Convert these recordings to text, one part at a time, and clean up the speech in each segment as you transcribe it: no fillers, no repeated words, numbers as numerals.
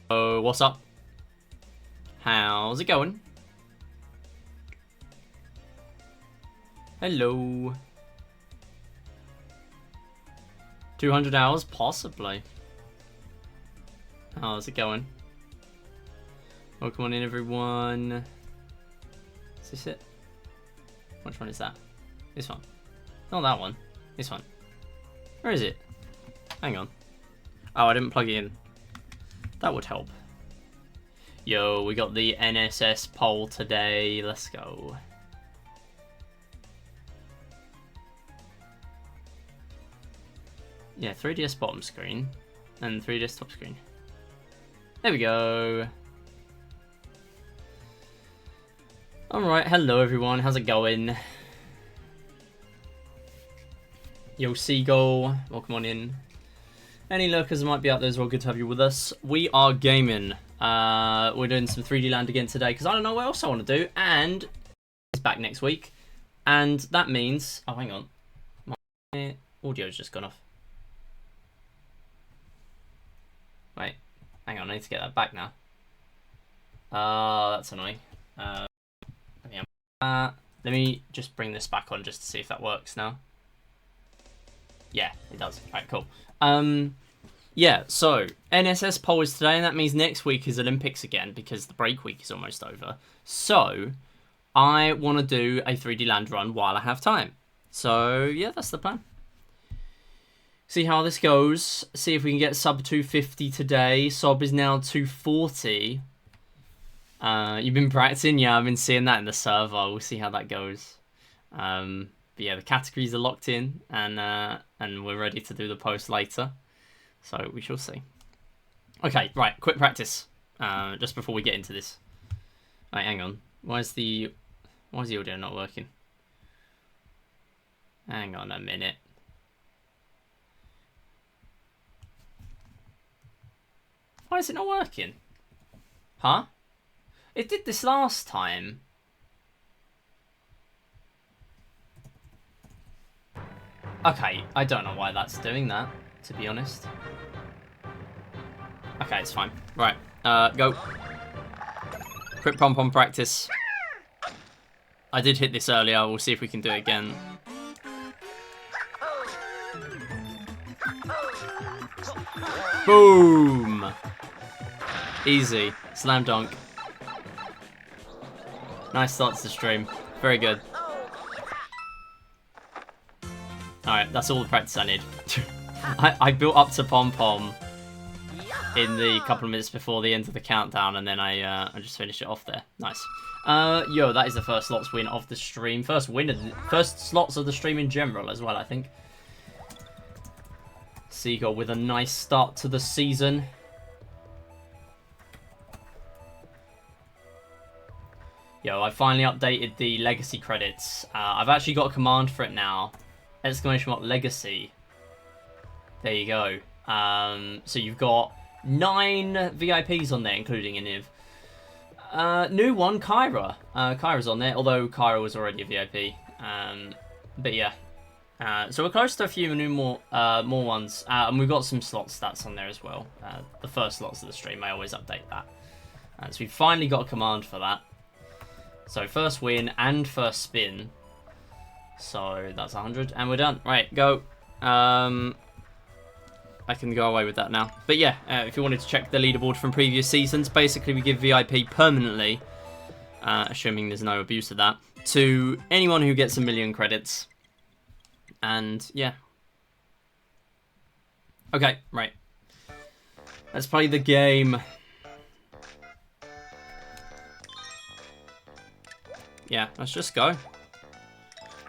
Oh, what's up? How's it going? Hello. 200 hours? Possibly. How's it going? Welcome on in, everyone. Is this it? Which one is that? This one. Not that one. This one. Where is it? Hang on. Oh, I didn't plug it in. That would help. Yo, we got the NSS poll today. Let's go. Yeah, 3DS bottom screen and 3DS top screen. There we go. Alright, hello everyone. How's it going? Yo, Seagull. Welcome on in. Any lurkers might be out there as well. Good to have you with us. We are gaming. We're doing some 3D Land again today because I don't know what else I want to do. And it's back next week. And that means... Oh, hang on. My audio's just gone off. Wait. Hang on. I need to get that back now. That's annoying. Let me just bring this back on just to see if that works now. Yeah, it does. Alright, cool. Yeah, so NSS poll is today, and that means next week is Olympics again because the break week is almost over. So I want to do a 3D Land run while I have time. So yeah, that's the plan. See how this goes. See if we can get sub 250 today. Sob is now 240. You've been practicing? Yeah, I've been seeing that in the server. We'll see how that goes. But yeah, the categories are locked in, and we're ready to do the post later. So we shall see. Okay, right, quick practice. Just before we get into this. Right, hang on. Why is the audio not working? Hang on a minute. Why is it not working? Huh? It did this last time. Okay, I don't know why that's doing that, to be honest. Okay, it's fine. Right, go. Quick pom-pom practice. I did hit this earlier. We'll see if we can do it again. Boom! Easy. Slam dunk. Nice start to the stream. Very good. Alright, that's all the practice I need. I built up to pom-pom in the couple of minutes before the end of the countdown, and then I just finished it off there. Nice. Yo, that is the first slots win of the stream. First slots of the stream in general as well, I think. Seagull with a nice start to the season. Yo, I finally updated the legacy credits. I've actually got a command for it now. Exclamation mark legacy. There you go. So you've got 9 VIPs on there, including Iniv. New one, Kyra. Kyra's on there, although Kyra was already a VIP. But yeah. So we're close to a few more ones. And we've got some slot stats on there as well. The first slots of the stream, I always update that. So we've finally got a command for that. So first win and first spin. So that's 100, and we're done. Right, go. I can go away with that now. But yeah, if you wanted to check the leaderboard from previous seasons, basically we give VIP permanently, assuming there's no abuse of that, to anyone who gets 1,000,000 credits. And yeah. Okay, right. Let's play the game. Yeah, let's just go.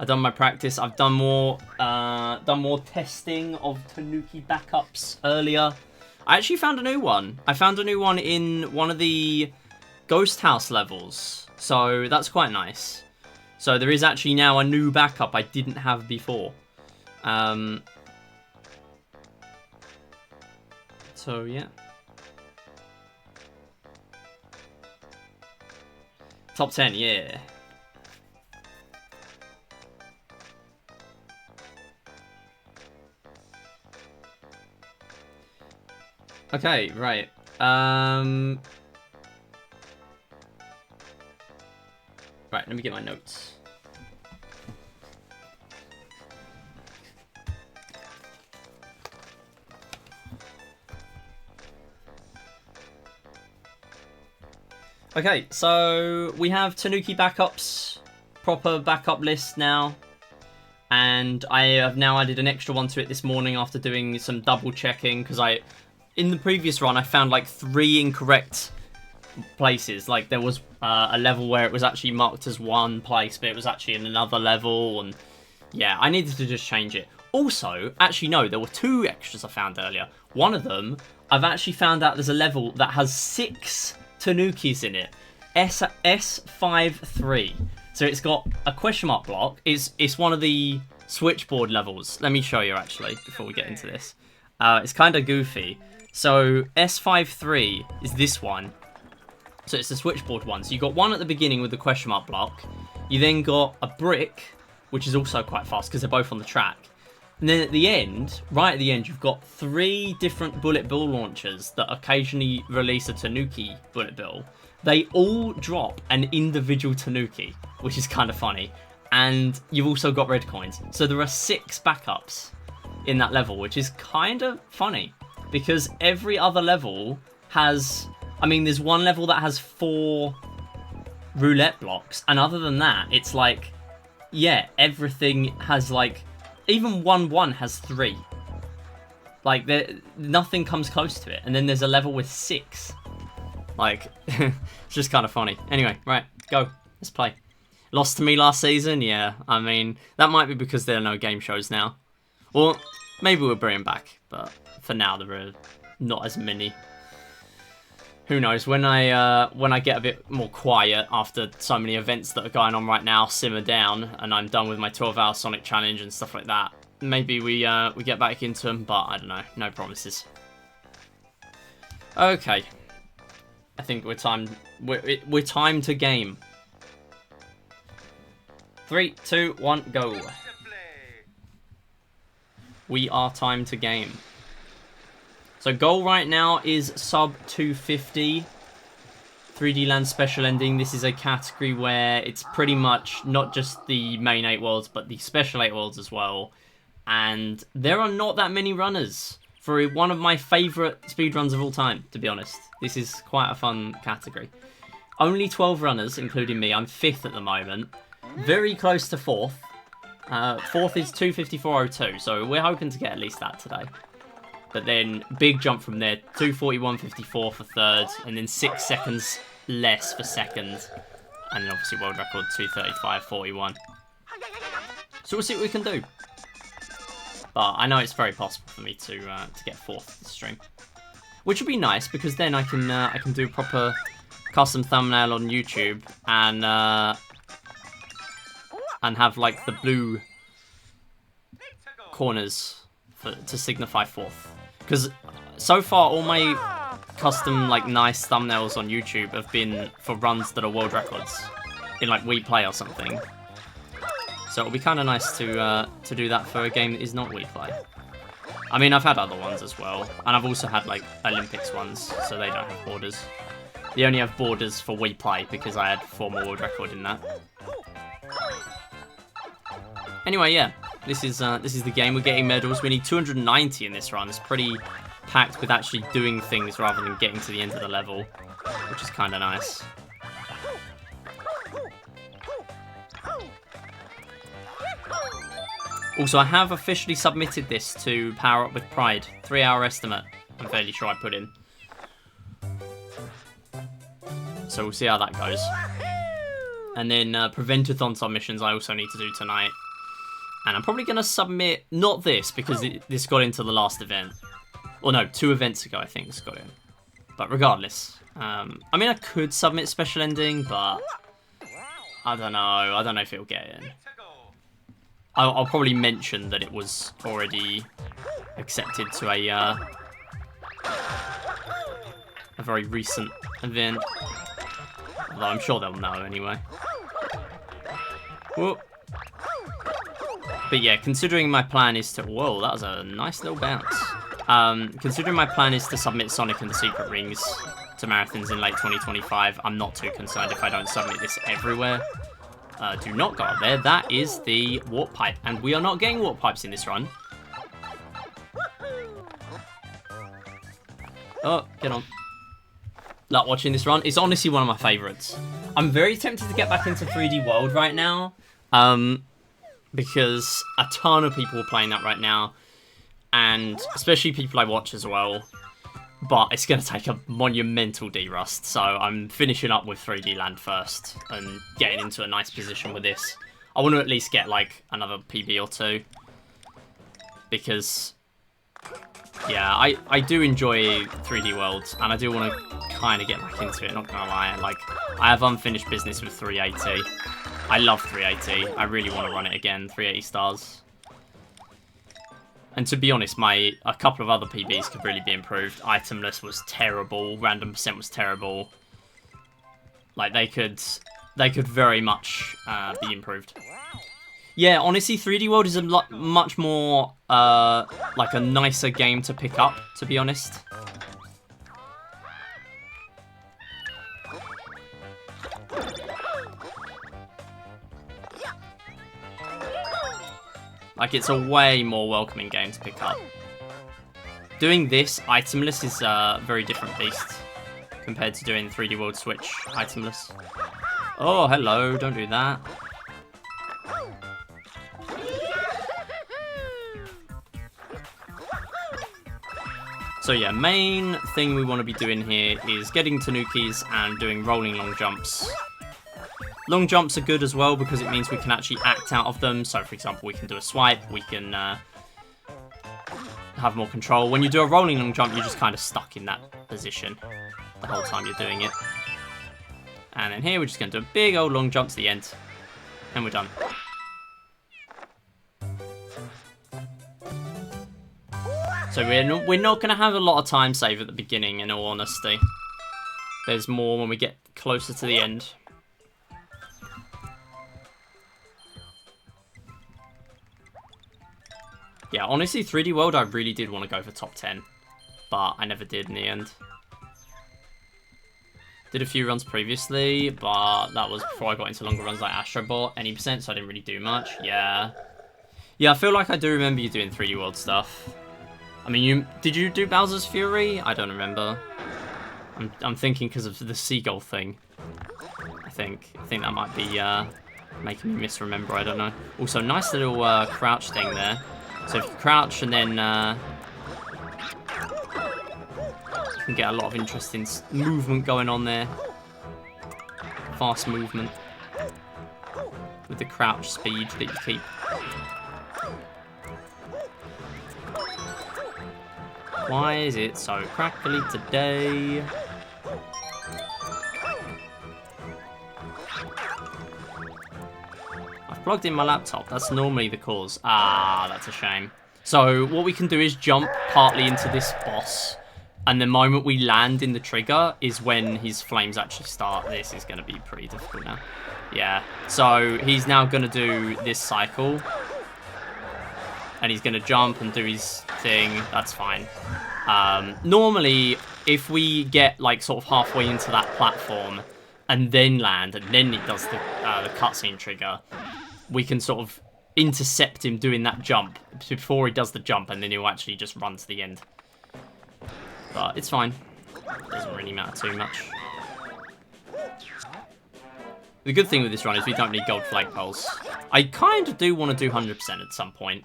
I've done my practice. I've done more testing of Tanuki backups earlier. I actually found a new one. I found a new one in one of the Ghost House levels. So that's quite nice. So there is actually now a new backup I didn't have before. So yeah. Top 10, yeah. Okay, right. Right, let me get my notes. Okay, so we have Tanuki backups, proper backup list now. And I have now added an extra one to it this morning after doing some double checking, because in the previous run I found like 3 incorrect places. Like there was a level where it was actually marked as one place, but it was actually in another level, and yeah, I needed to just change it. Also, actually no, there were 2 extras I found earlier. One of them, I've actually found out there's a level that has 6 Tanukis in it. S53. So it's got a question mark block. It's one of the switchboard levels. Let me show you actually before we get into this. It's kind of goofy. So S53 is this one. So it's the switchboard one. So you got one at the beginning with the question mark block. You then got a brick, which is also quite fast because they're both on the track. And then at the end, right at the end, you've got 3 different bullet bill launchers that occasionally release a Tanuki bullet bill. They all drop an individual Tanuki, which is kind of funny. And you've also got red coins. So there are 6 backups in that level, which is kind of funny. Because every other level has... I mean, there's one level that has 4 roulette blocks. And other than that, it's like... Yeah, everything has like... Even 1-1 has 3. Like, nothing comes close to it. And then there's a level with 6. Like, it's just kind of funny. Anyway, right, go. Let's play. Lost to me last season? Yeah, I mean, that might be because there are no game shows now. Or maybe we'll bring them back. But for now, there are not as many. Who knows? When I get a bit more quiet after so many events that are going on right now simmer down, and I'm done with my 12-hour Sonic challenge and stuff like that, maybe we get back into them. But I don't know. No promises. Okay. I think we're timed to game. 3, 2, 1, go. We are timed to game. So goal right now is sub 250. 3D Land Special Ending. This is a category where it's pretty much not just the main 8 worlds, but the special 8 worlds as well. And there are not that many runners for one of my favourite speedruns of all time, to be honest. This is quite a fun category. Only 12 runners, including me. I'm 5th at the moment. Very close to 4th. 4th is 254.02, so we're hoping to get at least that today. But then, big jump from there. 241.54 for 3rd, and then 6 seconds less for 2nd. And then obviously world record 235.41. So we'll see what we can do. But I know it's very possible for me to get 4th this stream. Which would be nice, because then I can do a proper custom thumbnail on YouTube and have like the blue corners to signify 4th. Because so far all my custom like nice thumbnails on YouTube have been for runs that are world records in like We Play or something. So it'll be kind of nice to do that for a game that is not We Play. I mean, I've had other ones as well, and I've also had like Olympics ones, so they don't have borders. They only have borders for We Play because I had former world record in that. Anyway, yeah, this is the game. We're getting medals. We need 290 in this run. It's pretty packed with actually doing things rather than getting to the end of the level, which is kind of nice. Also, I have officially submitted this to Power Up with Pride. 3-hour estimate, I'm fairly sure I put in. So we'll see how that goes. And then Preventathon submissions I also need to do tonight. And I'm probably going to submit, not this, because this got into the last event. Or no, 2 events ago I think this got in. But regardless. I mean, I could submit Special Ending, but I don't know. I don't know if it'll get in. I'll probably mention that it was already accepted to a very recent event. Although I'm sure they'll know anyway. Whoop. But yeah, considering my plan is to... Whoa, that was a nice little bounce. Considering my plan is to submit Sonic and the Secret Rings to marathons in late 2025, I'm not too concerned if I don't submit this everywhere. Do not go up there. That is the warp pipe, and we are not getting warp pipes in this run. Oh, get on. Like, watching this run, it's honestly one of my favourites. I'm very tempted to get back into 3D World right now, because a ton of people are playing that right now, and especially people I watch as well. But it's going to take a monumental derust, so I'm finishing up with 3D Land first and getting into a nice position with this. I want to at least get like another PB or two, because yeah, I do enjoy 3D World, and I do want to kind of get back into it, not gonna lie. Like, I have unfinished business with 380. I love 380. I really want to run it again, 380 stars. And to be honest, a couple of other PBs could really be improved. Itemless was terrible. Random percent was terrible. Like, they could very much be improved. Yeah, honestly, 3D World is a much more like a nicer game to pick up, to be honest. Like, it's a way more welcoming game to pick up. Doing this itemless is a very different beast compared to doing 3D World Switch itemless. Oh, hello, don't do that. So yeah, main thing we want to be doing here is getting Tanukis and doing rolling long jumps. Long jumps are good as well because it means we can actually act out of them. So for example, we can do a swipe, we can have more control. When you do a rolling long jump, you're just kind of stuck in that position the whole time you're doing it. And then here, we're just going to do a big old long jump to the end. And we're done. So we're not going to have a lot of time save at the beginning, in all honesty. There's more when we get closer to the end. Yeah, honestly, 3D World, I really did want to go for top 10. But I never did in the end. Did a few runs previously, but that was before I got into longer runs like Astrobot, any percent, so I didn't really do much. Yeah. Yeah, I feel like I do remember you doing 3D World stuff. I mean, did you do Bowser's Fury? I don't remember. I'm thinking because of the seagull thing. I think that might be making me misremember, I don't know. Also, nice little crouch thing there. So if you crouch and then you can get a lot of interesting movement going on there. Fast movement with the crouch speed that you keep. Why is it so crackly today? I've plugged in my laptop. That's normally the cause. Ah, that's a shame. So what we can do is jump partly into this boss, and the moment we land in the trigger is when his flames actually start. This is going to be pretty difficult now. Yeah. So he's now going to do this cycle. And he's going to jump and do his thing. That's fine. Normally, if we get like sort of halfway into that platform and then land, and then it does the cutscene trigger, we can sort of intercept him doing that jump before he does the jump, and then he'll actually just run to the end. But it's fine. Doesn't really matter too much. The good thing with this run is we don't need gold flagpoles. I kind of do want to do 100% at some point.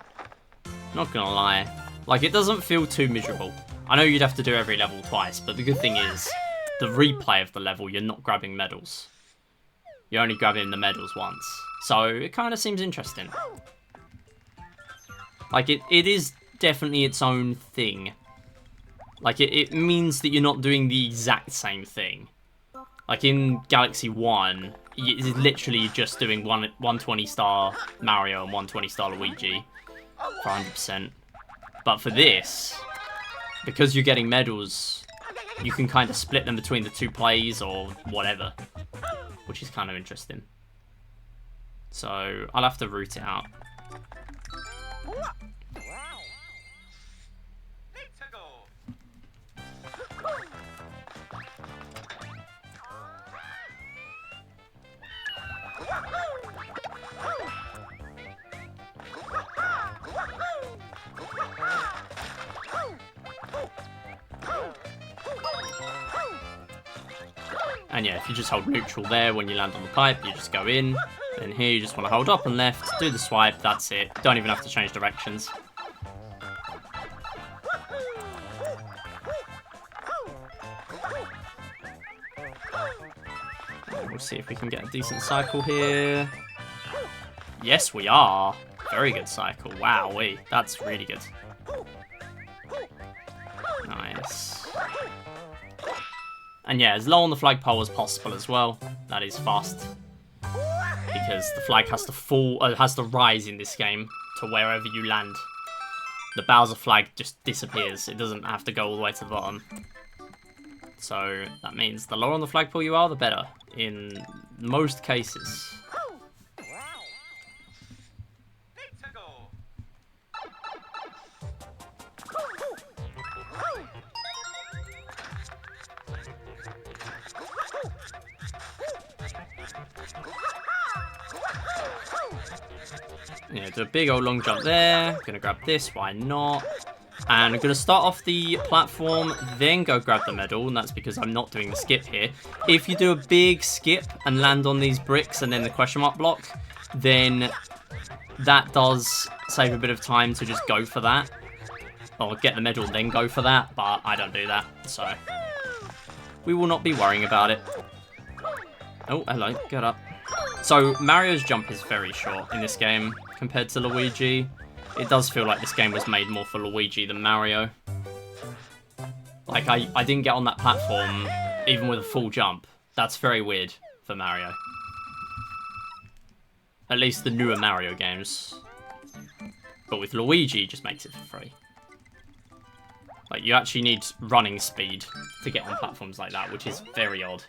Not gonna lie. Like, it doesn't feel too miserable. I know you'd have to do every level twice, but the good thing is, the replay of the level, you're not grabbing medals. You're only grabbing the medals once. So, it kind of seems interesting. Like, it is definitely its own thing. Like, it means that you're not doing the exact same thing. Like, in Galaxy 1, it's literally just doing 120-star Mario and 120-star Luigi. For 100%. But for this, because you're getting medals, you can kind of split them between the two plays or whatever, which is kind of interesting. So I'll have to root it out. And yeah, if you just hold neutral there when you land on the pipe, you just go in. And here you just want to hold up and left, do the swipe, that's it. Don't even have to change directions. We'll see if we can get a decent cycle here. Yes, we are. Very good cycle. Wowee. That's really good. Nice. And yeah, as low on the flagpole as possible as well. That is fast. Because the flag has to fall, has to rise in this game to wherever you land. The Bowser flag just disappears. It doesn't have to go all the way to the bottom. So that means the lower on the flagpole you are, the better. In most cases. Yeah, do a big old long jump there. Gonna grab this, why not? And I'm going to start off the platform, then go grab the medal, and that's because I'm not doing the skip here. If you do a big skip and land on these bricks and then the question mark block, then that does save a bit of time to just go for that. Or get the medal, then go for that, but I don't do that, so we will not be worrying about it. Oh, hello, get up. So, Mario's jump is very short in this game compared to Luigi. It does feel like this game was made more for Luigi than Mario. Like, I didn't get on that platform even with a full jump. That's very weird for Mario. At least the newer Mario games. But with Luigi, it just makes it for free. Like, you actually need running speed to get on platforms like that, which is very odd.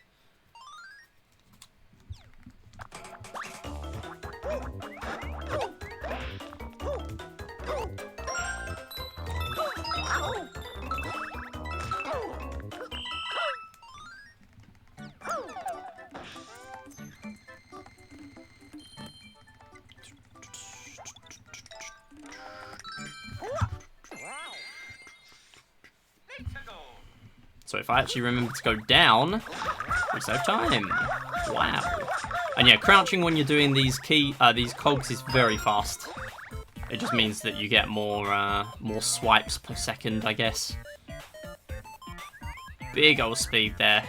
So if I actually remember to go down, we save time. Wow. And yeah, crouching when you're doing these cogs is very fast. It just means that you get more swipes per second, I guess. Big old speed there.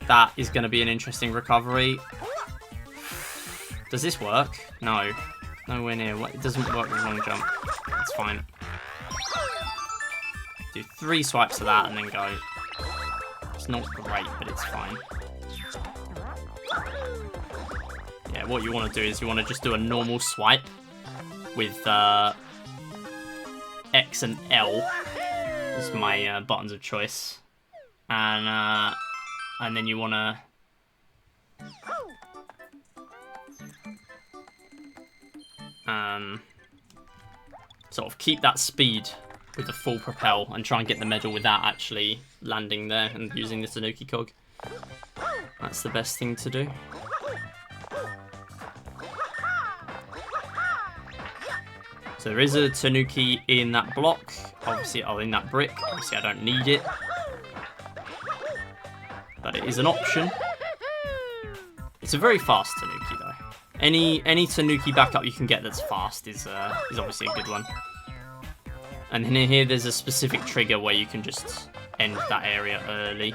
That is going to be an interesting recovery. Does this work? No. Nowhere near. It doesn't work with long jump. It's fine. Do 3 swipes of that and then go. It's not great, but it's fine. Yeah, what you want to do is you want to just do a normal swipe with X and L as my buttons of choice, and then you want to sort of keep that speed with the full propel and try and get the medal without actually landing there and using the Tanuki cog. That's the best thing to do. So there is a Tanuki in that block, obviously, in that brick. Obviously I don't need it, but it is an option. It's a very fast Tanuki though. Any Tanuki backup you can get that's fast is obviously a good one. And then here there's a specific trigger where you can just end that area early.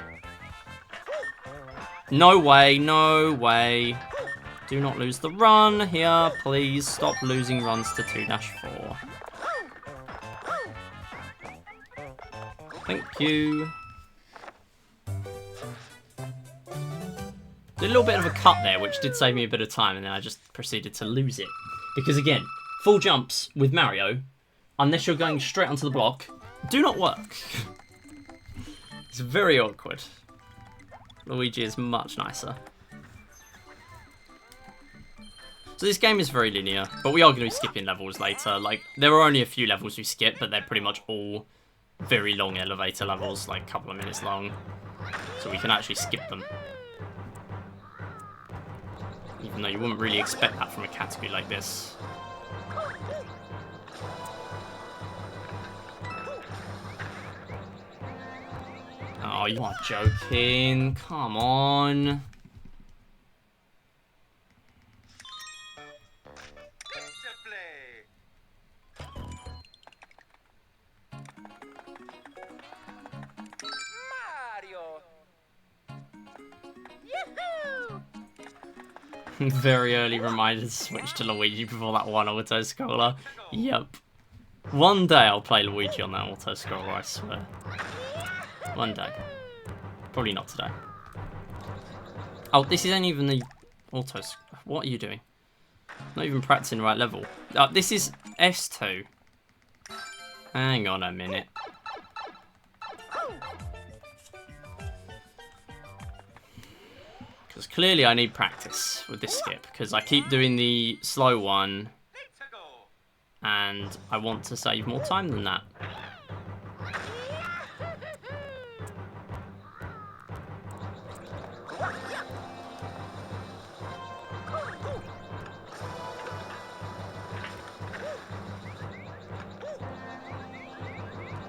No way, no way. Do not lose the run here, please. Stop losing runs to 2-4. Thank you. Did a little bit of a cut there, which did save me a bit of time, and then I just proceeded to lose it. Because again, full jumps with Mario, unless you're going straight onto the block, do not work. It's very awkward. Luigi is much nicer. So this game is very linear, but we are going to be skipping levels later. Like, there are only a few levels we skip, but they're pretty much all very long elevator levels, like a couple of minutes long. So we can actually skip them. Even though you wouldn't really expect that from a category like this. Oh, you are joking. Come on. Very early reminder to switch to Luigi before that one auto-scroller. Yep. One day I'll play Luigi on that auto-scroller, I swear. One day. Probably not today. Oh, this isn't even the auto... What are you doing? Not even practicing the right level. This is S2. Hang on a minute. Because clearly I need practice with this skip. Because I keep doing the slow one. And I want to save more time than that.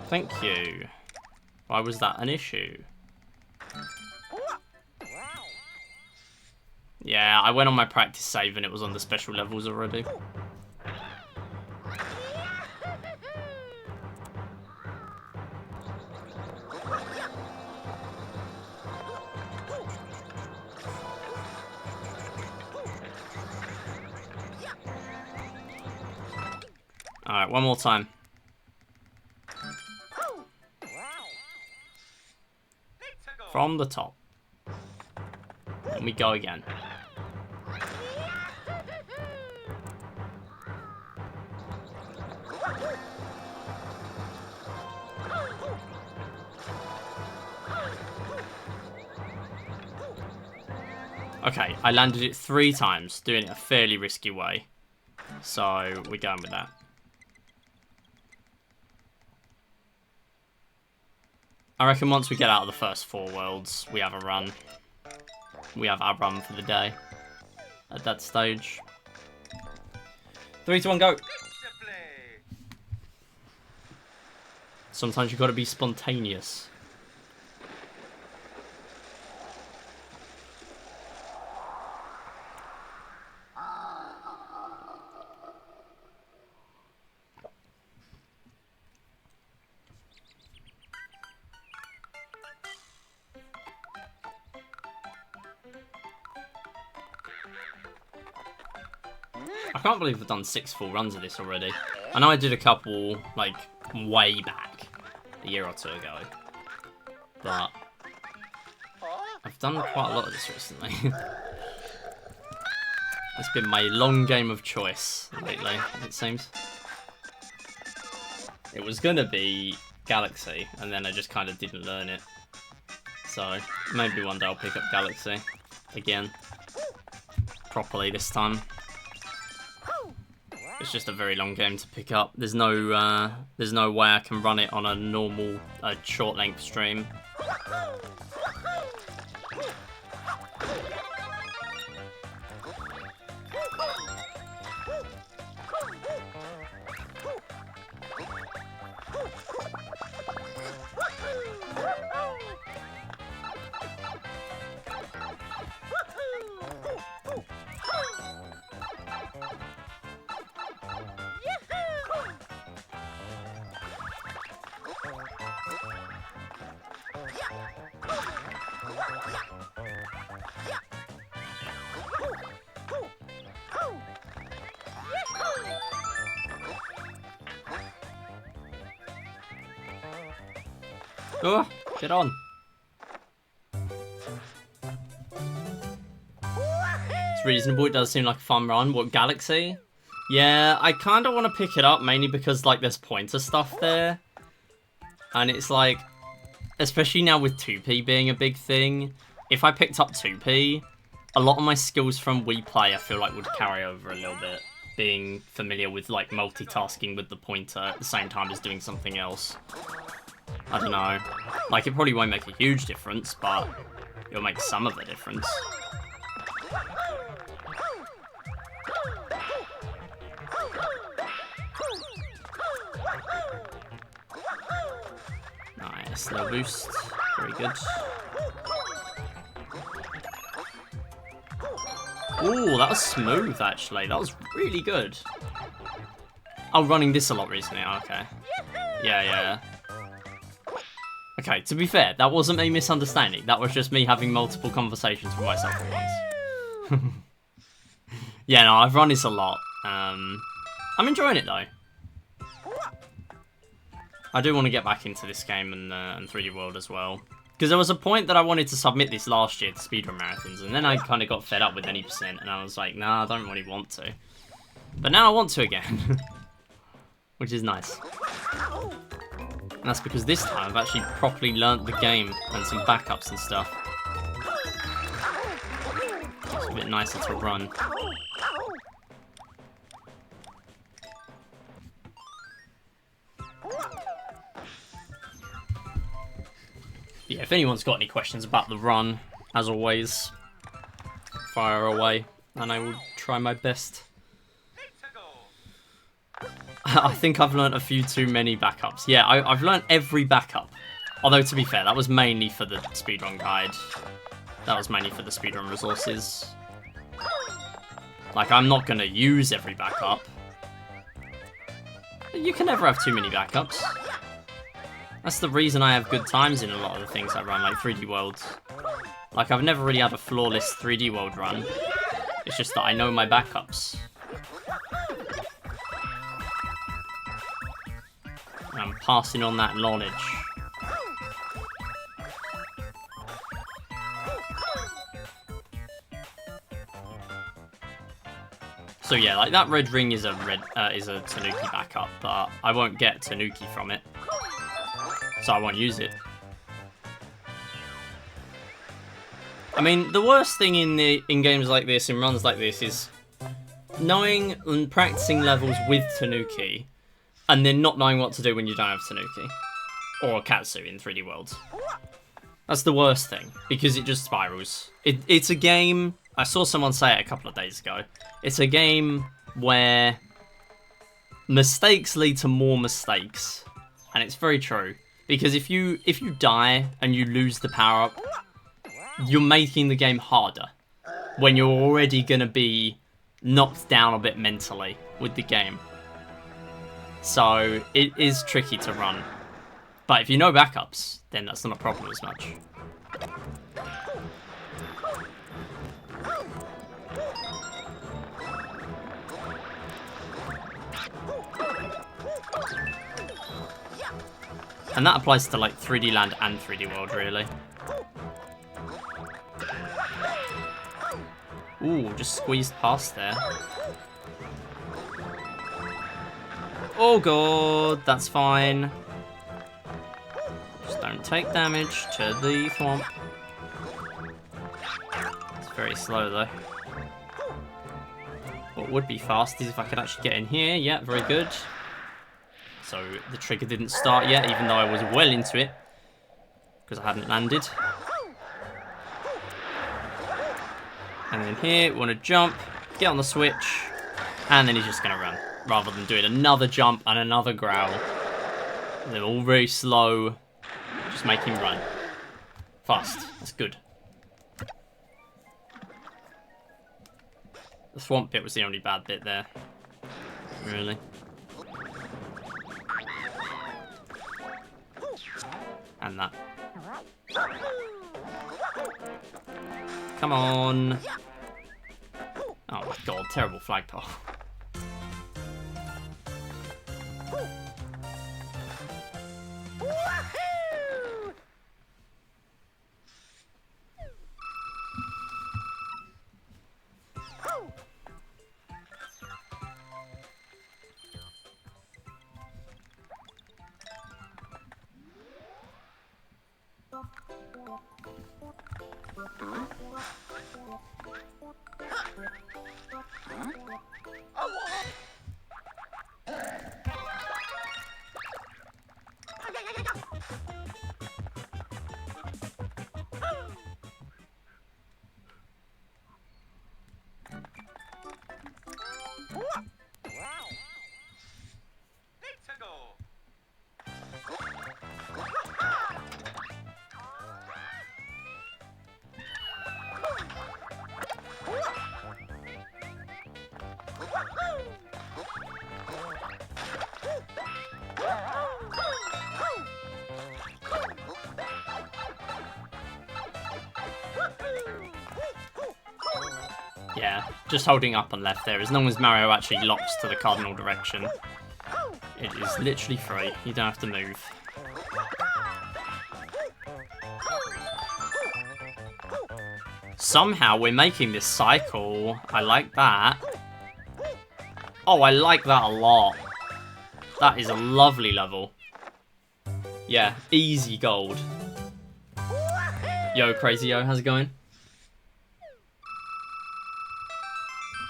Thank you. Why was that an issue? Yeah, I went on my practice save and it was on the special levels already. Alright, one more time. From the top. And we go again. Okay, I landed it 3 times, doing it a fairly risky way. So, we're going with that. I reckon once we get out of the first 4 worlds, we have a run. We have our run for the day. At that stage. 3, 2, 1, go! Sometimes you've got to be spontaneous. I can't believe I've done 6 full runs of this already. I know I did a couple, like, way back, a year or 2 ago. But I've done quite a lot of this recently. It's been my long game of choice lately, it seems. It was gonna be Galaxy, and then I just kind of didn't learn it. So, maybe one day I'll pick up Galaxy again. Properly this time. It's just a very long game to pick up. There's no way I can run it on a normal, short length stream. Oh, get on. It's reasonable. It does seem like a fun run. What, Galaxy? Yeah, I kind of want to pick it up, mainly because, like, there's pointer stuff there. And it's like, especially now with 2P being a big thing, if I picked up 2P, a lot of my skills from Wii Play I feel like would carry over a little bit. Being familiar with, like, multitasking with the pointer at the same time as doing something else. I don't know. Like, it probably won't make a huge difference, but it'll make some of the difference. Nice, little boost. Very good. Ooh, that was smooth, actually. That was really good. Oh, running this a lot recently. Okay. Yeah. Okay, to be fair, that wasn't a misunderstanding. That was just me having multiple conversations with myself at once. Yeah, no, I've run this a lot. I'm enjoying it, though. I do want to get back into this game and 3D World as well. Because there was a point that I wanted to submit this last year to speedrun marathons, and then I kind of got fed up with any percent, and I was like, nah, I don't really want to. But now I want to again. Which is nice. And that's because this time I've actually properly learnt the game and some backups and stuff. It's a bit nicer to run. Yeah, if anyone's got any questions about the run, as always, fire away, and I will try my best. I think I've learnt a few too many backups. Yeah, I've learnt every backup. Although, to be fair, that was mainly for the speedrun guide. That was mainly for the speedrun resources. Like, I'm not going to use every backup. You can never have too many backups. That's the reason I have good times in a lot of the things I run, like 3D World. Like, I've never really had a flawless 3D World run. It's just that I know my backups. And I'm passing on that knowledge. So yeah, like that red ring is a Tanuki backup, but I won't get Tanuki from it, so I won't use it. I mean, the worst thing in games like this, in runs like this, is knowing and practicing levels with Tanuki, and then not knowing what to do when you don't have Tanuki or Katsu in 3D World. That's the worst thing, because it just spirals. It's a game. I saw someone say it a couple of days ago. It's a game where mistakes lead to more mistakes. And it's very true. Because if you die and you lose the power-up, you're making the game harder. When you're already going to be knocked down a bit mentally with the game. So it is tricky to run. But if you know backups, then that's not a problem as much. And that applies to like 3D Land and 3D World, really. Ooh, just squeezed past there. Oh god, that's fine. Just don't take damage to the thwomp. It's very slow though. What would be fast is if I could actually get in here. Yeah, very good. So the trigger didn't start yet, even though I was well into it, because I hadn't landed. And then here, we want to jump, get on the switch, and then he's just going to run, rather than doing another jump and another growl. They're all very slow. Just make him run. Fast. That's good. The swamp bit was the only bad bit there. Really. And that. Come on. Oh my god, terrible flagpole. Yeah, just holding up and left there. As long as Mario actually locks to the cardinal direction, it is literally free. You don't have to move. Somehow we're making this cycle. I like that. Oh, I like that a lot. That is a lovely level. Yeah, easy gold. Yo, Crazy Yo, how's it going?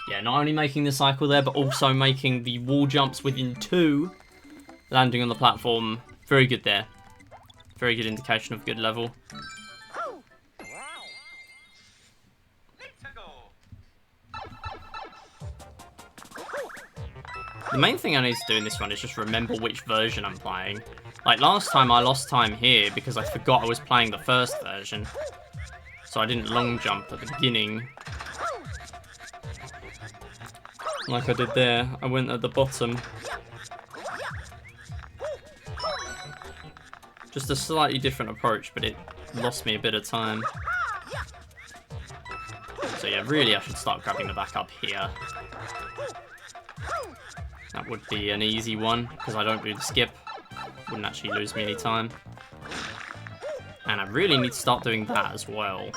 Yeah, not only making the cycle there, but also making the wall jumps within 2. Landing on the platform. Very good there. Very good indication of good level. The main thing I need to do in this one is just remember which version I'm playing. Like last time I lost time here because I forgot I was playing the first version. So I didn't long jump at the beginning. Like I did there. I went at the bottom. Just a slightly different approach, but it lost me a bit of time. So yeah, really I should start grabbing the back up here. That would be an easy one, because I don't do the skip. Wouldn't actually lose me any time. And I really need to start doing that as well.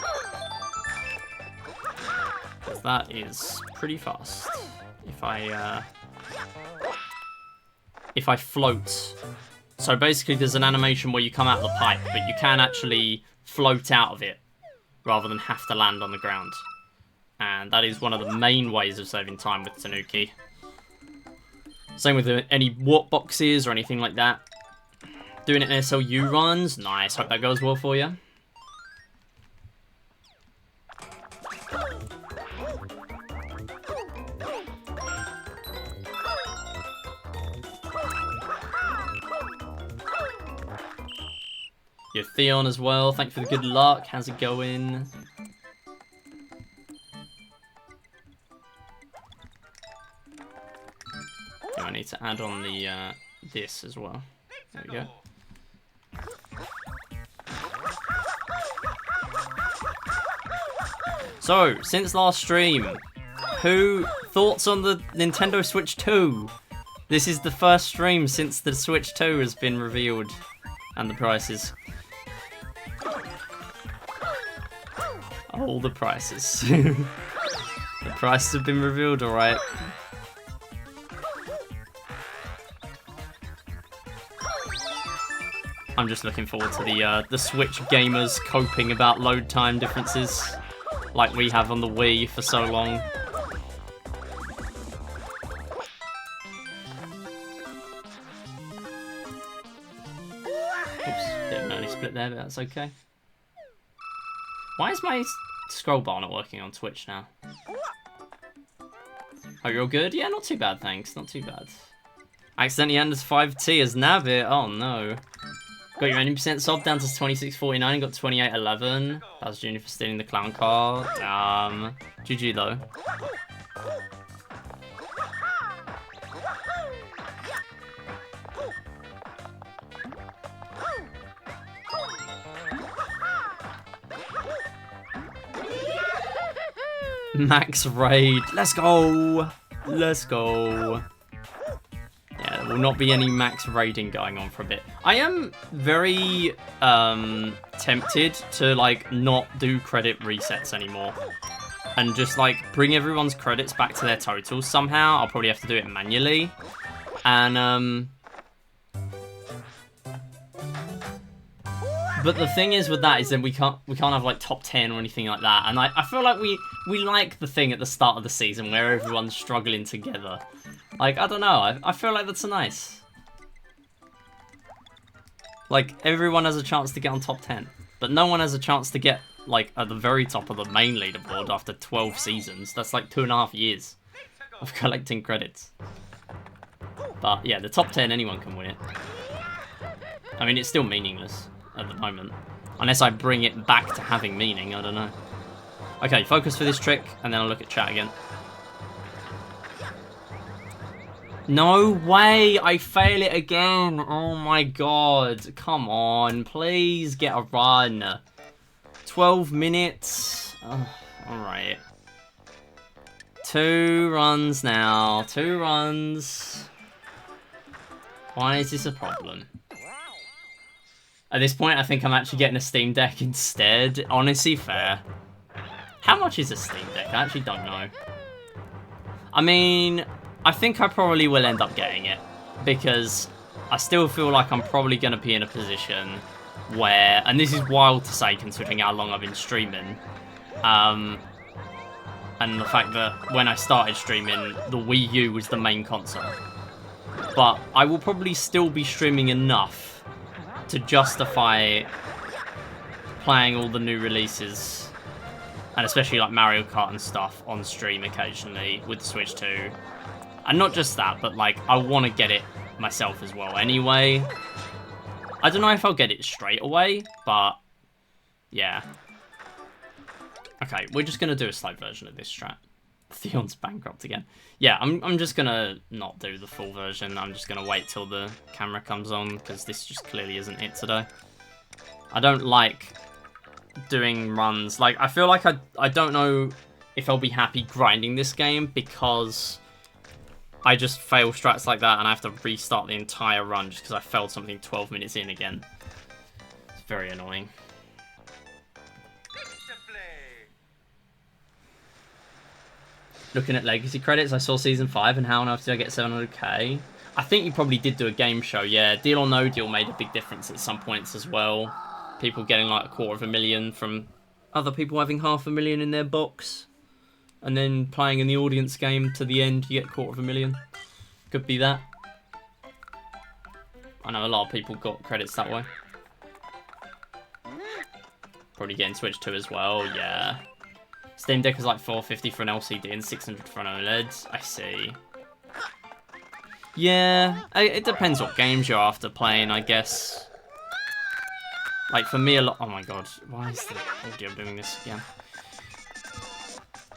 Because that is pretty fast. If I float. So basically there's an animation where you come out of the pipe, but you can actually float out of it, rather than have to land on the ground. And that is one of the main ways of saving time with Tanuki. Same with any warp boxes or anything like that. Doing it in SLU runs. Nice. Hope that goes well for you. You're Theon as well. Thank you for the good luck. How's it going? I need to add on the this as well. There we go. So, since last stream, thoughts on the Nintendo Switch 2? This is the first stream since the Switch 2 has been revealed. And the prices. All the prices. The prices have been revealed, alright. I'm just looking forward to the Switch gamers coping about load time differences, like we have on the Wii for so long. Oops, bit of an early split there, but that's okay. Why is my scroll bar not working on Twitch now? Oh, you're all good? Yeah, not too bad, thanks. Not too bad. Accidentally ended 5T as Navit. Oh no. Got your 90% sob down to 26.49 and got 28.11. That was Junior for stealing the clown card. GG though. Max raid. Let's go. Let's go. Yeah, there will not be any max raiding going on for a bit. I am very tempted to like not do credit resets anymore. And just like bring everyone's credits back to their totals somehow. I'll probably have to do it manually. And but the thing is with that is then we can't have like top 10 or anything like that. And I feel like we like the thing at the start of the season where everyone's struggling together. Like, I don't know, I feel like that's nice. Like, everyone has a chance to get on top 10. But no one has a chance to get, like, at the very top of the main leaderboard after 12 seasons. That's like 2.5 years of collecting credits. But, yeah, the top 10, anyone can win it. I mean, it's still meaningless at the moment. Unless I bring it back to having meaning, I don't know. Okay, focus for this trick, and then I'll look at chat again. No way! I fail it again! Oh my god. Come on, please get a run. 12 minutes. Oh, alright. 2 runs now. 2 runs. Why is this a problem? At this point, I think I'm actually getting a Steam Deck instead. Honestly, fair. How much is a Steam Deck? I actually don't know. I mean, I think I probably will end up getting it. Because I still feel like I'm probably going to be in a position where... And this is wild to say considering how long I've been streaming. And the fact that when I started streaming, the Wii U was the main console. But I will probably still be streaming enough to justify playing all the new releases, and especially like Mario Kart and stuff on stream occasionally with the Switch 2. And not just that, but like I want to get it myself as well anyway. I don't know if I'll get it straight away, but yeah. Okay, we're just going to do a slow version of this strat. Theon's bankrupt again. Yeah, I'm just going to not do the full version. I'm just going to wait till the camera comes on, because this just clearly isn't it today. I don't like doing runs. Like, I feel like I don't know if I'll be happy grinding this game, because I just fail strats like that and I have to restart the entire run just because I failed something 12 minutes in again. It's very annoying. Looking at legacy credits, I saw Season 5 and how on earth did I get 700k? I think you probably did do a game show, yeah. Deal or No Deal made a big difference at some points as well. People getting like 250,000 from other people having 500,000 in their box. And then playing in the audience game to the end, you get 250,000. Could be that. I know a lot of people got credits that way. Probably getting Switch 2 as well, yeah. Steam Deck is like 450 for an LCD and 600 for an OLED. I see. Yeah, it depends what games you're after playing, I guess. Like for me, a lot. Oh my god, why is the audio doing this again?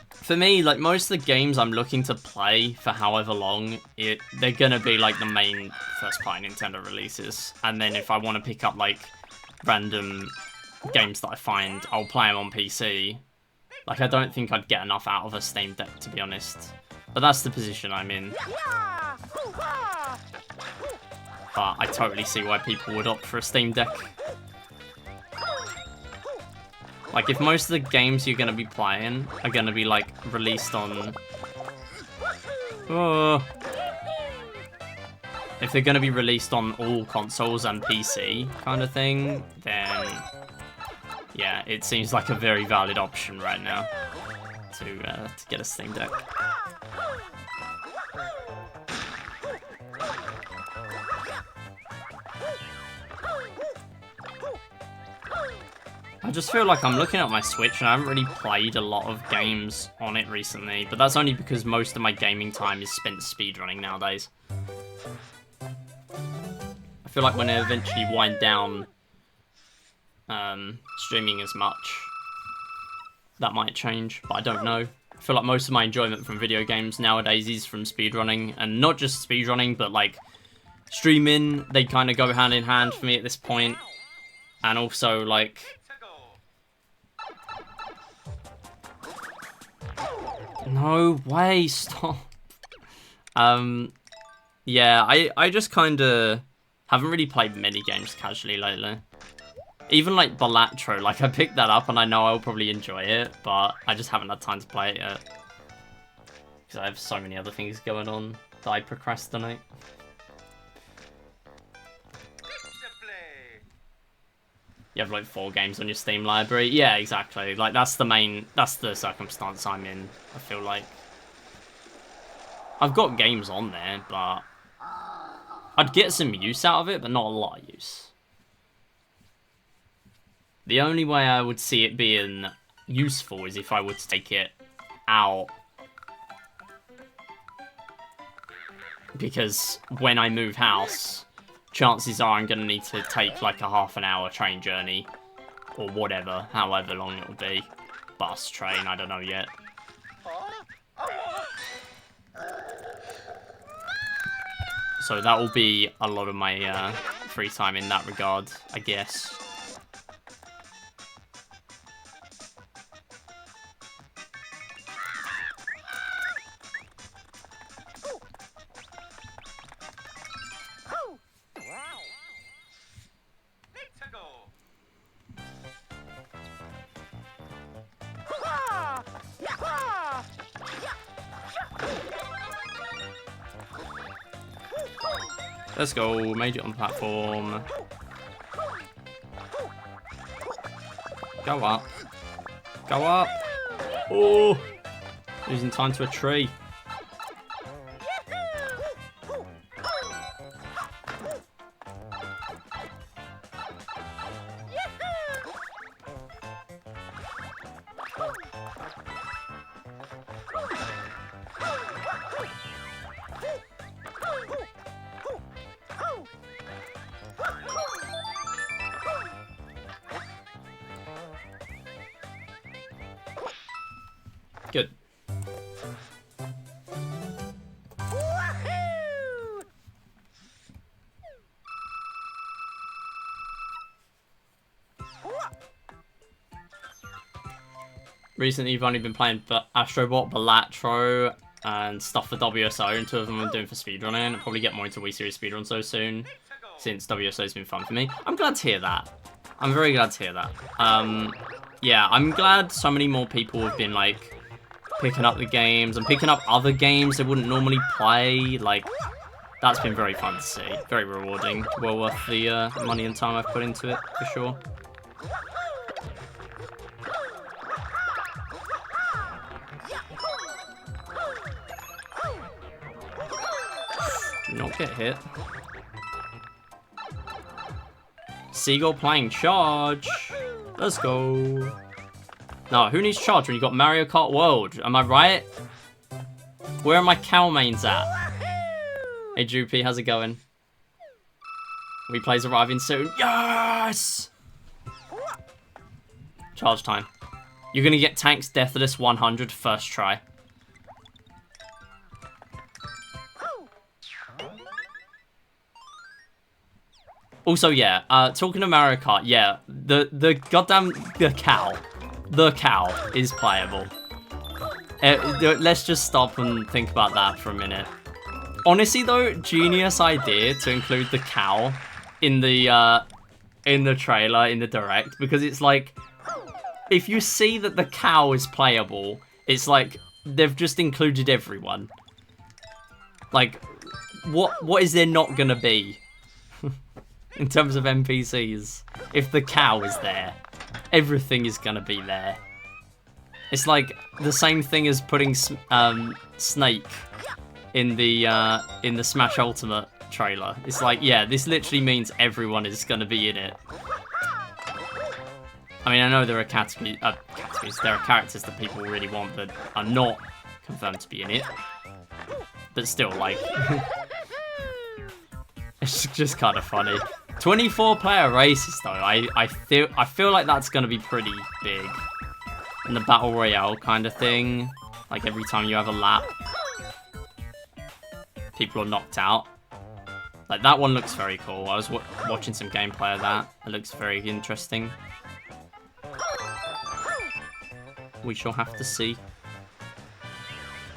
For me, like most of the games I'm looking to play for however long, they're gonna be like the main first-party Nintendo releases, and then if I want to pick up like random games that I find, I'll play them on PC. Like, I don't think I'd get enough out of a Steam Deck, to be honest. But that's the position I'm in. But I totally see why people would opt for a Steam Deck. Like, if most of the games you're going to be playing are going to be, like, released on... If they're going to be released on all consoles and PC kind of thing, then... Yeah, it seems like a very valid option right now to get a Steam Deck. I just feel like I'm looking at my Switch and I haven't really played a lot of games on it recently, but that's only because most of my gaming time is spent speedrunning nowadays. I feel like when I eventually wind down streaming as much, that might change, but I don't know. I feel like most of my enjoyment from video games nowadays is from speedrunning, and not just speedrunning, but like streaming. They kind of go hand in hand for me at this point, and also like no way, stop. Yeah, I just kind of haven't really played many games casually lately. Even like Balatro, like I picked that up and I know I'll probably enjoy it, but I just haven't had time to play it yet. Because I have so many other things going on that I procrastinate. You have like 4 games on your Steam library. Yeah, exactly. Like that's the circumstance I'm in, I feel like. I've got games on there, but I'd get some use out of it, but not a lot of use. The only way I would see it being useful is if I were to take it out. Because when I move house, chances are I'm going to need to take like a half-an-hour train journey. Or whatever, however long it will be. Bus, train, I don't know yet. So that will be a lot of my free time in that regard, I guess. Let's go. Made it on the platform. Go up. Go up. Oh! Losing time to a tree. Good. Recently, you've only been playing Astrobot, Balatro, and stuff for WSO, and 2 of them I'm doing for speedrunning. I'll probably get more into Wii Series speedrun so soon, since WSO's been fun for me. I'm glad to hear that. I'm very glad to hear that. Yeah, I'm glad so many more people have been, like, picking up the games and picking up other games they wouldn't normally play. Like, that's been very fun to see. Very rewarding. Well worth the money and time I've put into it, for sure. Do not get hit. Seagull playing charge. Let's go. No, who needs charge when you got Mario Kart World? Am I right? Where are my cow mains at? Hey Droopy, how's it going? Replay's arriving soon. Yes! Charge time. You're gonna get Tank's Deathless 100 first try. Also, yeah, talking to Mario Kart, yeah, the goddamn the cow is playable. Let's just stop and think about that for a minute. Honestly, though, genius idea to include the cow in the trailer, in the direct, because it's like, if you see that the cow is playable, it's like they've just included everyone. Like, what is there not gonna be? In terms of NPCs, if the cow is there, everything is gonna be there. It's like the same thing as putting Snake in the Smash Ultimate trailer. It's like, yeah, this literally means everyone is gonna be in it. I mean, I know there are categories, there are characters that people really want that are not confirmed to be in it, but still, like, it's just kind of funny. 24-player races, though. I feel like that's gonna be pretty big. And the Battle Royale kind of thing. Like, every time you have a lap, people are knocked out. Like, that one looks very cool. I was watching some gameplay of that. It looks very interesting. We shall have to see.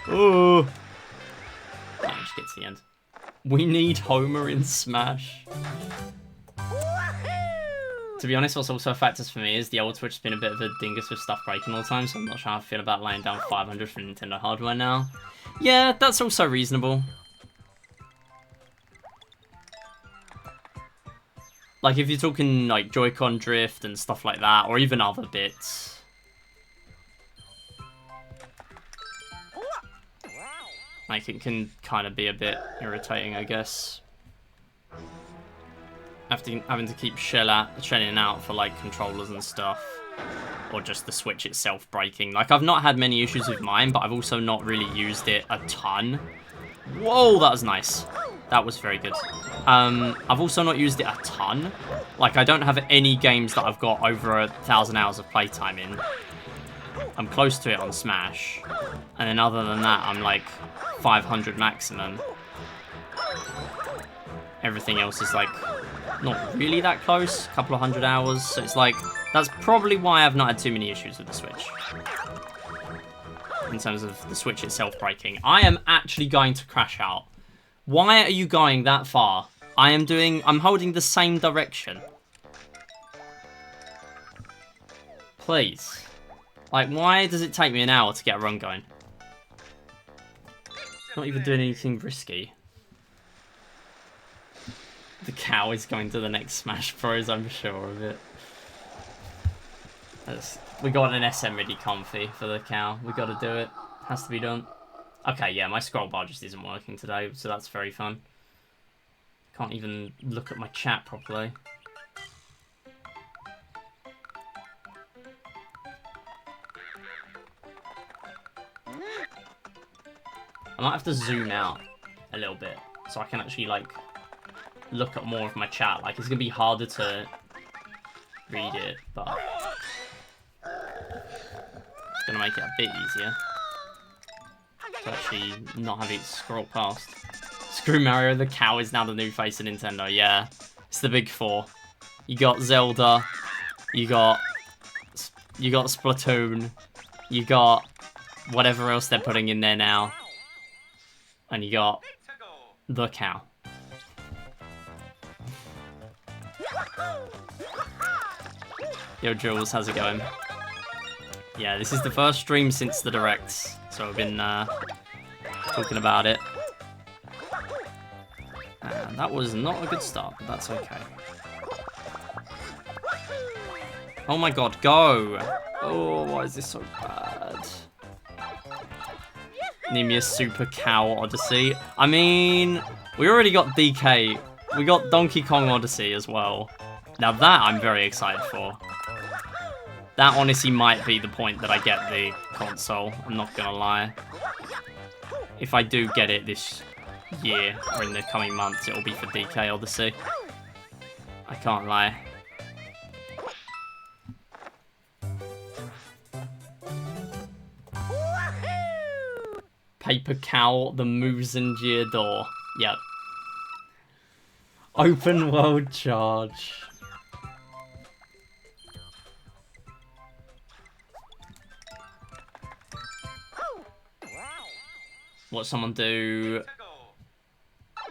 Oh! Yeah, just get to the end. We need Homer in Smash. To be honest, what's also a factor for me is the old Switch has been a bit of a dingus with stuff breaking all the time, so I'm not sure how I feel about laying down 500 for Nintendo hardware now. Yeah, that's also reasonable. Like, if you're talking, like, Joy-Con drift and stuff like that, or even other bits. Like, it can kind of be a bit irritating, I guess. Having to keep shelling out for, like, controllers and stuff. Or just the Switch itself breaking. Like, I've not had many issues with mine, but I've also not really used it a ton. Whoa, that was nice. That was very good. I've also not used it a ton. Like, I don't have any games that I've got over 1,000 hours of playtime in. I'm close to it on Smash. And then other than that, I'm like 500 maximum. Everything else is like not really that close, a couple of 100 hours. So it's like, that's probably why I've not had too many issues with the Switch. In terms of the Switch itself breaking. I am actually going to crash out. Why are you going that far? I'm holding the same direction. Please. Like, why does it take me an hour to get a run going? Not even doing anything risky. The cow is going to the next Smash Bros, I'm sure of it. We got an SM really comfy for the cow. We got to do it. Has to be done. Okay, yeah, my scroll bar just isn't working today, so that's very fun. Can't even look at my chat properly. I might have to zoom out a little bit so I can actually, like, look at more of my chat. Like, it's going to be harder to read it, but it's going to make it a bit easier to actually not have it scroll past. Screw Mario, the cow is now the new face of Nintendo. Yeah, it's the big four. You got Zelda, you got Splatoon, you got whatever else they're putting in there now, and you got the cow. Yo, Jules, how's it going? Yeah, this is the first stream since the Directs, so I've been talking about it. And that was not a good start, but that's okay. Oh my god, go! Oh, why is this so bad? Need me a Super Cow Odyssey. I mean, we already got DK. We got Donkey Kong Odyssey as well. Now that I'm very excited for. That honestly might be the point that I get the console, I'm not gonna lie. If I do get it this year, or in the coming months, it'll be for DK Odyssey. I can't lie. Paper Cow, the Musengier door. Yep. Open world charge. What someone do?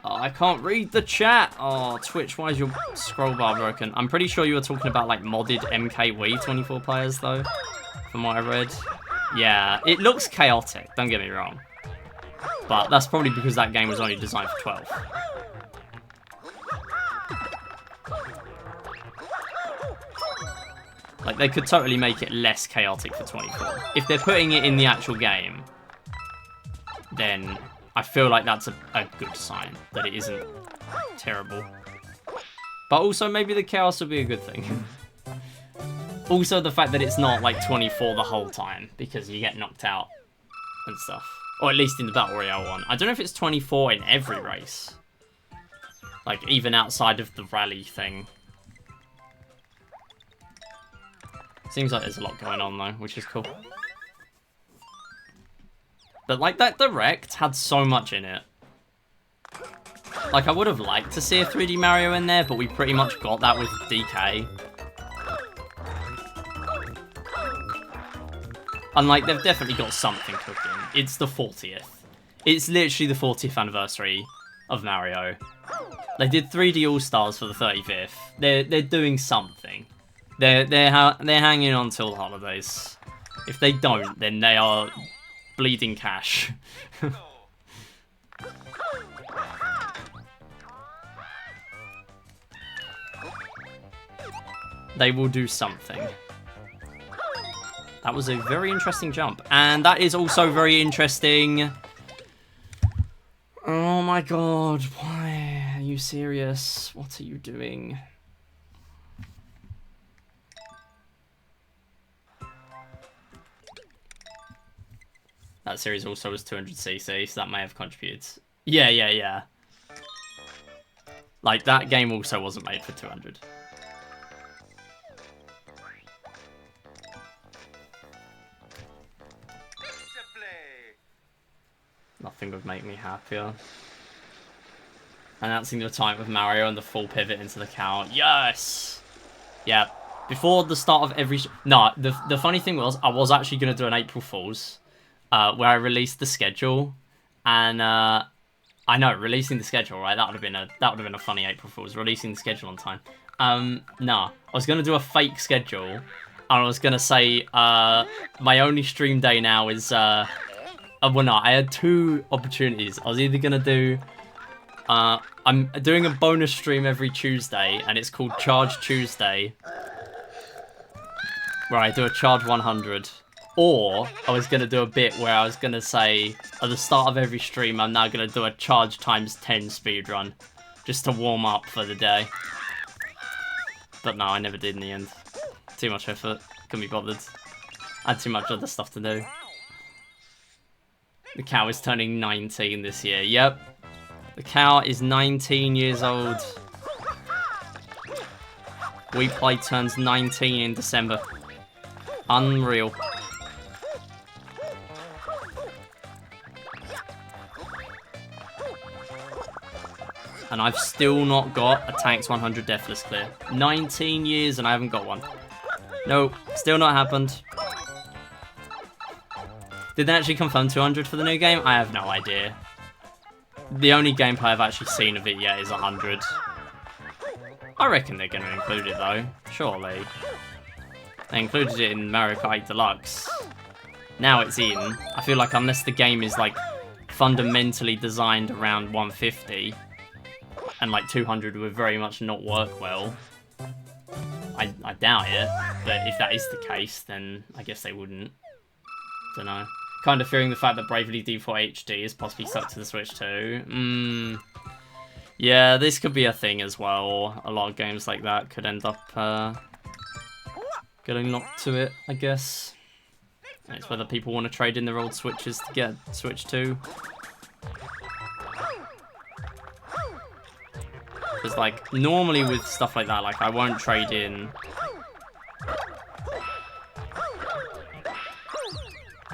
Oh, I can't read the chat. Oh, Twitch, why is your scroll bar broken? I'm pretty sure you were talking about like modded MK Wii 24 players though, from what I read. Yeah, it looks chaotic, don't get me wrong. But that's probably because that game was only designed for 12. Like, they could totally make it less chaotic for 24. If they're putting it in the actual game, then I feel like that's a good sign, that it isn't terrible. But also, maybe the chaos will be a good thing. Also, the fact that it's not, like, 24 the whole time, because you get knocked out and stuff. Or at least in the Battle Royale one. I don't know if it's 24 in every race. Like, even outside of the rally thing. Seems like there's a lot going on, though, which is cool. But, like, that Direct had so much in it. Like, I would have liked to see a 3D Mario in there, but we pretty much got that with DK. And, like, they've definitely got something cooking. It's the 40th. It's literally the 40th anniversary of Mario. They did 3D All-Stars for the 35th. They're doing something. They're hanging on till the holidays. If they don't, then they are bleeding cash. They will do something. That was a very interesting jump. And that is also very interesting. Oh my god, why? Are you serious? What are you doing? That series also was 200cc, so that may have contributed. Yeah. Like, that game also wasn't made for 200. Nothing would make me happier. Announcing the retirement of Mario and the full pivot into the cow. Yes! Yeah. Before the start of every... No, the funny thing was, I was actually going to do an April Fool's, where I released the schedule. And, I know, releasing the schedule, right? That would have been a funny April Fool's, releasing the schedule on time. No. I was going to do a fake schedule. And I was going to say, my only stream day now is... well, no, I had two opportunities. I was either going to do I'm doing a bonus stream every Tuesday, and it's called Charge Tuesday, where I do a charge 100. Or I was going to do a bit where I was going to say, at the start of every stream, I'm now going to do a charge times 10 speedrun, just to warm up for the day. But no, I never did in the end. Too much effort, couldn't be bothered. I had too much other stuff to do. The cow is turning 19 this year, yep. The cow is 19 years old. We Play turns 19 in December. Unreal. And I've still not got a Tanks 100 Deathless clear. 19 years and I haven't got one. Nope, still not happened. Did they actually confirm 200 for the new game? I have no idea. The only gameplay I've actually seen of it yet is 100. I reckon they're going to include it though, surely. They included it in Mario Kart 8 Deluxe. Now it's in. I feel like unless the game is like fundamentally designed around 150, and like 200 would very much not work well, I doubt it. But if that is the case, then I guess they wouldn't. Don't know. Kind of fearing the fact that Bravely Default HD is possibly stuck to the Switch too. Yeah, this could be a thing as well. A lot of games like that could end up getting locked to it, I guess. And it's whether people want to trade in their old Switches to get Switch 2. Because, like, normally with stuff like that, like, I won't trade in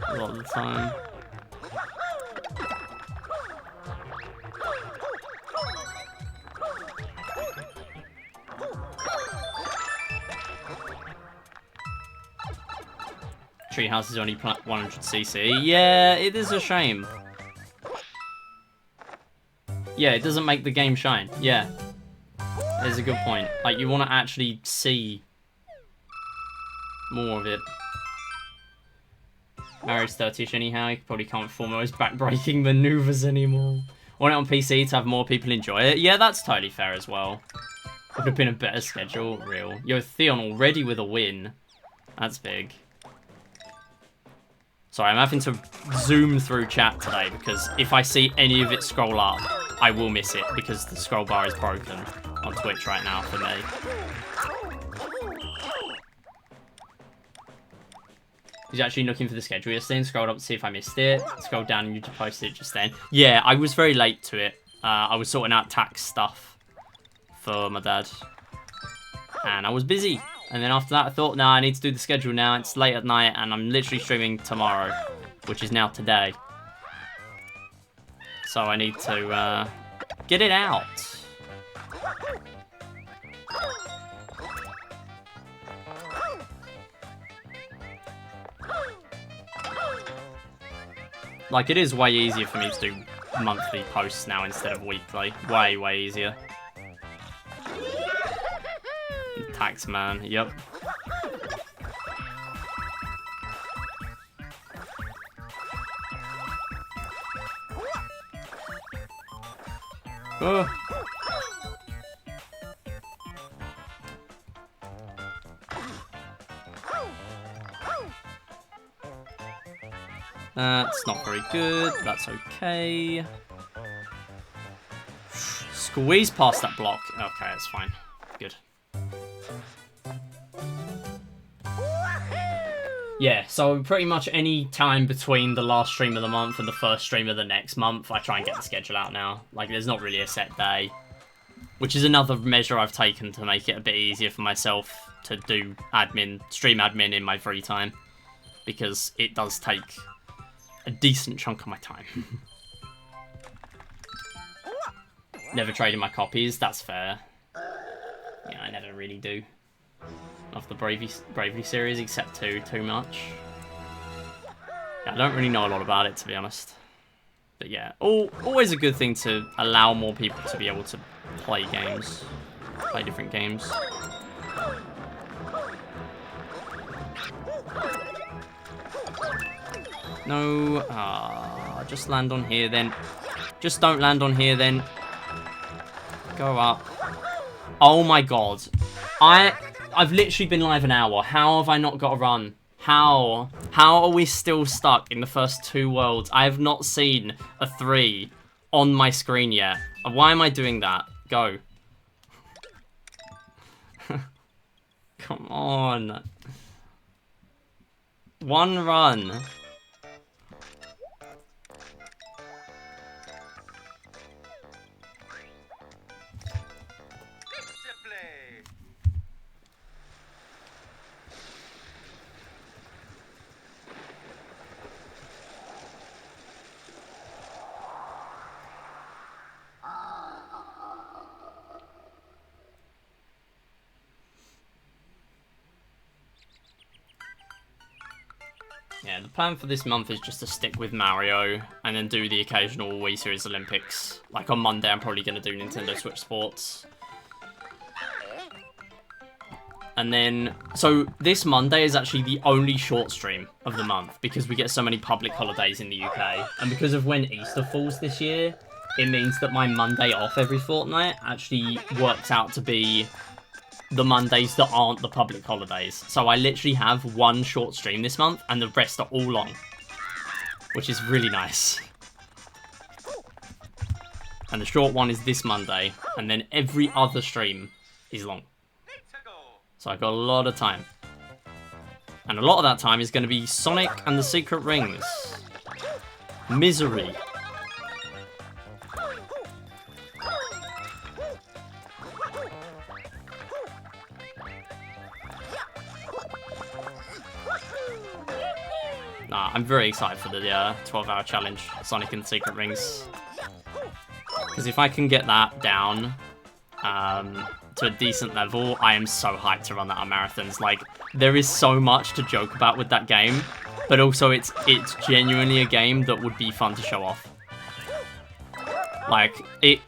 a lot of the time. Treehouse is only 100cc. Yeah, it is a shame. Yeah, it doesn't make the game shine. Yeah. There's a good point. Like, you want to actually see more of it. Mario's 30ish anyhow. You probably can't perform those back-breaking maneuvers anymore. Want it on PC to have more people enjoy it? Yeah, that's totally fair as well. Would have been a better schedule. Real. Yo, Theon already with a win. That's big. Sorry, I'm having to zoom through chat today because if I see any of it scroll up, I will miss it because the scroll bar is broken on Twitch right now for me. He's actually looking for the schedule yesterday and scrolled up to see if I missed it. Scrolled down and you just posted it just then. Yeah, I was very late to it. I was sorting out tax stuff for my dad. And I was busy. And then after that, I thought, no, I need to do the schedule now. It's late at night, and I'm literally streaming tomorrow, which is now today. So I need to get it out. Like, it is way easier for me to do monthly posts now instead of weekly. Way, way easier. Taxman, yep. Oh. That's not very good. That's okay. Squeeze past that block. Okay, that's fine. Good. Yeah, so pretty much any time between the last stream of the month and the first stream of the next month, I try and get the schedule out now. Like, there's not really a set day. Which is another measure I've taken to make it a bit easier for myself to do admin, stream admin in my free time. Because it does take a decent chunk of my time. Never trading my copies, that's fair. Yeah, I never really do. Of the Bravely series, except too much. Yeah, I don't really know a lot about it, to be honest. But yeah, always a good thing to allow more people to be able to play games. Play different games. No, just land on here then. Just don't land on here then. Go up. Oh my god. I've literally been live an hour. How have I not got a run? How? How are we still stuck in the first 2 worlds? I have not seen a 3 on my screen yet. Why am I doing that? Go. Come on. 1 run. Yeah, the plan for this month is just to stick with Mario and then do the occasional Wii Series Olympics. Like on Monday, I'm probably going to do Nintendo Switch Sports. And then, so this Monday is actually the only short stream of the month because we get so many public holidays in the UK. And because of when Easter falls this year, it means that my Monday off every fortnight actually works out to be the Mondays that aren't the public holidays. So I literally have 1 short stream this month and the rest are all long, which is really nice. And the short one is this Monday, and then every other stream is long. So I've got a lot of time. And a lot of that time is going to be Sonic and the Secret Rings. Misery. I'm very excited for the 12-hour challenge, Sonic and Secret Rings. Because if I can get that down to a decent level, I am so hyped to run that on marathons. Like, there is so much to joke about with that game, but also it's genuinely a game that would be fun to show off. Like, it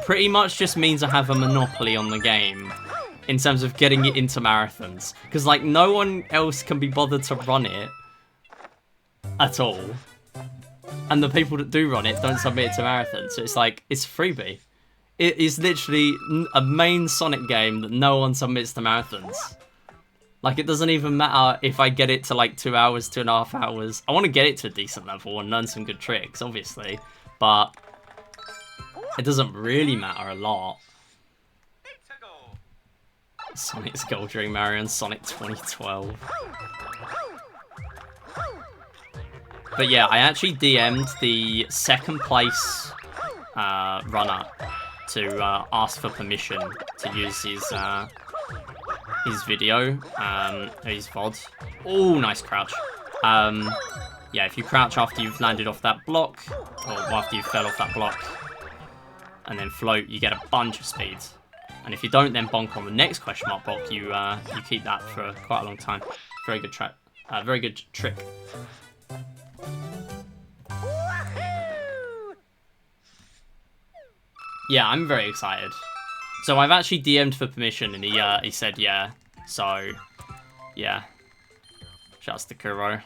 pretty much just means I have a monopoly on the game in terms of getting it into marathons. Because, like, no one else can be bothered to run it at all, and the people that do run it don't submit it to marathon, so it's like, it's freebie. It is literally a main Sonic game that no one submits to marathons. Like, it doesn't even matter if I get it to like 2 hours, 2.5 hours. I want to get it to a decent level and learn some good tricks, obviously, but it doesn't really matter a lot. Sonic's goal during Mario and Sonic 2012. But yeah, I actually DM'd the 2nd place runner to ask for permission to use his video, his VOD. Oh, nice crouch. Yeah, if you crouch after you've landed off that block, or after you fell off that block, and then float, you get a bunch of speed. And if you don't then bonk on the next question mark block, you keep that for quite a long time. Very good very good trick. Yeah, I'm very excited. So I've actually DM'd for permission, and he said yeah. So yeah, shouts to Kuro.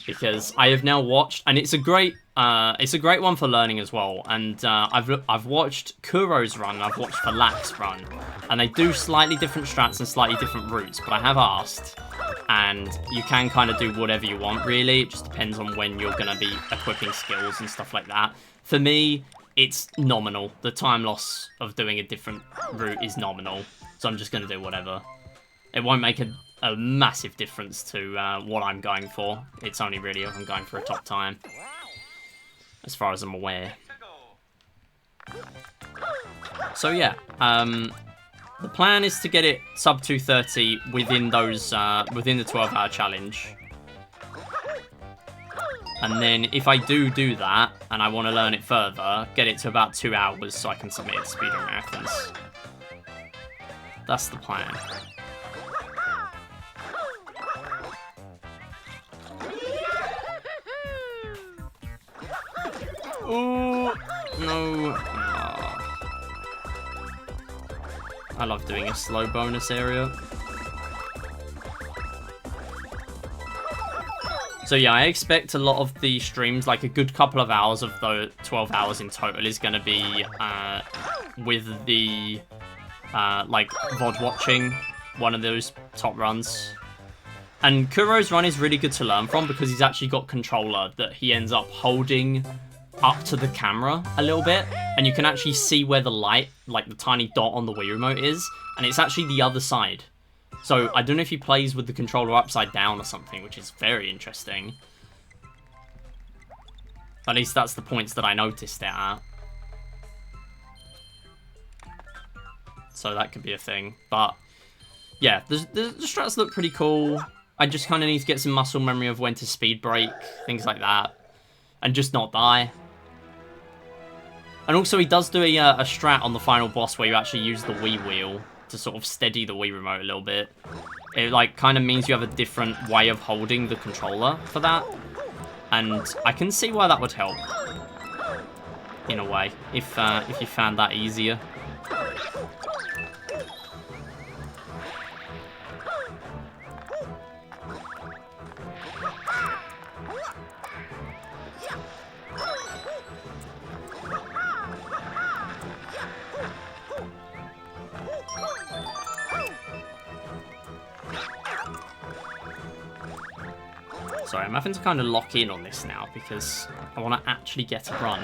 Because I have now watched, and it's a great one for learning as well. And I've watched Kuro's run, I've watched Falak's run, and they do slightly different strats and slightly different routes. But I have asked, and you can kind of do whatever you want, really. It just depends on when you're going to be equipping skills and stuff like that. For me, it's nominal. The time loss of doing a different route is nominal, so I'm just going to do whatever. It won't make a massive difference to what I'm going for. It's only really if I'm going for a top time, as far as I'm aware. So yeah, the plan is to get it sub 230 within those within the 12-hour challenge. And then if I do that, and I want to learn it further, get it to about 2 hours so I can submit it to speedrun marathons. That's the plan. Ooh, no. Oh. I love doing a slow bonus area. So yeah, I expect a lot of the streams, like a good couple of hours of the 12 hours in total, is going to be with the like VOD watching one of those top runs. And Kuro's run is really good to learn from because he's actually got controller that he ends up holding up to the camera a little bit, and you can actually see where the light, like the tiny dot on the Wii remote is, and it's actually the other side. So I don't know if he plays with the controller upside down or something, which is very interesting. At least that's the points that I noticed it at. So that could be a thing. But yeah, the strats look pretty cool. I just kind of need to get some muscle memory of when to speed break, things like that. And just not die. And also he does do a strat on the final boss where you actually use the Wii wheel to sort of steady the Wii remote a little bit. It like kind of means you have a different way of holding the controller for that. And I can see why that would help. In a way, if you found that easier. Sorry, I'm having to kind of lock in on this now because I want to actually get a run.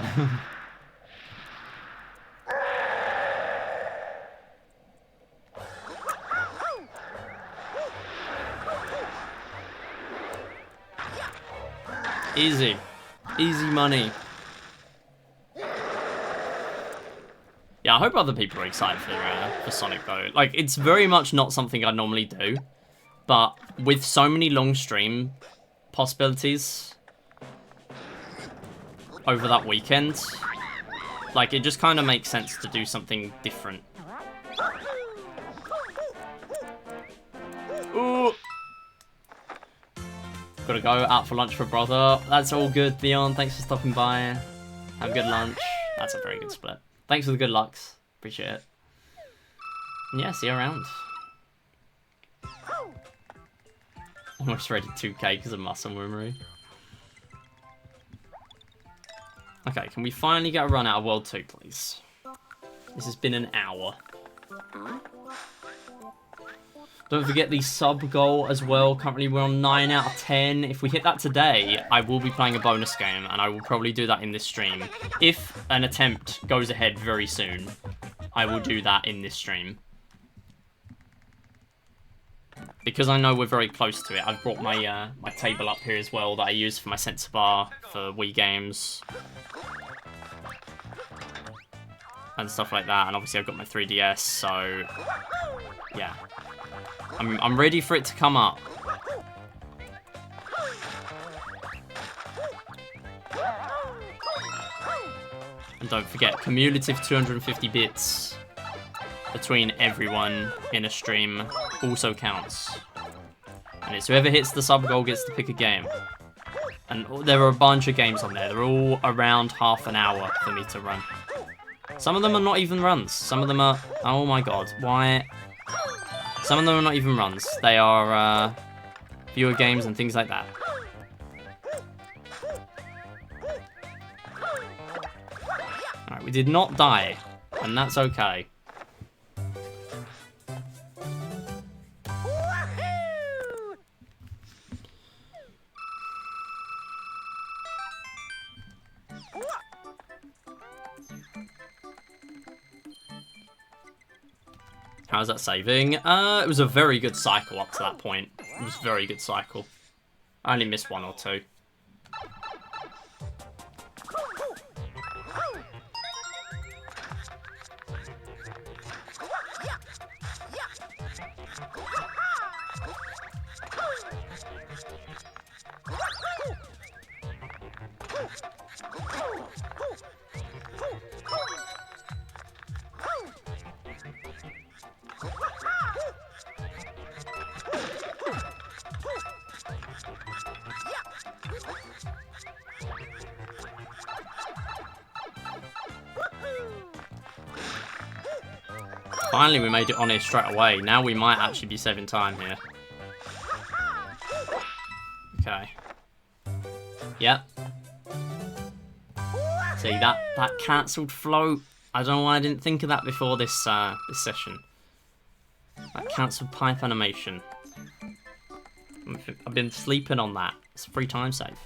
Easy. Easy money. Yeah, I hope other people are excited for Sonic though. Like, it's very much not something I normally do. But with so many long stream possibilities over that weekend, like, it just kind of makes sense to do something different. Ooh. Gotta go out for lunch for brother. That's all good, Theon. Thanks for stopping by. Have a good lunch. That's a very good split. Thanks for the good lucks. Appreciate it. And yeah, see you around. Almost ready 2k because of muscle memory. Okay, can we finally get a run out of World 2, please? This has been an hour. Don't forget the sub goal as well. Currently we're on 9 out of 10. If we hit that today, I will be playing a bonus game, and I will probably do that in this stream. If an attempt goes ahead very soon, I will do that in this stream. Because I know we're very close to it, I've brought my my table up here as well that I use for my sensor bar for Wii games. And stuff like that, and obviously I've got my 3DS, so yeah. I'm ready for it to come up. And don't forget, cumulative 250 bits between everyone in a stream also counts. And it's whoever hits the sub goal gets to pick a game. And there are a bunch of games on there. They're all around half an hour for me to run. Some of them are not even runs. Some of them are... Oh my god, why... Some of them are not even runs. They are viewer games and things like that. Alright, we did not die, and that's okay. How's that saving? It was a very good cycle up to that point. It was a very good cycle. I only missed one or two. Finally, we made it on here straight away. Now we might actually be saving time here. Okay. Yep. See, that cancelled float. I don't know why I didn't think of that before this this session. That cancelled pipe animation. I've been sleeping on that. It's a free time save.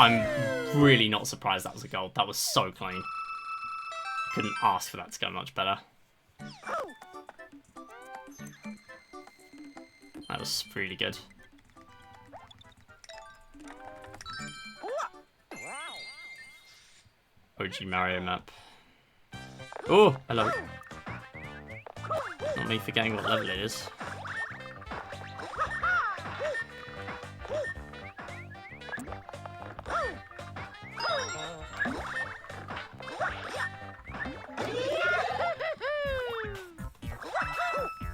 I'm really not surprised that was a gold. That was so clean. Couldn't ask for that to go much better. That was really good. OG Mario map. Oh, hello. Not me forgetting what level it is.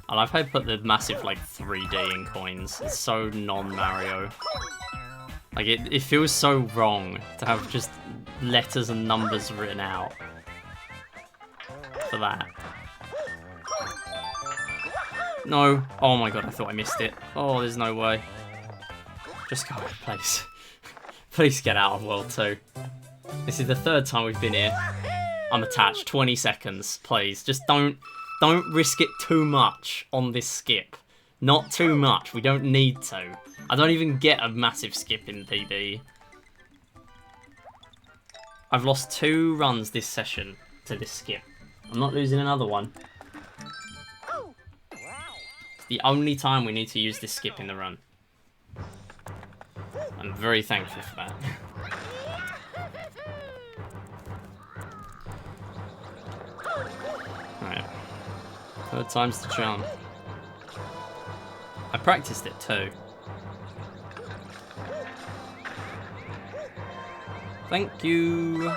I love how I put the massive, like, 3D in coins. It's so non-Mario. Like, it feels so wrong to have just letters and numbers written out for that. No. Oh my god, I thought I missed it. Oh, there's no way. Just go, please. Please get out of World 2. This is the third time we've been here. I'm attached. 20 seconds, please. Just don't risk it too much on this skip. Not too much. We don't need to. I don't even get a massive skip in PB. I've lost 2 runs this session to this skip. I'm not losing another one. It's the only time we need to use this skip in the run. I'm very thankful for that. Right. 3rd time's the charm. I practiced it too. Thank you.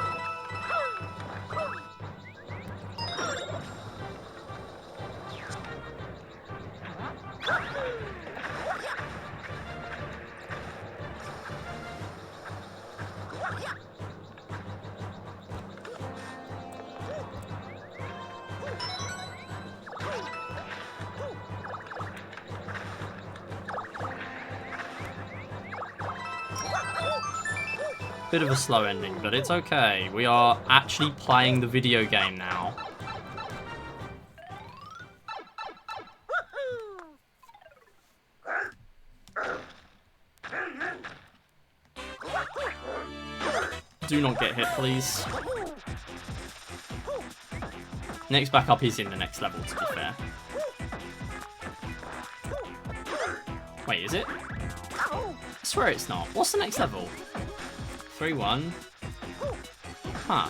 Bit of a slow ending, but it's okay. We are actually playing the video game now. Do not get hit, please. Next backup is in the next level, to be fair. Wait, is it? I swear it's not. What's the next level? 3-1. Huh.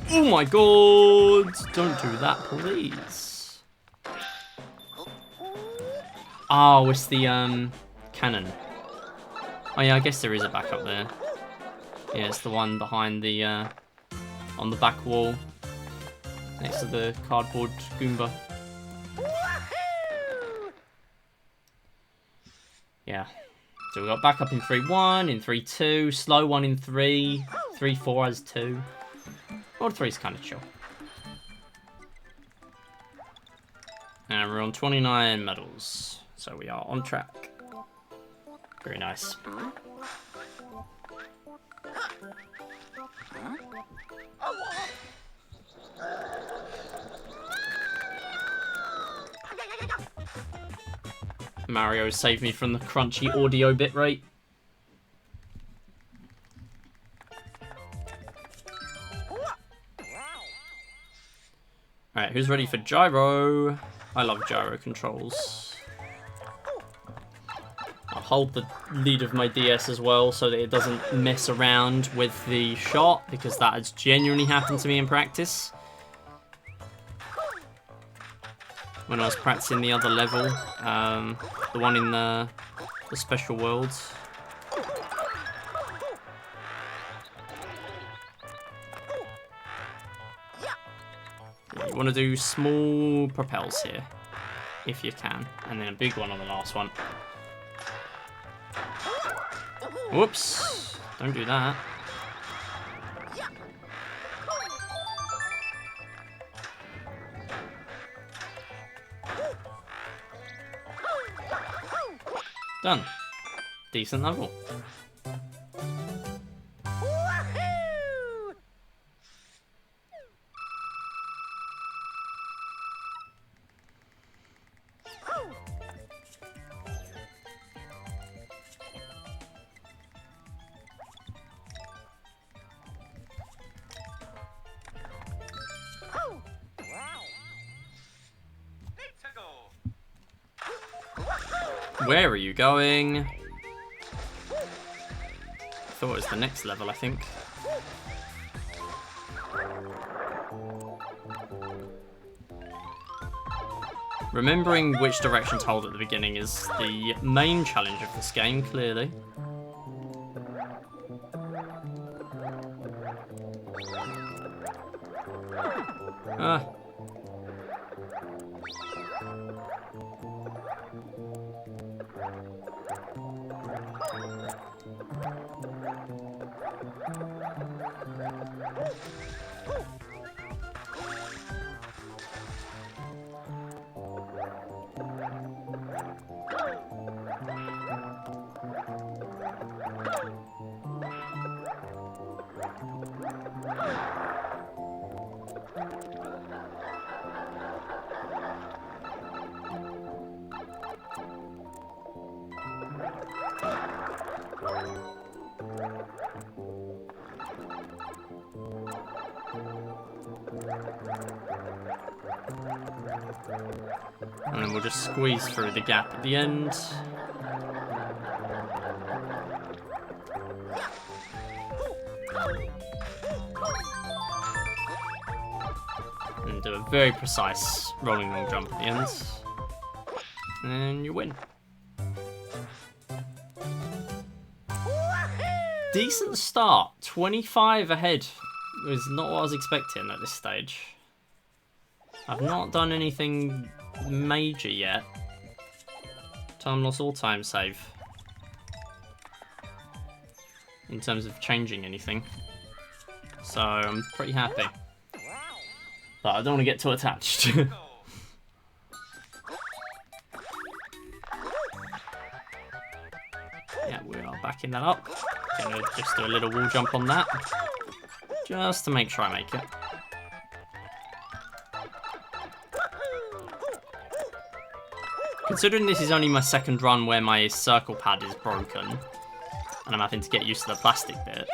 Oh my god! Don't do that, please. Oh, it's the cannon. Oh yeah, I guess there is a backup there. Yeah, it's the one behind the on the back wall next to the cardboard Goomba. Yeah. So we got back up in 3-1, in 3-2, slow 1 in 3, 3-4 as 2. World 3 is kind of chill. And we're on 29 medals, so we are on track. Very nice. Mario saved me from the crunchy audio bitrate. Alright, who's ready for gyro? I love gyro controls. I'll hold the lead of my DS as well so that it doesn't mess around with the shot, because that has genuinely happened to me in practice. When I was practicing the other level, the one in the special worlds. Yeah, you want to do small propels here, if you can, and then a big one on the last one. Whoops! Don't do that. Done. Decent level. Where are you going? I thought it was the next level, I think. Remembering which direction to hold at the beginning is the main challenge of this game, clearly. Ah. And then we'll just squeeze through the gap at the end. And do a very precise rolling long jump at the end. And you win. Decent start. 25 ahead. It was not what I was expecting at this stage. I've not done anything major yet. Time loss or time save. In terms of changing anything. So I'm pretty happy. But I don't want to get too attached. Yeah, we are backing that up. Gonna just do a little wall jump on that. Just to make sure I make it. Considering this is only my second run where my circle pad is broken, and I'm having to get used to the plastic bit,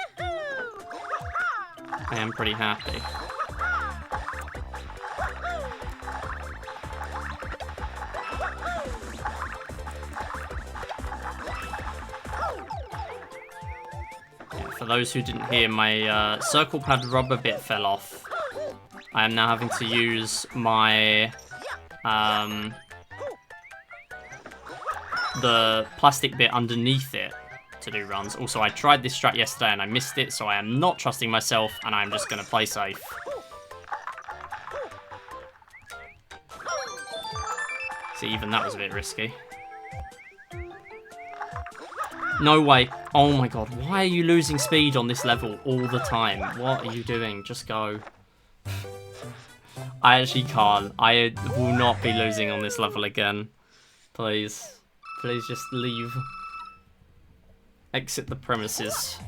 I am pretty happy. Yeah, for those who didn't hear, my circle pad rubber bit fell off. I am now having to use my the plastic bit underneath it to do runs. Also, I tried this strat yesterday and I missed it, so I am not trusting myself and I'm just going to play safe. See, even that was a bit risky. No way. Oh my god, why are you losing speed on this level all the time? What are you doing? Just go. I actually can't. I will not be losing on this level again. Please. Please just leave. Exit the premises.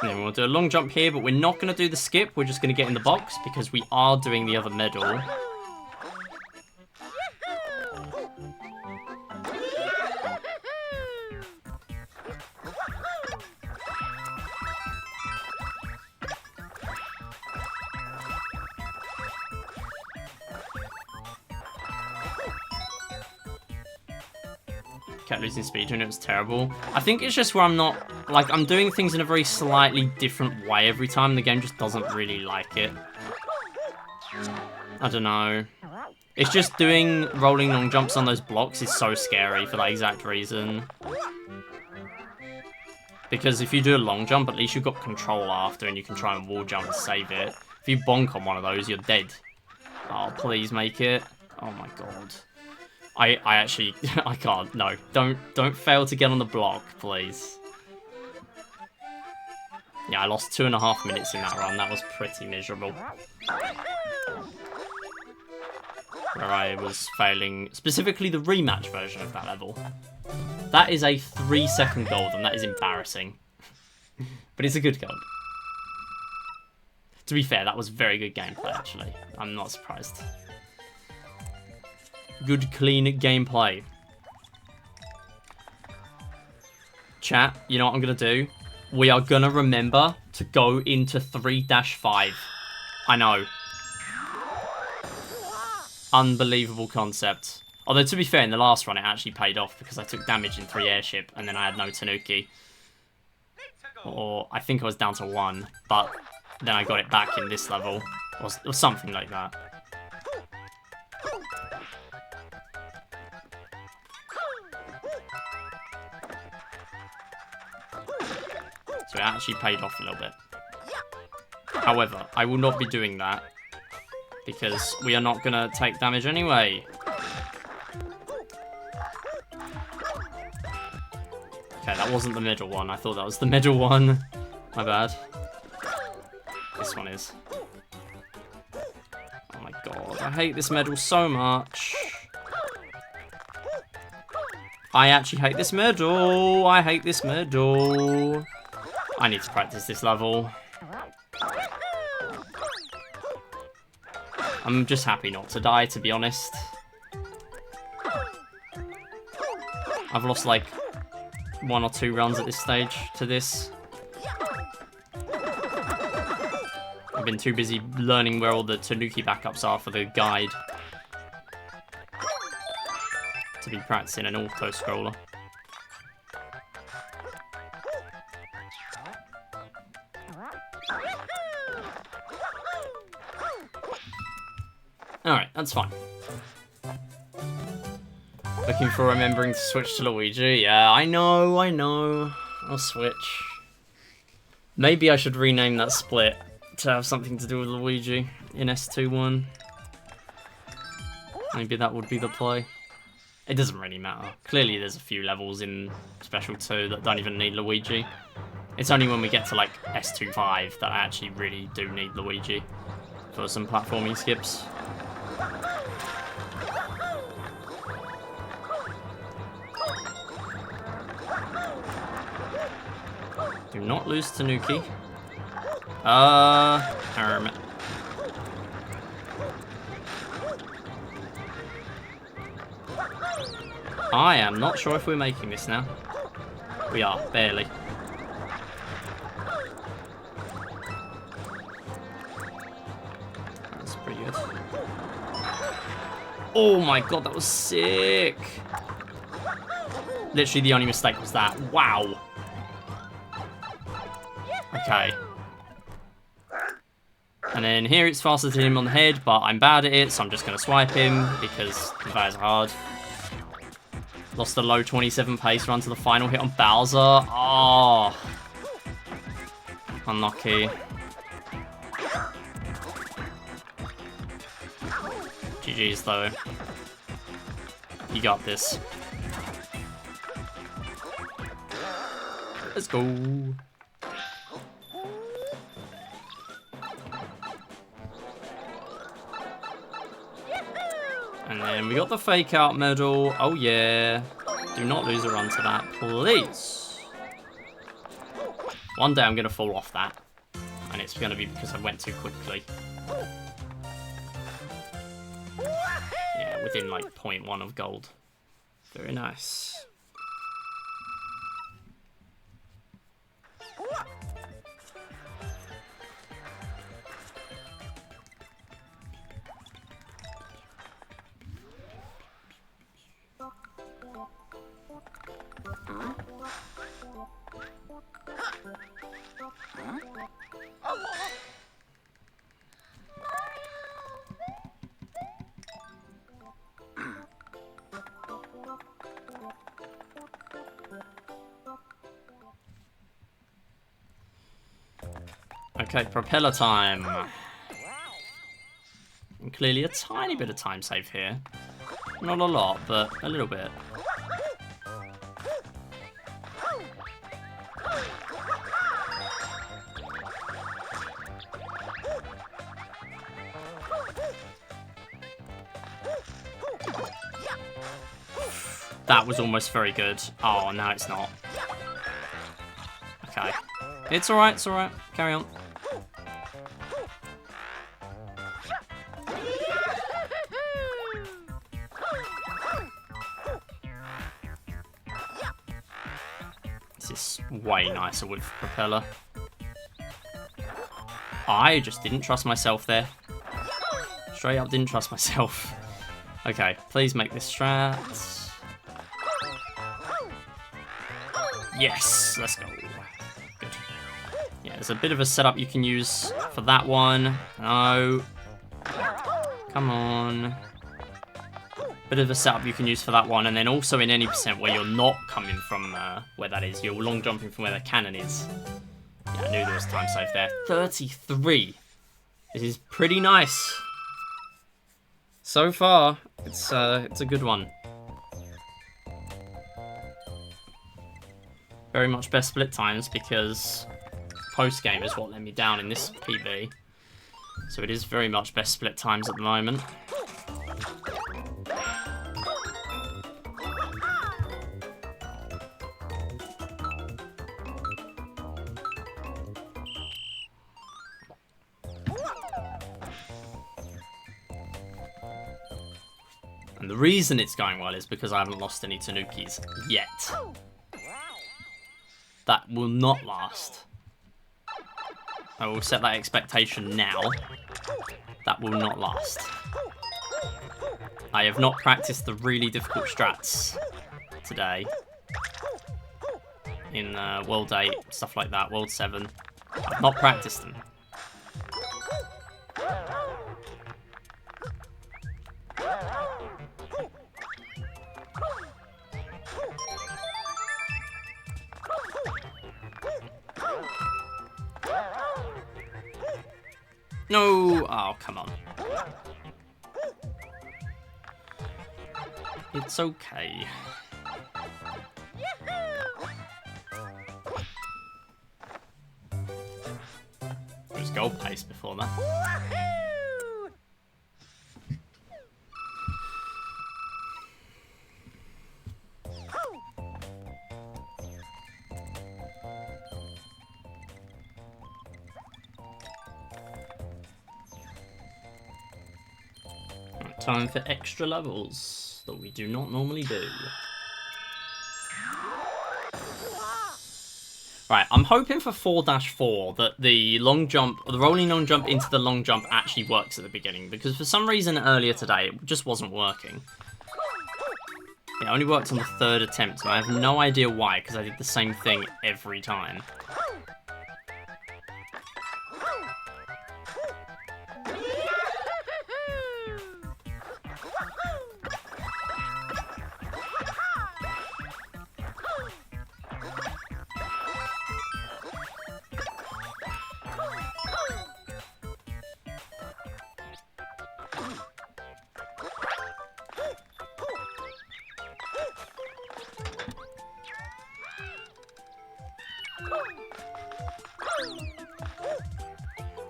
And then we'll do a long jump here, but we're not going to do the skip. We're just going to get in the box because we are doing the other medal. Kept losing speed when it was terrible. I think it's just where I'm not, like, I'm doing things in a very slightly different way every time. The game just doesn't really like it. I don't know. It's just doing rolling long jumps on those blocks is so scary for that exact reason. Because if you do a long jump, at least you've got control after and you can try and wall jump and save it. If you bonk on one of those, you're dead. Oh, please make it. Oh my god. I actually, I can't, no. Don't fail to get on the block, please. Yeah, I lost 2.5 minutes in that run. That was pretty miserable. Where I was failing, specifically the rematch version of that level. That is a 3-second gold, and that is embarrassing. But it's a good gold. To be fair, that was very good gameplay, actually. I'm not surprised. Good, clean gameplay. Chat, you know what I'm going to do? We are going to remember to go into 3-5. I know. Unbelievable concept. Although, to be fair, in the last run, it actually paid off because I took damage in 3 airship and then I had no Tanuki. Or I think I was down to 1, but then I got it back in this level. Or something like that. So it actually paid off a little bit. However, I will not be doing that because we are not going to take damage anyway. Okay, that wasn't the middle one. I thought that was the middle one. My bad. This one is. Oh my god, I hate this medal so much. I actually hate this medal. I hate this medal. I need to practice this level. I'm just happy not to die, to be honest. I've lost like 1 or 2 runs at this stage to this. I've been too busy learning where all the Tanuki backups are for the guide to be practicing an auto-scroller. Alright, that's fine. Looking for remembering to switch to Luigi. Yeah, I know. I'll switch. Maybe I should rename that split to have something to do with Luigi in S2-1. Maybe that would be the play. It doesn't really matter. Clearly there's a few levels in Special 2 that don't even need Luigi. It's only when we get to like S2-5 that I actually really do need Luigi for some platforming skips. Do not lose Tanuki. Hermit. I am not sure if we're making this now. We are, barely. That's pretty good. Oh my god, that was sick! Literally the only mistake was that. Wow! Okay. And then here it's faster to hit him on the head, but I'm bad at it, so I'm just going to swipe him because the conveyors are hard. Lost the low 27 pace run to the final hit on Bowser. Oh. Unlucky. GG's though. You got this. Let's go. And then we got the fake out medal. Oh yeah. Do not lose a run to that, please. One day I'm going to fall off that. And it's going to be because I went too quickly. Yeah, within like 0.1 of gold. Very nice. Okay, propeller time. And clearly a tiny bit of time save here. Not a lot, but a little bit. That was almost very good. Oh, no, it's not. Okay. It's alright, it's alright. Carry on. This is way nicer with propeller. I just didn't trust myself there. Straight up didn't trust myself. Okay, please make this strat. Yes, let's go. Good. Yeah, there's a bit of a setup you can use for that one. No. Come on. Bit of a setup you can use for that one, and then also in any percent where you're not coming from where that is. You're long jumping from where the cannon is. Yeah, I knew there was time save there. 33. This is pretty nice. So far, it's a good one. Very much best split times because post-game is what let me down in this PB. So it is very much best split times at the moment. And the reason it's going well is because I haven't lost any Tanukis yet. That will not last. I will set that expectation now. That will not last. I have not practiced the really difficult strats today. In World 8, stuff like that, World 7. I've not practiced them. No! Oh, come on. It's okay. It was gold pace before that. Time for extra levels that we do not normally do. Right, I'm hoping for 4-4 that the long jump, the rolling long jump into the long jump actually works at the beginning, because for some reason earlier today it just wasn't working. It only worked on the 3rd attempt, and I have no idea why, because I did the same thing every time.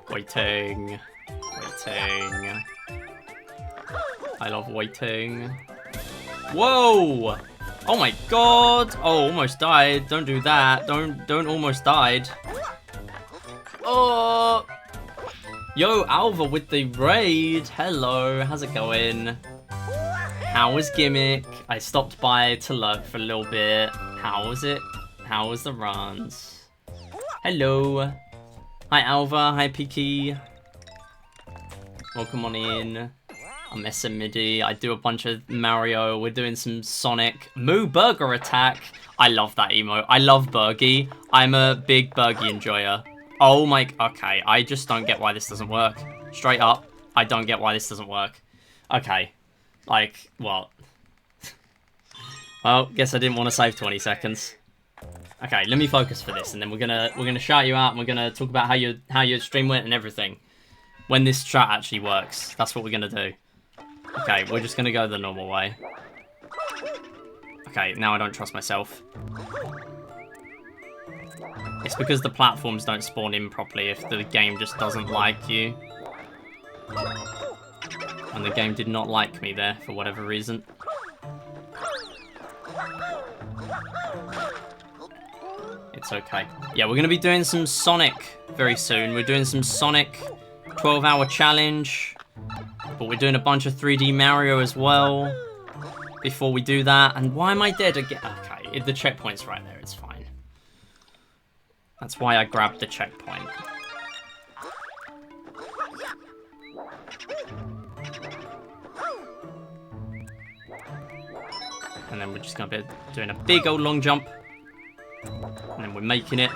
Waiting. Waiting. I love waiting. Whoa! Oh my god! Oh, almost died. Don't do that. Don't almost died. Oh! Yo, Alva with the raid. Hello, how's it going? How was Gimmick? I stopped by to lurk for a little bit. How was it? How was the runs? Hello. Hi, Alva. Hi, Piki. Welcome on in. I'm SM3DL. I do a bunch of Mario. We're doing some Sonic. Moo Burger Attack. I love that emote. I love Burgie. I'm a big Burgie enjoyer. Oh my... Okay, I just don't get why this doesn't work. Straight up, I don't get why this doesn't work. Okay. Like, what? Well, guess I didn't want to save 20 seconds. Okay, let me focus for this, and then we're gonna shout you out, and we're gonna talk about how your stream went and everything. When this chat actually works, that's what we're gonna do. Okay, we're just gonna go the normal way. Okay, now I don't trust myself. It's because the platforms don't spawn in properly if the game just doesn't like you. And the game did not like me there for whatever reason. It's okay. Yeah, we're gonna be doing some Sonic very soon. We're doing some Sonic 12-hour challenge. But we're doing a bunch of 3D Mario as well before we do that. And why am I dead again? Okay, the checkpoint's right there. It's fine. That's why I grabbed the checkpoint. And then we're just going to be doing a big old long jump. And then we're making it.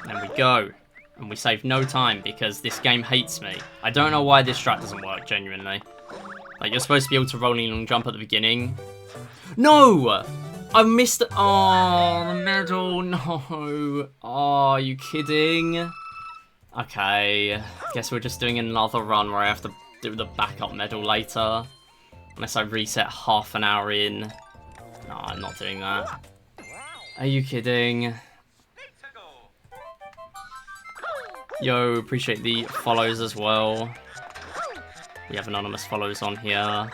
And then we go. And we save no time because this game hates me. I don't know why this strat doesn't work, genuinely. Like, you're supposed to be able to rolling long jump at the beginning. No! I missed it. Oh, the medal. No. Oh, are you kidding? Okay. Guess we're just doing another run where I have to do the backup medal later. Unless I reset half an hour in. No, I'm not doing that. Are you kidding? Yo, appreciate the follows as well. We have anonymous follows on here.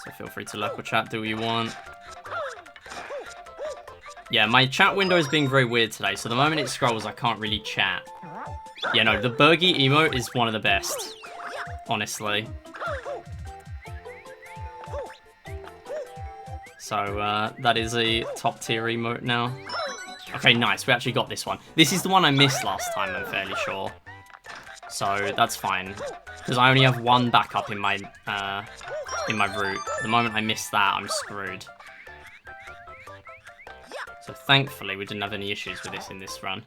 So feel free to lurk or chat, do what you want. Yeah, my chat window is being very weird today, so the moment it scrolls, I can't really chat. Yeah, no, the Burgie emote is one of the best, honestly. So, that is a top tier emote now. Okay, nice, we actually got this one. This is the one I missed last time, I'm fairly sure. So, that's fine. Because I only have one backup in my route. The moment I miss that, I'm screwed. So, thankfully, we didn't have any issues with this in this run.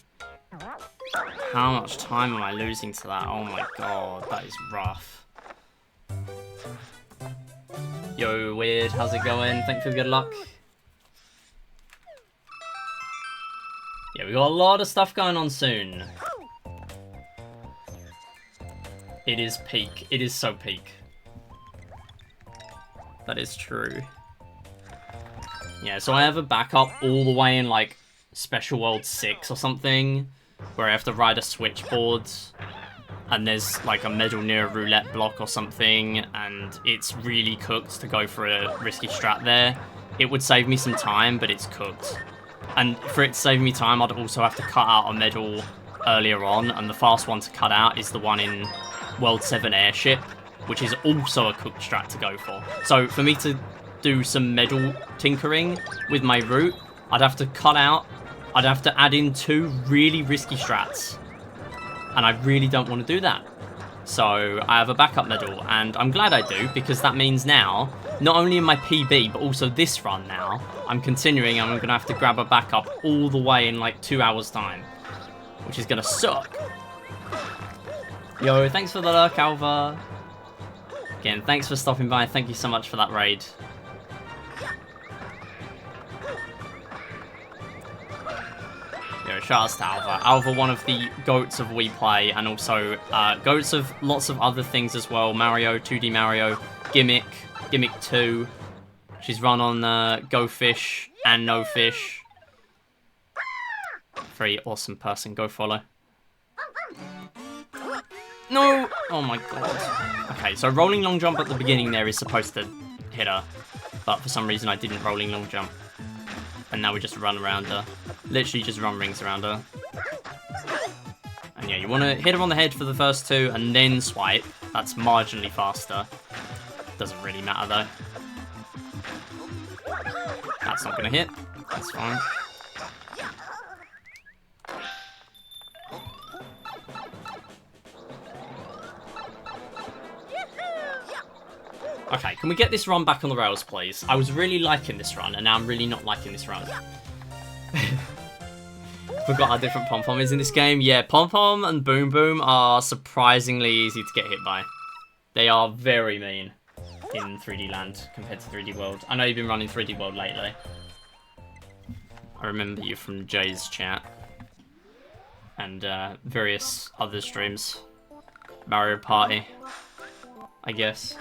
How much time am I losing to that? Oh my god, that is rough. Yo, Weird, how's it going? Thank you for good luck. Yeah, we got a lot of stuff going on soon. It is peak. It is so peak. That is true. Yeah, so I have a backup all the way in, like, Special World 6 or something, where I have to ride a switchboard, and there's, like, a medal near a roulette block or something, and it's really cooked to go for a risky strat there. It would save me some time, but it's cooked. And for it to save me time, I'd also have to cut out a medal earlier on, and the fast one to cut out is the one in World 7 Airship, which is also a cooked strat to go for. So for me to do some medal tinkering with my route, I'd have to cut out, I'd have to add in 2 really risky strats. And I really don't want to do that. So I have a backup medal, and I'm glad I do, because that means now, not only in my PB, but also this run now, I'm continuing and I'm going to have to grab a backup all the way in like 2 hours time, which is going to suck. Yo, thanks for the lurk, Alva. Again, thanks for stopping by. Thank you so much for that raid. Yo, shout outs to Alva. Alva, one of the goats of We Play, and also goats of lots of other things as well. Mario, 2D Mario, Gimmick 2. She's run on Go Fish and No Fish. Very awesome person. Go follow. No! Oh my god. Okay, so rolling long jump at the beginning there is supposed to hit her. But for some reason I didn't rolling long jump. And now we just run around her. Literally just run rings around her. And yeah, you want to hit her on the head for the first two and then swipe. That's marginally faster. Doesn't really matter though. That's not going to hit. That's fine. Okay, can we get this run back on the rails, please? I was really liking this run, and now I'm really not liking this run. Forgot how different Pom Pom is in this game. Yeah, Pom Pom and Boom Boom are surprisingly easy to get hit by. They are very mean in 3D Land compared to 3D World. I know you've been running 3D World lately. I remember you from Jay's chat. And various other streams. Mario Party, I guess.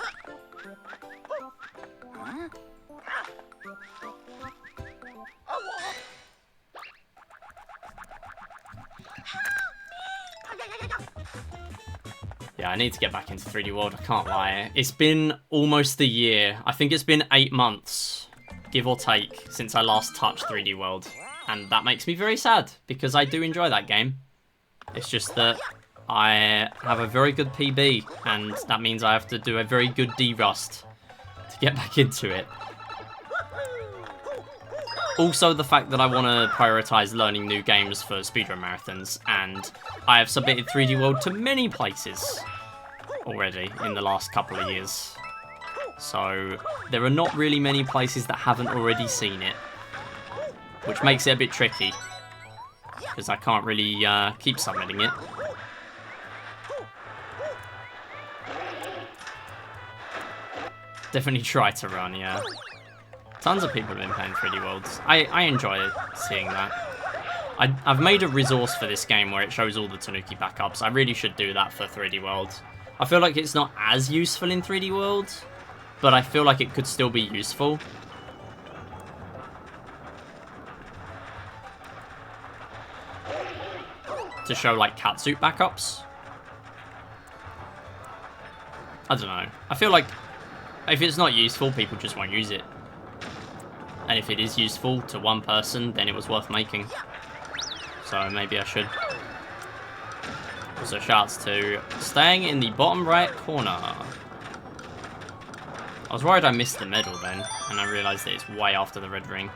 Yeah, I need to get back into 3D World, I can't lie. It's been almost a year. I think it's been 8 months, give or take, since I last touched 3D World. And that makes me very sad, because I do enjoy that game. It's just that I have a very good PB, and that means I have to do a very good D-Rust to get back into it. Also, the fact that I want to prioritise learning new games for speedrun marathons, and I have submitted 3D World to many places already in the last couple of years. So, there are not really many places that haven't already seen it, which makes it a bit tricky, because I can't really keep submitting it. Definitely try to run, yeah. Tons of people have been playing 3D Worlds. I enjoy seeing that. I've made a resource for this game where it shows all the Tanuki backups. I really should do that for 3D World. I feel like it's not as useful in 3D World, but I feel like it could still be useful. To show, like, catsuit backups. I don't know. I feel like if it's not useful, people just won't use it. And if it is useful to one person, then it was worth making. So maybe I should. Also, shouts to staying in the bottom right corner. I was worried I missed the medal then, and I realised that it's way after the red ring.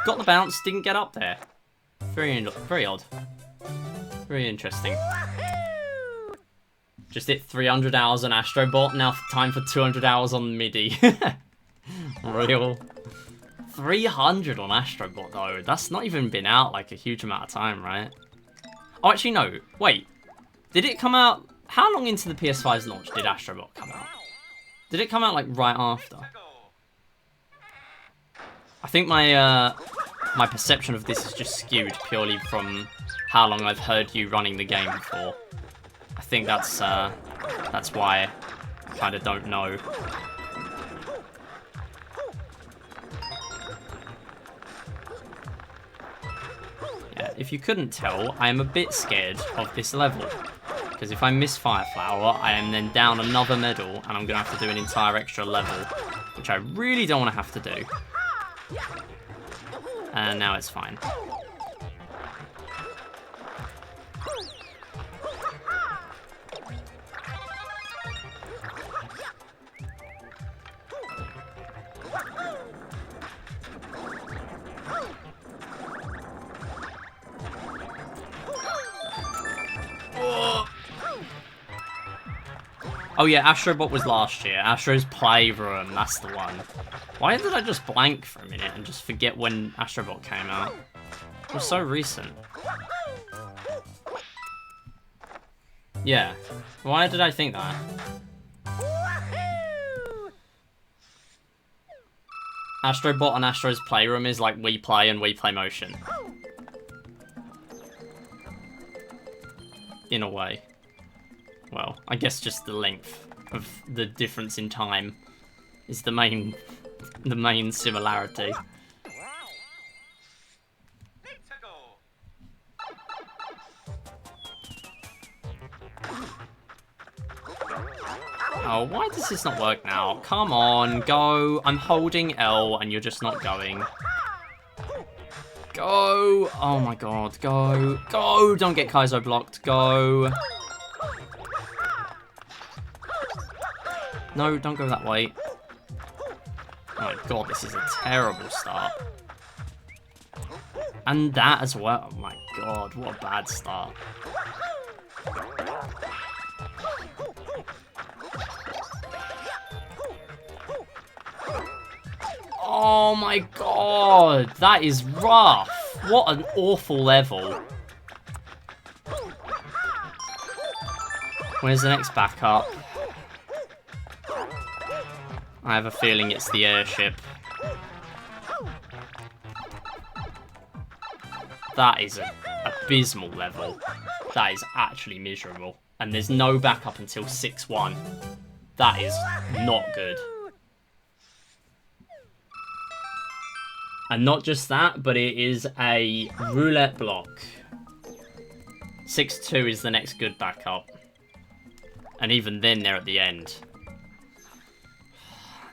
Got the bounce, didn't get up there. Very odd. Very interesting. Just hit 300 hours on Astrobot, now time for 200 hours on MIDI. Real. 300 on Astrobot though, that's not even been out like a huge amount of time, right? Oh, actually no, wait. Did it come out, how long into the PS5's launch did Astrobot come out? Did it come out like right after? I think my my perception of this is just skewed purely from how long I've heard you running the game for. I think that's why I kind of don't know. Yeah, if you couldn't tell, I am a bit scared of this level. Because if I miss Fireflower, I am then down another medal, and I'm going to have to do an entire extra level, which I really don't want to have to do. And now it's fine. Oh yeah, Astrobot was last year. Astro's Playroom, that's the one. Why did I just blank for a minute and just forget when Astrobot came out? It was so recent. Yeah. Why did I think that? Astrobot and Astro's Playroom is like Wii Play and Wii Play Motion. In a way. Well, I guess just the length of the difference in time is the main similarity. Oh, why does this not work now? Come on, go. I'm holding L and you're just not going. Go. Oh my god, go. Go. Don't get Kaizo blocked. Go. No, don't go that way. Oh my god, this is a terrible start. And that as well. Oh my god, what a bad start. Oh my god, that is rough. What an awful level. Where's the next backup? I have a feeling it's the airship. That is an abysmal level. That is actually miserable. And there's no backup until 6-1. That is not good. And not just that, but it is a roulette block. 6-2 is the next good backup. And even then, they're at the end.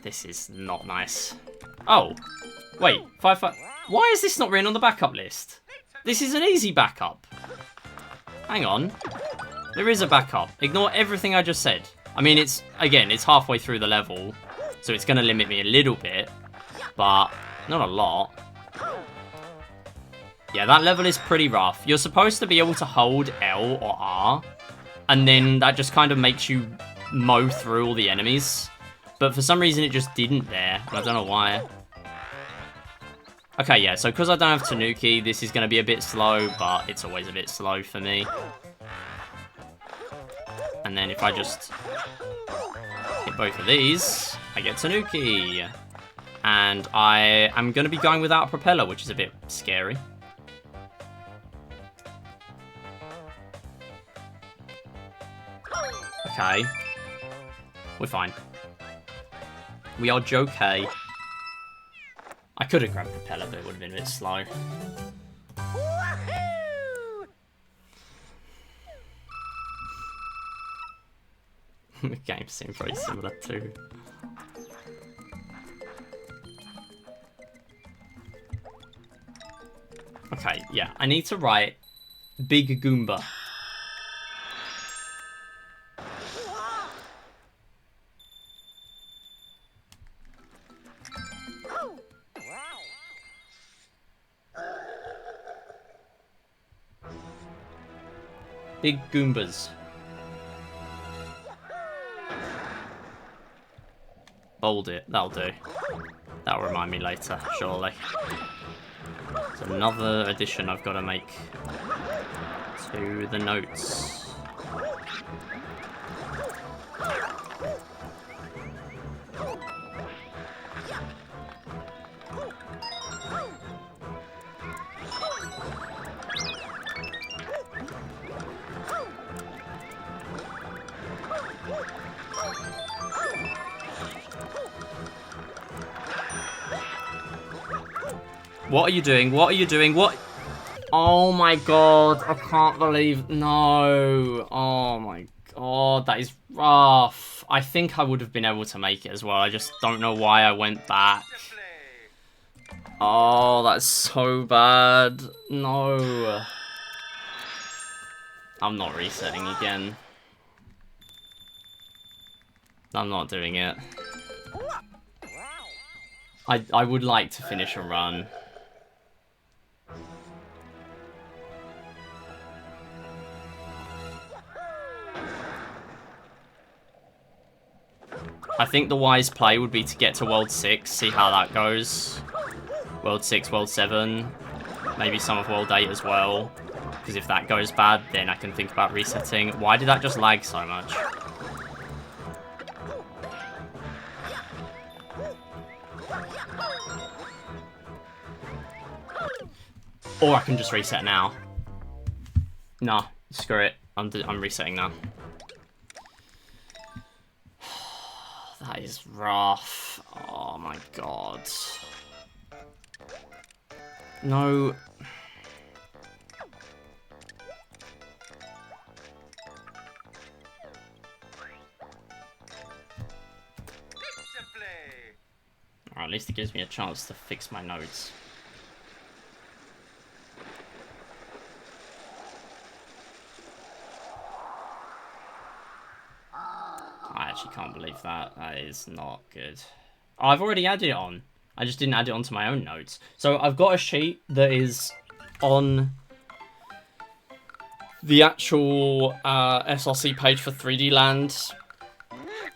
This is not nice. Oh, wait, 5-5. Why is this not written on the backup list? This is an easy backup. Hang on. There is a backup. Ignore everything I just said. I mean, it's halfway through the level, so it's going to limit me a little bit, but not a lot. Yeah, that level is pretty rough. You're supposed to be able to hold L or R, and then that just kind of makes you mow through all the enemies. But for some reason, it just didn't there. I don't know why. Okay, yeah, so because I don't have Tanuki, this is going to be a bit slow, but it's always a bit slow for me. And then if I just hit both of these, I get Tanuki. And I am going to be going without a propeller, which is a bit scary. Okay. We're fine. We are okay. I could have grabbed propeller, but it would have been a bit slow. The game seemed very similar too. Okay, yeah, I need to write Big Goomba. Big Goombas. Bold it, that'll do. That'll remind me later, surely. It's another addition I've got to make to the notes. What are you doing? What are you doing? What? Oh my god, I can't believe... No. Oh my god, that is rough. I think I would have been able to make it as well. I just don't know why I went back. Oh, that's so bad. No. I'm not resetting again. I'm not doing it. I would like to finish a run. I think the wise play would be to get to World 6, see how that goes. World 6, World 7, maybe some of World 8 as well. Because if that goes bad, then I can think about resetting. Why did that just lag so much? Or I can just reset now. Nah, screw it. I'm resetting now. That is rough. Oh my god. No. Or at least it gives me a chance to fix my notes. I actually can't believe that. That is not good. Oh, I've already added it on. I just didn't add it onto my own notes. So I've got a sheet that is on the actual SRC page for 3D Land.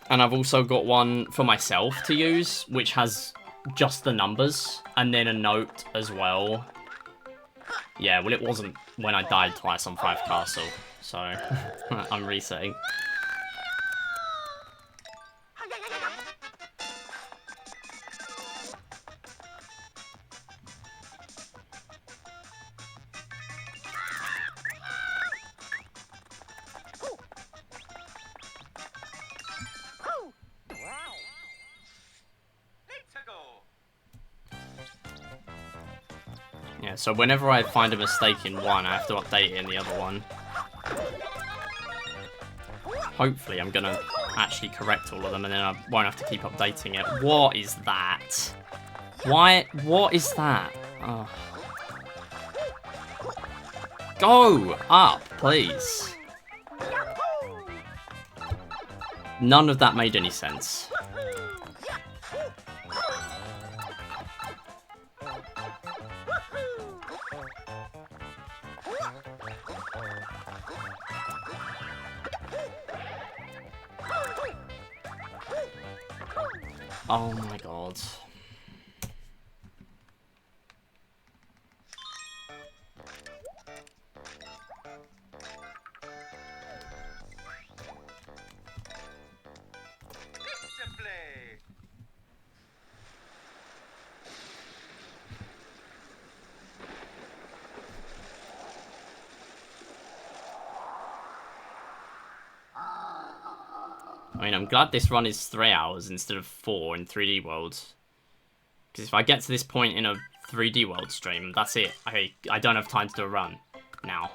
And I've also got one for myself to use, which has just the numbers. And then a note as well. Yeah, well, it wasn't when I died twice on 5 Castle. So I'm resetting. Yeah, so whenever I find a mistake in one, I have to update it in the other one. Hopefully I'm gonna actually correct all of them and then I won't have to keep updating it. What is that? Why? What is that? Oh. Go up, please. None of that made any sense. Oh my god. I mean, I'm glad this run is 3 hours instead of 4 in 3D World. Because if I get to this point in a 3D World stream, that's it. I don't have time to do a run now.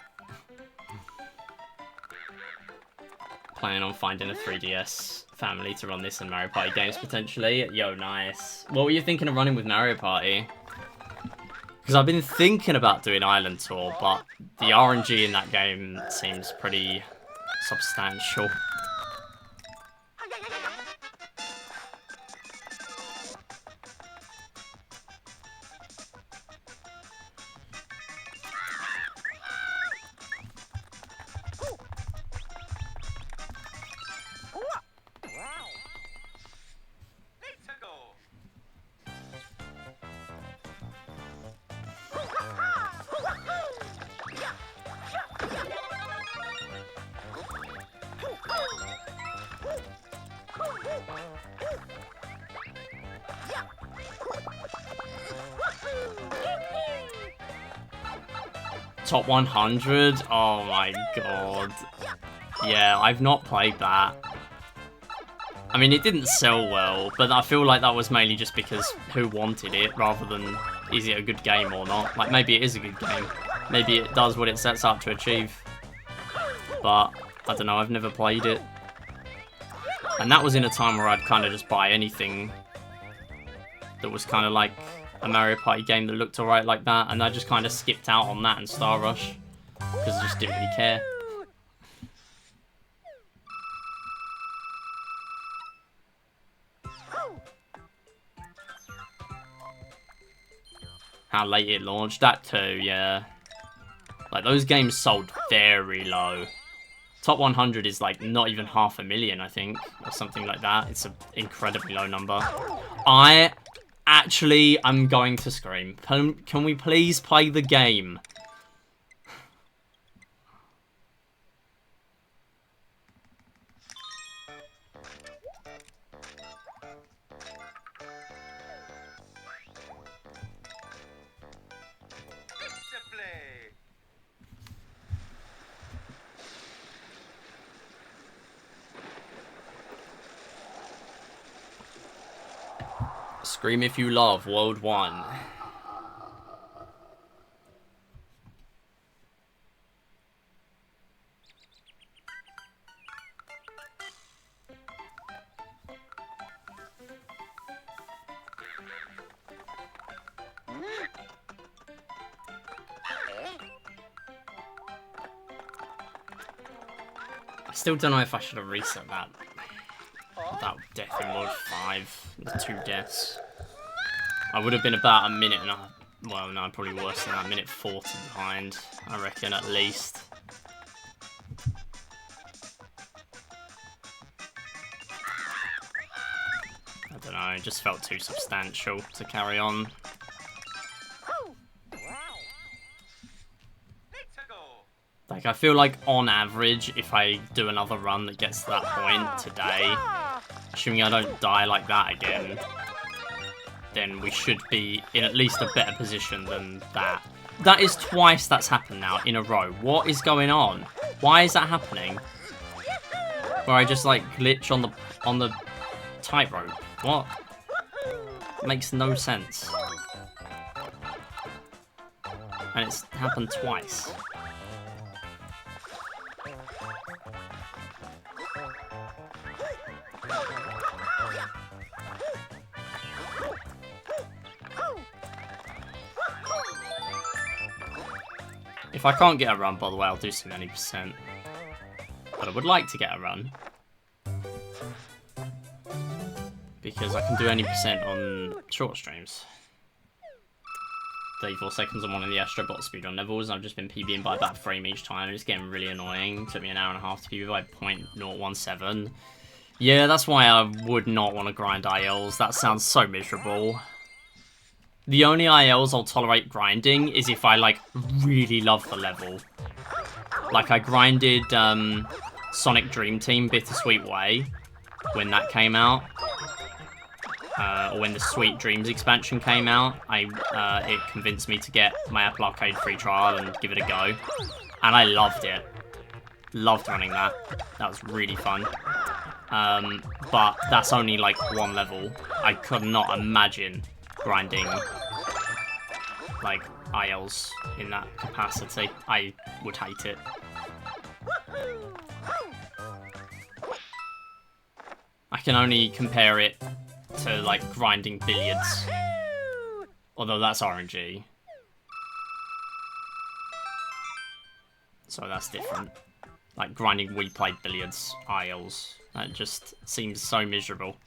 Planning on finding a 3DS family to run this and Mario Party games potentially. Yo, nice. What were you thinking of running with Mario Party? Because I've been thinking about doing Island Tour, but the RNG in that game seems pretty substantial. Top 100? Oh my god. Yeah, I've not played that. I mean, it didn't sell well, but I feel like that was mainly just because who wanted it, rather than is it a good game or not. Like, maybe it is a good game. Maybe it does what it sets out to achieve. But, I don't know, I've never played it. And that was in a time where I'd kind of just buy anything that was kind of like a Mario Party game that looked alright like that, and I just kind of skipped out on that and Star Rush, because I just didn't really care. How late it launched, that too, yeah. Like, those games sold very low. Top 100 is like not even 500,000, I think, or something like that. It's an incredibly low number. I'm going to scream. Can we please play the game? Scream if you love, World 1. I still don't know if I should have reset that death in World 5, the 2 deaths. I would have been about a minute and a half, well no, probably worse than that, minute 40 behind, I reckon at least. I don't know, it just felt too substantial to carry on. Like, I feel like, on average, if I do another run that gets to that point today, assuming I don't die like that again, then we should be in at least a better position than that. That is twice that's happened now in a row. What is going on? Why is that happening? Where I just, like, glitch on the tightrope. What? Makes no sense. And it's happened twice. If I can't get a run, by the way, I'll do some 90%. But I would like to get a run. Because I can do 90% on short streams. 34 seconds on one of the Astrobot speedrun levels, and I've just been PBing by about a frame each time. It's getting really annoying. It took me an hour and a half to PB by 0.017. Yeah, that's why I would not want to grind ILs. That sounds so miserable. The only ILs I'll tolerate grinding is if I, like, really love the level. Like, I grinded Sonic Dream Team Bittersweet Way when that came out. Or when the Sweet Dreams expansion came out. It convinced me to get my Apple Arcade free trial and give it a go. And I loved it. Loved running that. That was really fun. But that's only, like, one level. I could not imagine grinding, like, ILs in that capacity. I would hate it. I can only compare it to, like, grinding billiards. Although that's RNG. So that's different. Like, grinding We Played Billiards ILs. That just seems so miserable.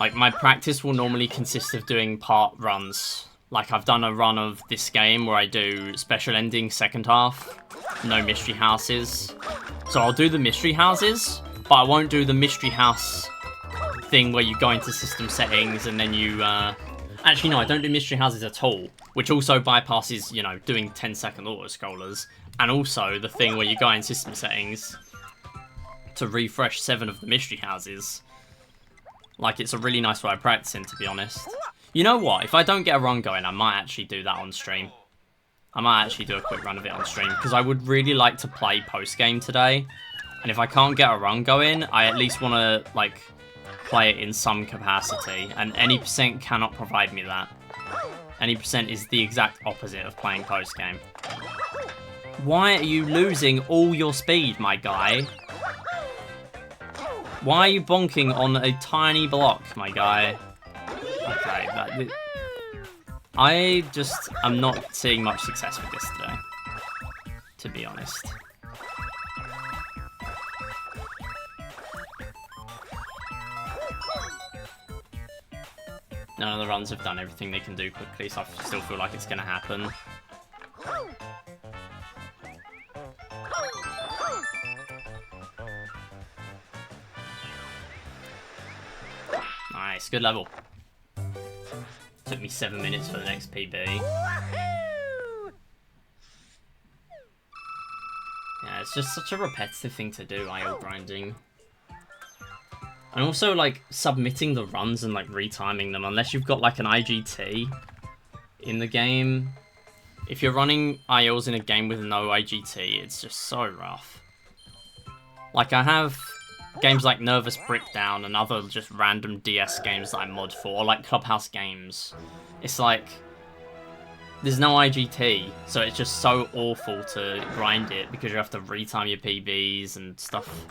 Like, my practice will normally consist of doing part runs. Like, I've done a run of this game where I do Special Ending second half, no Mystery Houses. So I'll do the Mystery Houses, but I won't do the Mystery House thing where you go into system settings and then you... Actually, no, I don't do Mystery Houses at all, which also bypasses, you know, doing 10-second auto-scrollers. And also the thing where you go in system settings to refresh 7 of the Mystery Houses. Like, it's a really nice way of practicing, to be honest. You know what? If I don't get a run going, I might actually do that on stream. I might actually do a quick run of it on stream, because I would really like to play post-game today. And if I can't get a run going, I at least want to, like, play it in some capacity. And any percent cannot provide me that. Any percent is the exact opposite of playing post-game. Why are you losing all your speed, my guy? Why are you bonking on a tiny block, my guy? Okay, I just am not seeing much success with this today, to be honest. None of the runs have done everything they can do quickly, so I still feel like it's going to happen. Nice, good level. Took me 7 minutes for the next PB. Yeah, it's just such a repetitive thing to do, IL grinding. And also, like, submitting the runs and, like, retiming them, unless you've got, like, an IGT in the game. If you're running ILs in a game with no IGT, it's just so rough. Like, I have games like Nervous Breakdown and other just random DS games that I mod for, or like Clubhouse games, it's like there's no IGT, so it's just so awful to grind it because you have to retime your PBs and stuff.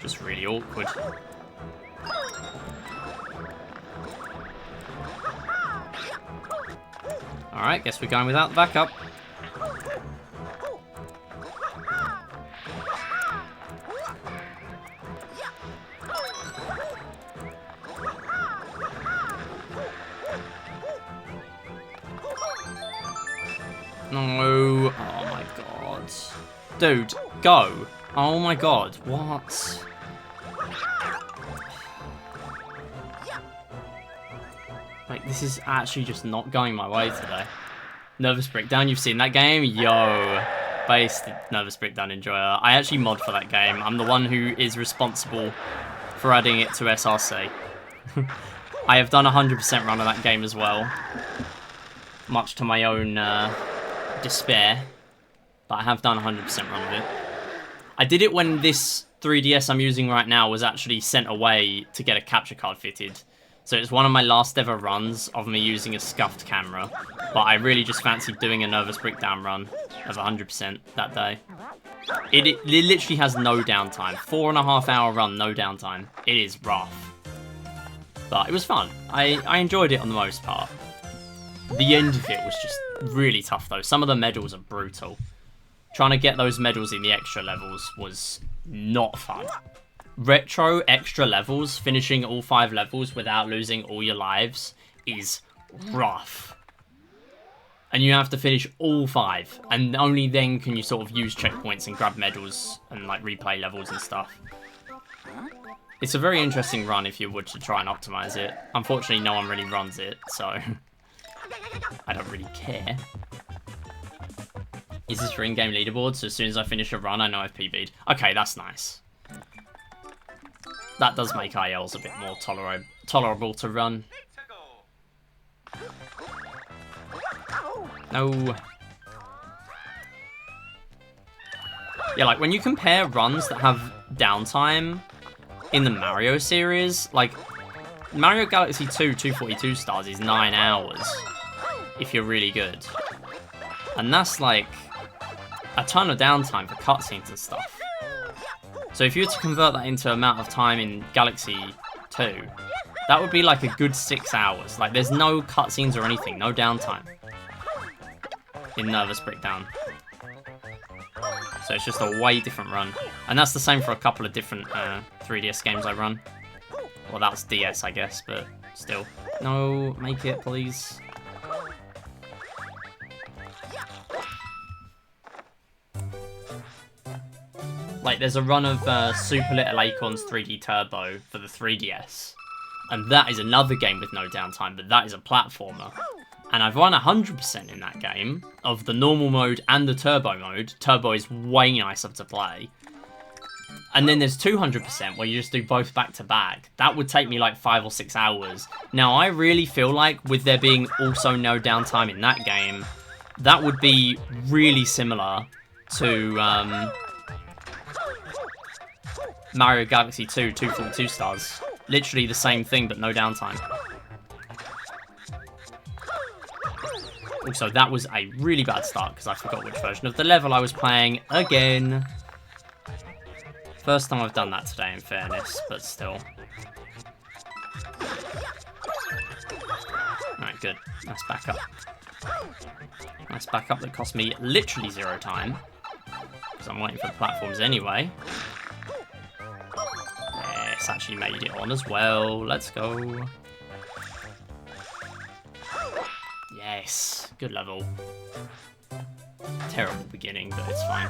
Just really awkward. Alright, guess we're going without the backup. No. Oh my god. Dude, go. Oh my god. What? Like, this is actually just not going my way today. Nervous Breakdown, you've seen that game? Yo. Based Nervous Breakdown enjoyer. I actually mod for that game. I'm the one who is responsible for adding it to SRC. I have done 100% run of that game as well. Much to my own despair. But I have done 100% run of it. I did it when this 3DS I'm using right now was actually sent away to get a capture card fitted. So it's one of my last ever runs of me using a scuffed camera. But I really just fancied doing a Nervous Breakdown run of 100% that day. It literally has no downtime. 4.5 hour run, no downtime. It is rough. But it was fun. I enjoyed it on the most part. The end of it was just really tough though. Some of the medals are brutal. Trying to get those medals in the extra levels was not fun. Retro extra levels, finishing all 5 levels without losing all your lives is rough. And you have to finish all 5, and only then can you sort of use checkpoints and grab medals and like replay levels and stuff. It's a very interesting run if you were to try and optimize it. Unfortunately, no one really runs it, so I don't really care. Is this for in-game leaderboard? So as soon as I finish a run, I know I've PB'd. Okay, that's nice. That does make ILs a bit more tolerable to run. No. Yeah, like when you compare runs that have downtime in the Mario series, like Mario Galaxy 2 242 stars is 9 hours if you're really good. And that's like a ton of downtime for cutscenes and stuff. So if you were to convert that into amount of time in Galaxy 2, that would be like a good 6 hours. Like there's no cutscenes or anything, no downtime in Nervous Breakdown. So it's just a way different run. And that's the same for a couple of different 3DS games I run. Well, that's DS, I guess, but still. No, make it, please. Like, there's a run of Super Little Acorns 3D Turbo for the 3DS. And that is another game with no downtime, but that is a platformer. And I've run 100% in that game, of the normal mode and the turbo mode. Turbo is way nicer to play. And then there's 200% where you just do both back to back. That would take me like 5 or 6 hours. Now, I really feel like with there being also no downtime in that game, that would be really similar to Mario Galaxy 2 242 stars. Literally the same thing, but no downtime. Also, that was a really bad start because I forgot which version of the level I was playing again. First time I've done that today, in fairness, but still. Alright, good. Nice backup. Nice backup that cost me literally 0 time. Because I'm waiting for the platforms anyway. Yes, actually made it on as well. Let's go. Yes, good level. Terrible beginning, but it's fine.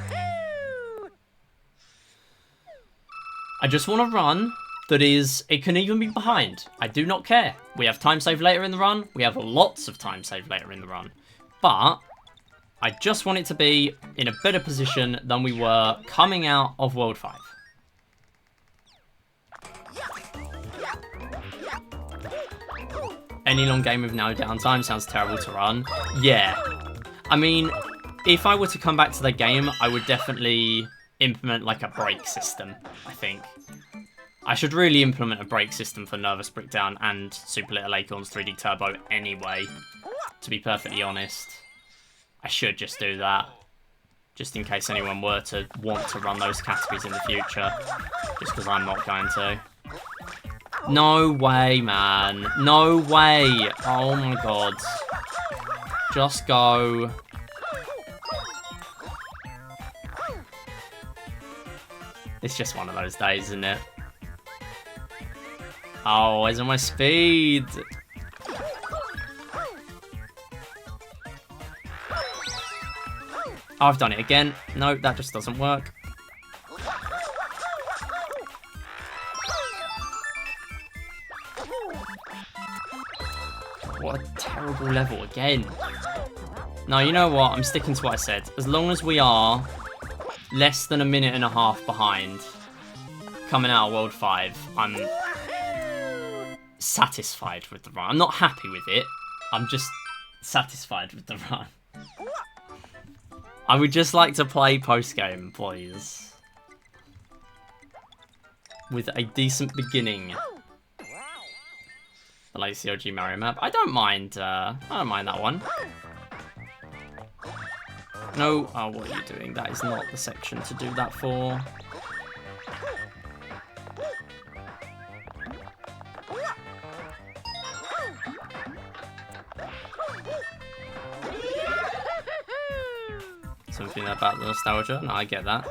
I just want a run that is, it can even be behind. I do not care. We have time save later in the run. We have lots of time save later in the run. But I just want it to be in a better position than we were coming out of World 5. Any long game with no downtime sounds terrible to run. Yeah. I mean, if I were to come back to the game, I would definitely implement like a break system, I think. I should really implement a break system for Nervous Breakdown and Super Little Acorns 3D Turbo anyway, to be perfectly honest. I should just do that, just in case anyone were to want to run those categories in the future, just because I'm not going to. No way, man. No way. Oh my god. Just go. It's just one of those days, isn't it? Oh, where's my speed? Oh, I've done it again. No, that just doesn't work. What a terrible level again. No, you know what? I'm sticking to what I said. As long as we are less than a minute and a half behind coming out of World 5, I'm satisfied with the run. I'm not happy with it. I'm just satisfied with the run. I would just like to play post-game, please. With a decent beginning. The latest OG Mario map. I don't mind that one. No, oh, what are you doing? That is not the section to do that for. Something about the nostalgia? No, I get that.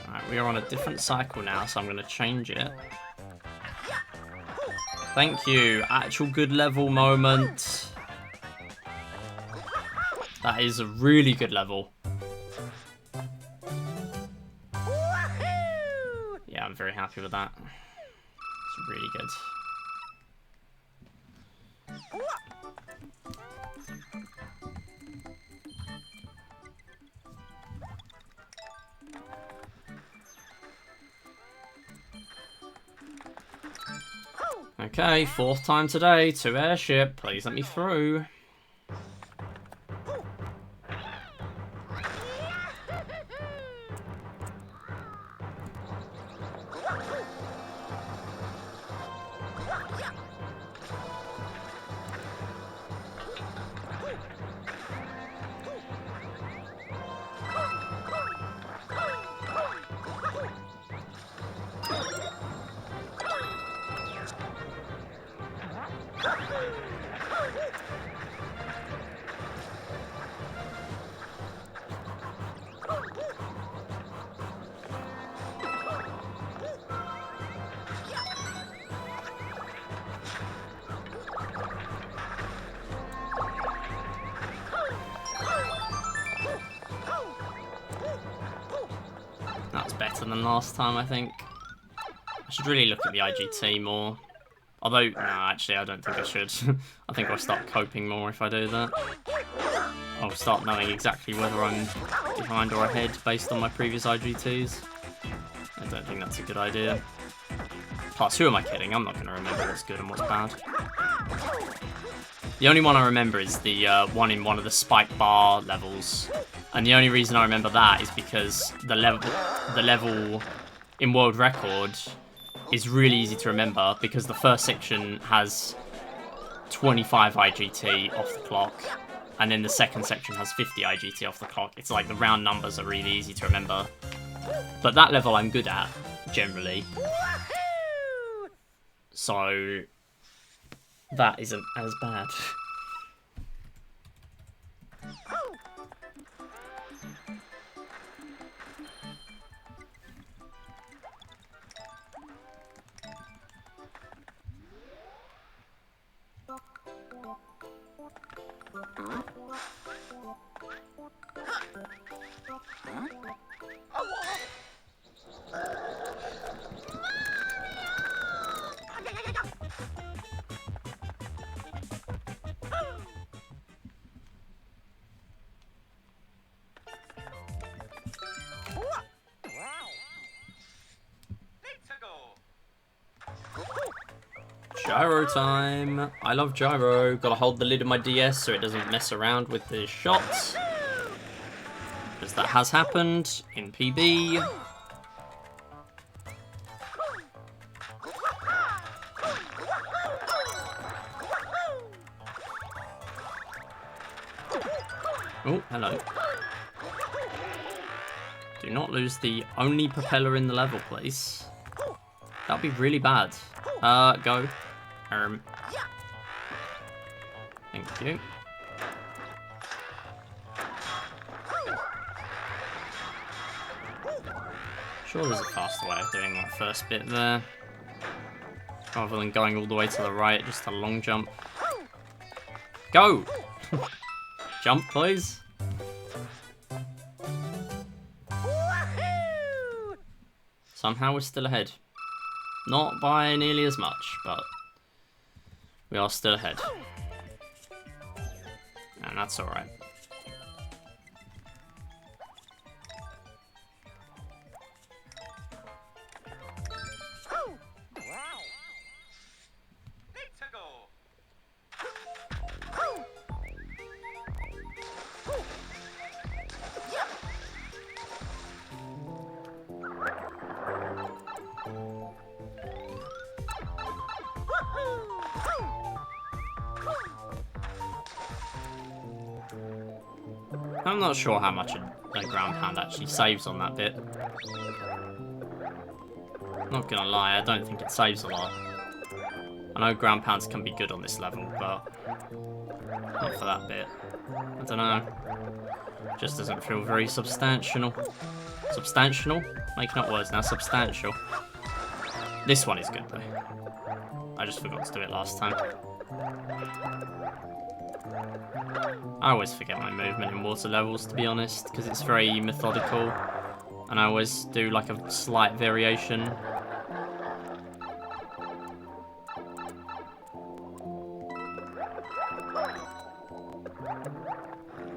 Alright, we are on a different cycle now, so I'm going to change it. Thank you. Actual good level moment. That is a really good level. Yeah, I'm very happy with that. It's really good. Okay, 4th time today, 2 airship. Please let me through. That's better than last time, I think. I should really look at the IGT more. Although, no, actually, I don't think I should. I think I'll start coping more if I do that. I'll start knowing exactly whether I'm behind or ahead based on my previous IGTs. I don't think that's a good idea. Plus, who am I kidding? I'm not going to remember what's good and what's bad. The only one I remember is the one in one of the spike bar levels. And the only reason I remember that is because the level in World Record is really easy to remember because the first section has 25 IGT off the clock, and then the second section has 50 IGT off the clock. It's like the round numbers are really easy to remember. But that level I'm good at, generally. So that isn't as bad. Gyro time. I love gyro. Gotta hold the lid of my DS so it doesn't mess around with the shots. Because that has happened in PB. Oh, hello. Do not lose the only propeller in the level, please. That'd be really bad. Go. Thank you. Sure there's a faster way of doing that first bit there. Rather than going all the way to the right, just a long jump. Go! Jump, please. Somehow we're still ahead. Not by nearly as much, but we are still ahead. And that's alright. I'm not sure how much a ground pound actually saves on that bit. Not gonna lie, I don't think it saves a lot. I know ground pounds can be good on this level, but not for that bit. I don't know. Just doesn't feel very substantial. Substantial? Making up words now. Substantial. This one is good though. I just forgot to do it last time. I always forget my movement in water levels, to be honest, because it's very methodical, and I always do like a slight variation.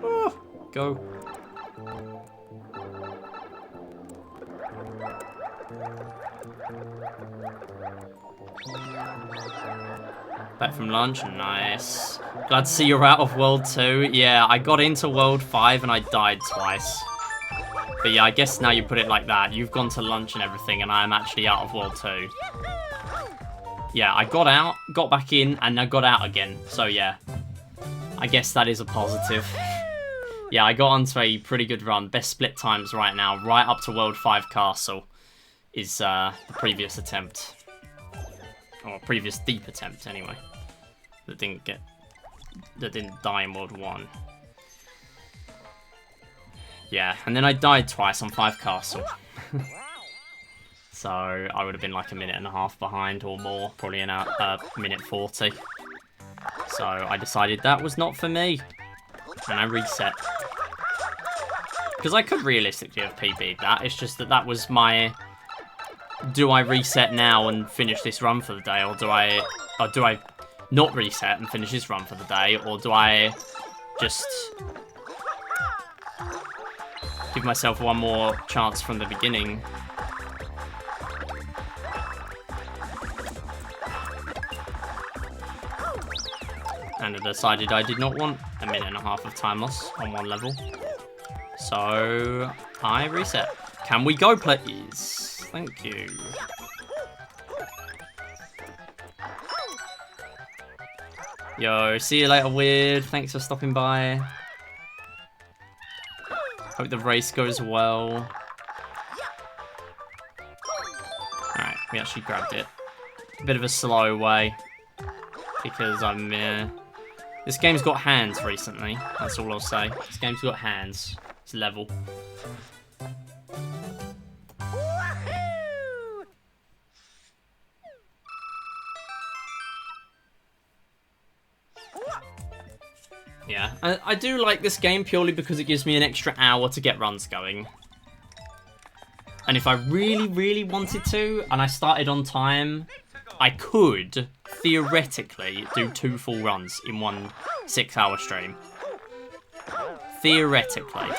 Oh, go. Back from lunch, nice. Glad to see you're out of World 2. Yeah, I got into World 5 and I died twice. But yeah, I guess now you put it like that. You've gone to lunch and everything and I am actually out of World 2. Yeah, I got out, got back in, and I got out again. So yeah, I guess that is a positive. Yeah, I got onto a pretty good run. Best split times right now, right up to World 5 Castle is the previous attempt. Or previous deep attempt, anyway. That didn't die in World 1. Yeah, and then I died twice on 5 Castle. So I would have been like a minute and a half behind or more, probably in a minute 40. So I decided that was not for me. And I reset. Because I could realistically have PB'd that, it's just that that was my... Do I reset now and finish this run for the day, or do I not reset and finish this run for the day, or do I just give myself one more chance from the beginning? And I decided I did not want a minute and a half of time loss on one level, so I reset. Can we go, please? Thank you. Yo, see you later, Weird. Thanks for stopping by. Hope the race goes well. Alright, we actually grabbed it. A bit of a slow way. Because I'm... This game's got hands recently. That's all I'll say. This game's got hands. It's level. Yeah, I do like this game purely because it gives me an extra hour to get runs going. And if I really, really wanted to, and I started on time, I could, theoretically, do 2 full runs in one 6-hour stream. Theoretically.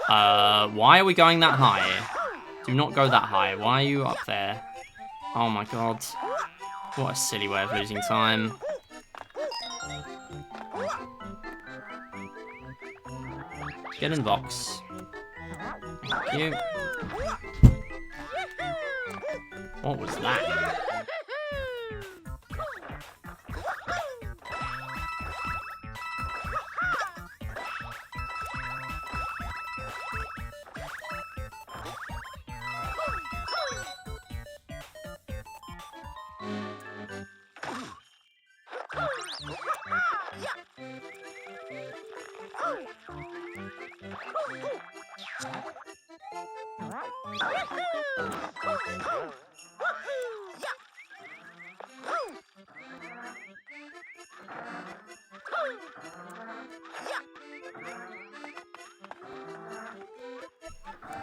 Why are we going that high? Do not go that high. Why are you up there? Oh my god. What a silly way of losing time. Get in the box. Thank you. What was that?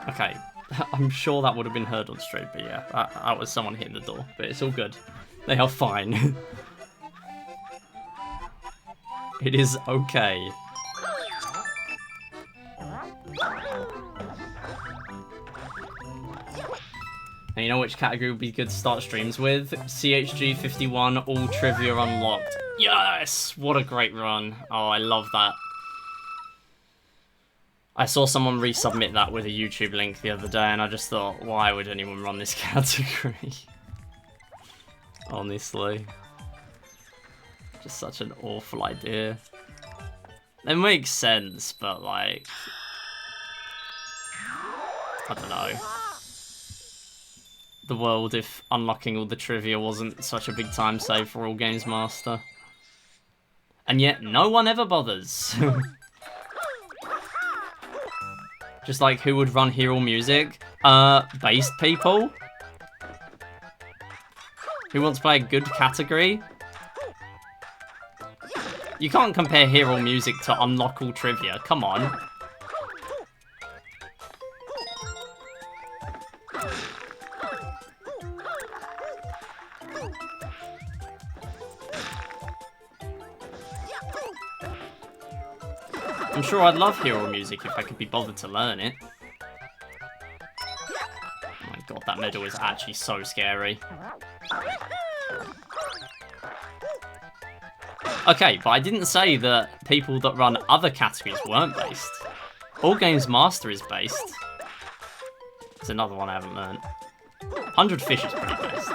Okay, I'm sure that would have been heard on stream, but yeah, that was someone hitting the door. But it's all good. They are fine. It is okay. And you know which category would be good to start streams with? CHG 51, all trivia unlocked. Yes! What a great run. Oh, I love that. I saw someone resubmit that with a YouTube link the other day, and I just thought, why would anyone run this category? Honestly. Just such an awful idea. It makes sense, but like... I don't know. The world if unlocking all the trivia wasn't such a big time save for All Games Master. And yet, no one ever bothers. Just like, who would run Hero Music? Based people? Who wants to play a good category? You can't compare Hero Music to Unlock All Trivia, come on. I'm sure I'd love Hero Music if I could be bothered to learn it. Oh my god, that medal is actually so scary. Okay, but I didn't say that people that run other categories weren't based. All Games Master is based. It's another one I haven't learned. 100 Fish is pretty based.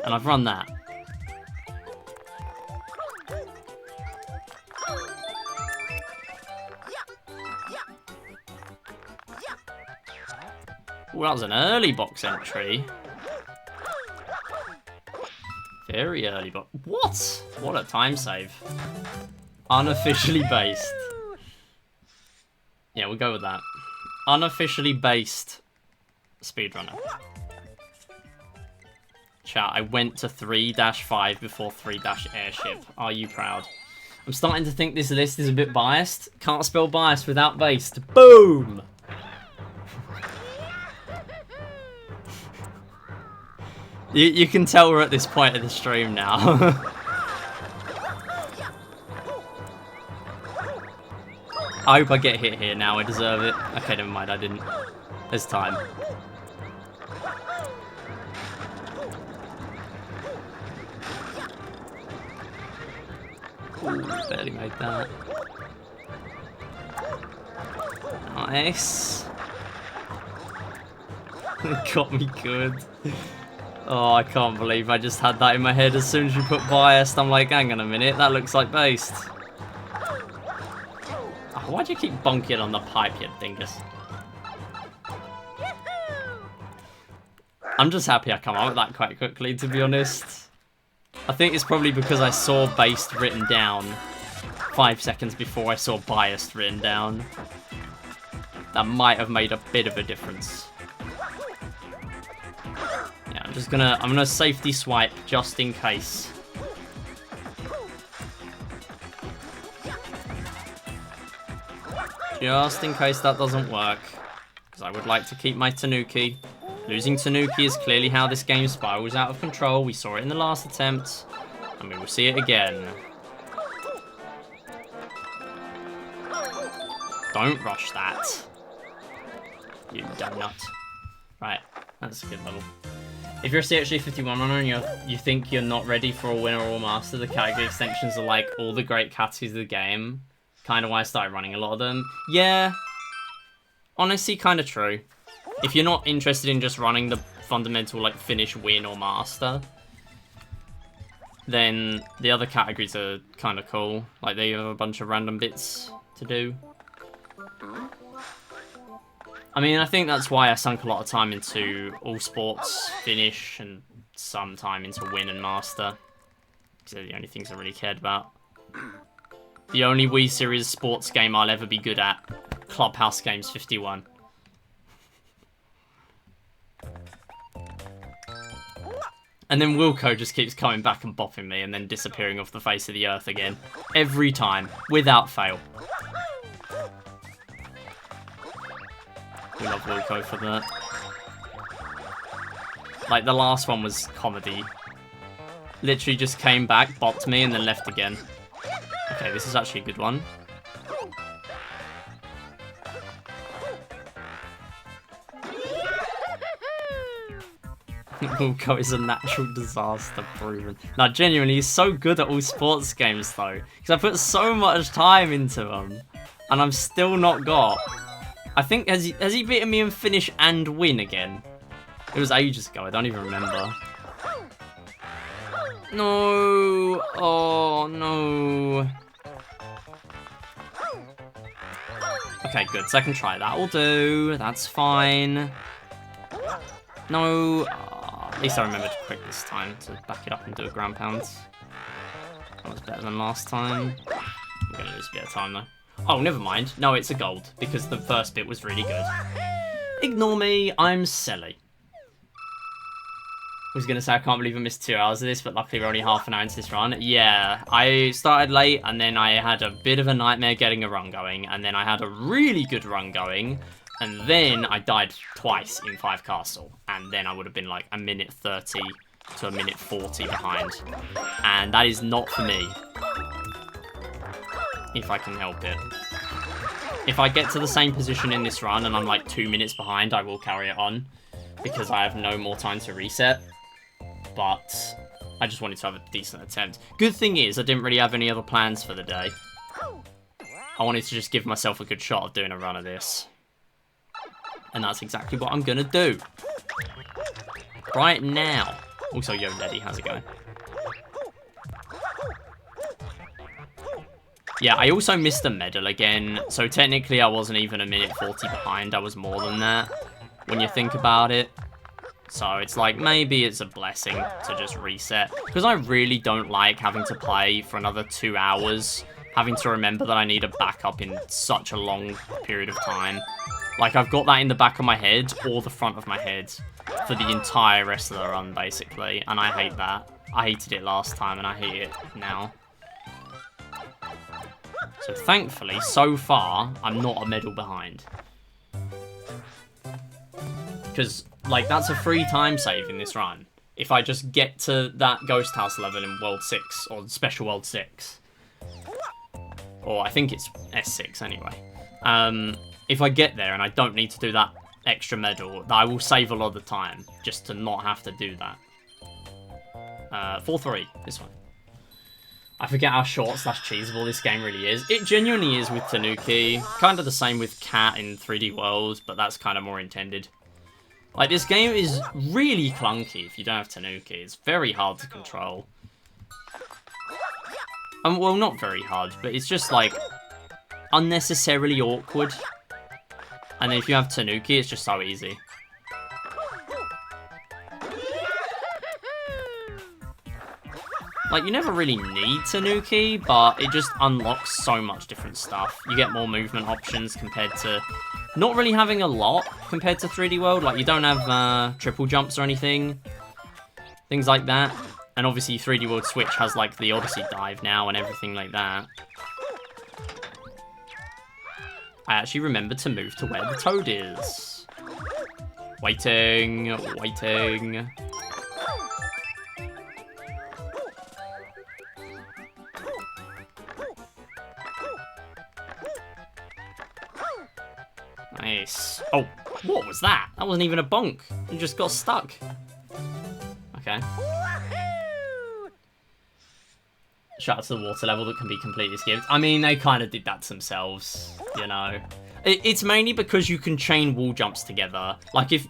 And I've run that. Ooh, that was an early box entry. Very early, but what? What a time save. Unofficially based. Yeah, we'll go with that. Unofficially based speedrunner. Chat, I went to 3-5 before 3-airship. Are you proud? I'm starting to think this list is a bit biased. Can't spell biased without based. Boom! You can tell we're at this point of the stream now. I hope I get hit here now, I deserve it. Okay, never mind, I didn't. There's time. Ooh, barely made that. Nice. Got me good. Oh, I can't believe I just had that in my head as soon as you put biased. I'm like, hang on a minute, that looks like based. Oh, why'd you keep bonking on the pipe, you dingus? I'm just happy I come up with that quite quickly, to be honest. I think it's probably because I saw based written down 5 seconds before I saw biased written down. That might have made a bit of a difference. I'm gonna safety swipe just in case. Just in case that doesn't work. Because I would like to keep my Tanuki. Losing Tanuki is clearly how this game spirals out of control. We saw it in the last attempt. And we will see it again. Don't rush that. You donut. Right, that's a good level. If you're a CHG 51 runner and you think you're not ready for a winner or master, the category extensions are like all the great categories of the game. Kind of why I started running a lot of them. Yeah, honestly, kind of true. If you're not interested in just running the fundamental like finish, win, or master, then the other categories are kind of cool. Like they have a bunch of random bits to do. I mean, I think that's why I sunk a lot of time into all sports, finish, and some time into win and master. Because they're the only things I really cared about. The only Wii Series sports game I'll ever be good at, Clubhouse Games 51. And then Wilco just keeps coming back and bopping me and then disappearing off the face of the earth again. Every time, without fail. We love Wilco for that. Like, the last one was comedy. Literally just came back, bopped me, and then left again. Okay, this is actually a good one. Wilco is a natural disaster proven. No, genuinely, he's so good at all sports games, though. Because I put so much time into them. And I'm still not got... I think, has he beaten me in finish and win again? It was ages ago, I don't even remember. No! Oh, no. Okay, good, second try. That'll do. That's fine. No. At least I remembered to quick this time to back it up and do a ground pound. That was better than last time. I'm going to lose a bit of time, though. Oh, never mind. No, it's a gold, because the first bit was really good. Ignore me, I'm silly. I was going to say I can't believe I missed 2 hours of this, but luckily we're only half an hour into this run. Yeah, I started late, and then I had a bit of a nightmare getting a run going, and then I had a really good run going, and then I died twice in 5 Castle, and then I would have been like a minute 30 to a minute 40 behind. And that is not for me. If I can help it. If I get to the same position in this run and I'm like 2 minutes behind, I will carry it on. Because I have no more time to reset. But I just wanted to have a decent attempt. Good thing is, I didn't really have any other plans for the day. I wanted to just give myself a good shot of doing a run of this. And that's exactly what I'm going to do. Right now. Also, yo, Letty, how's it going? Yeah, I also missed a medal again, so technically I wasn't even a minute 40 behind, I was more than that, when you think about it. So it's like, maybe it's a blessing to just reset, because I really don't like having to play for another 2 hours, having to remember that I need a backup in such a long period of time. Like, I've got that in the back of my head, or the front of my head, for the entire rest of the run, basically, and I hate that. I hated it last time, and I hate it now. So thankfully, so far, I'm not a medal behind. Because, like, that's a free time save in this run. If I just get to that Ghost House level in World 6, or Special World 6. Or I think it's S6 anyway. If I get there and I don't need to do that extra medal, I will save a lot of the time, just to not have to do that. 4-3, this one. I forget how short / cheesable this game really is. It genuinely is with Tanuki. Kind of the same with Cat in 3D World, but that's kind of more intended. Like, this game is really clunky if you don't have Tanuki. It's very hard to control. Well, not very hard, but it's just, like, unnecessarily awkward. And then if you have Tanuki, it's just so easy. Like, you never really need Tanuki, but it just unlocks so much different stuff. You get more movement options compared to not really having a lot compared to 3D World. Like, you don't have triple jumps or anything. Things like that. And obviously 3D World Switch has, like, the Odyssey dive now and everything like that. I actually remembered to move to where the toad is. Waiting, waiting. Nice. Oh, what was that? That wasn't even a bonk. It just got stuck. Okay. Shout out to the water level that can be completely skipped. I mean, they kind of did that to themselves, you know. It's mainly because you can chain wall jumps together. Like, if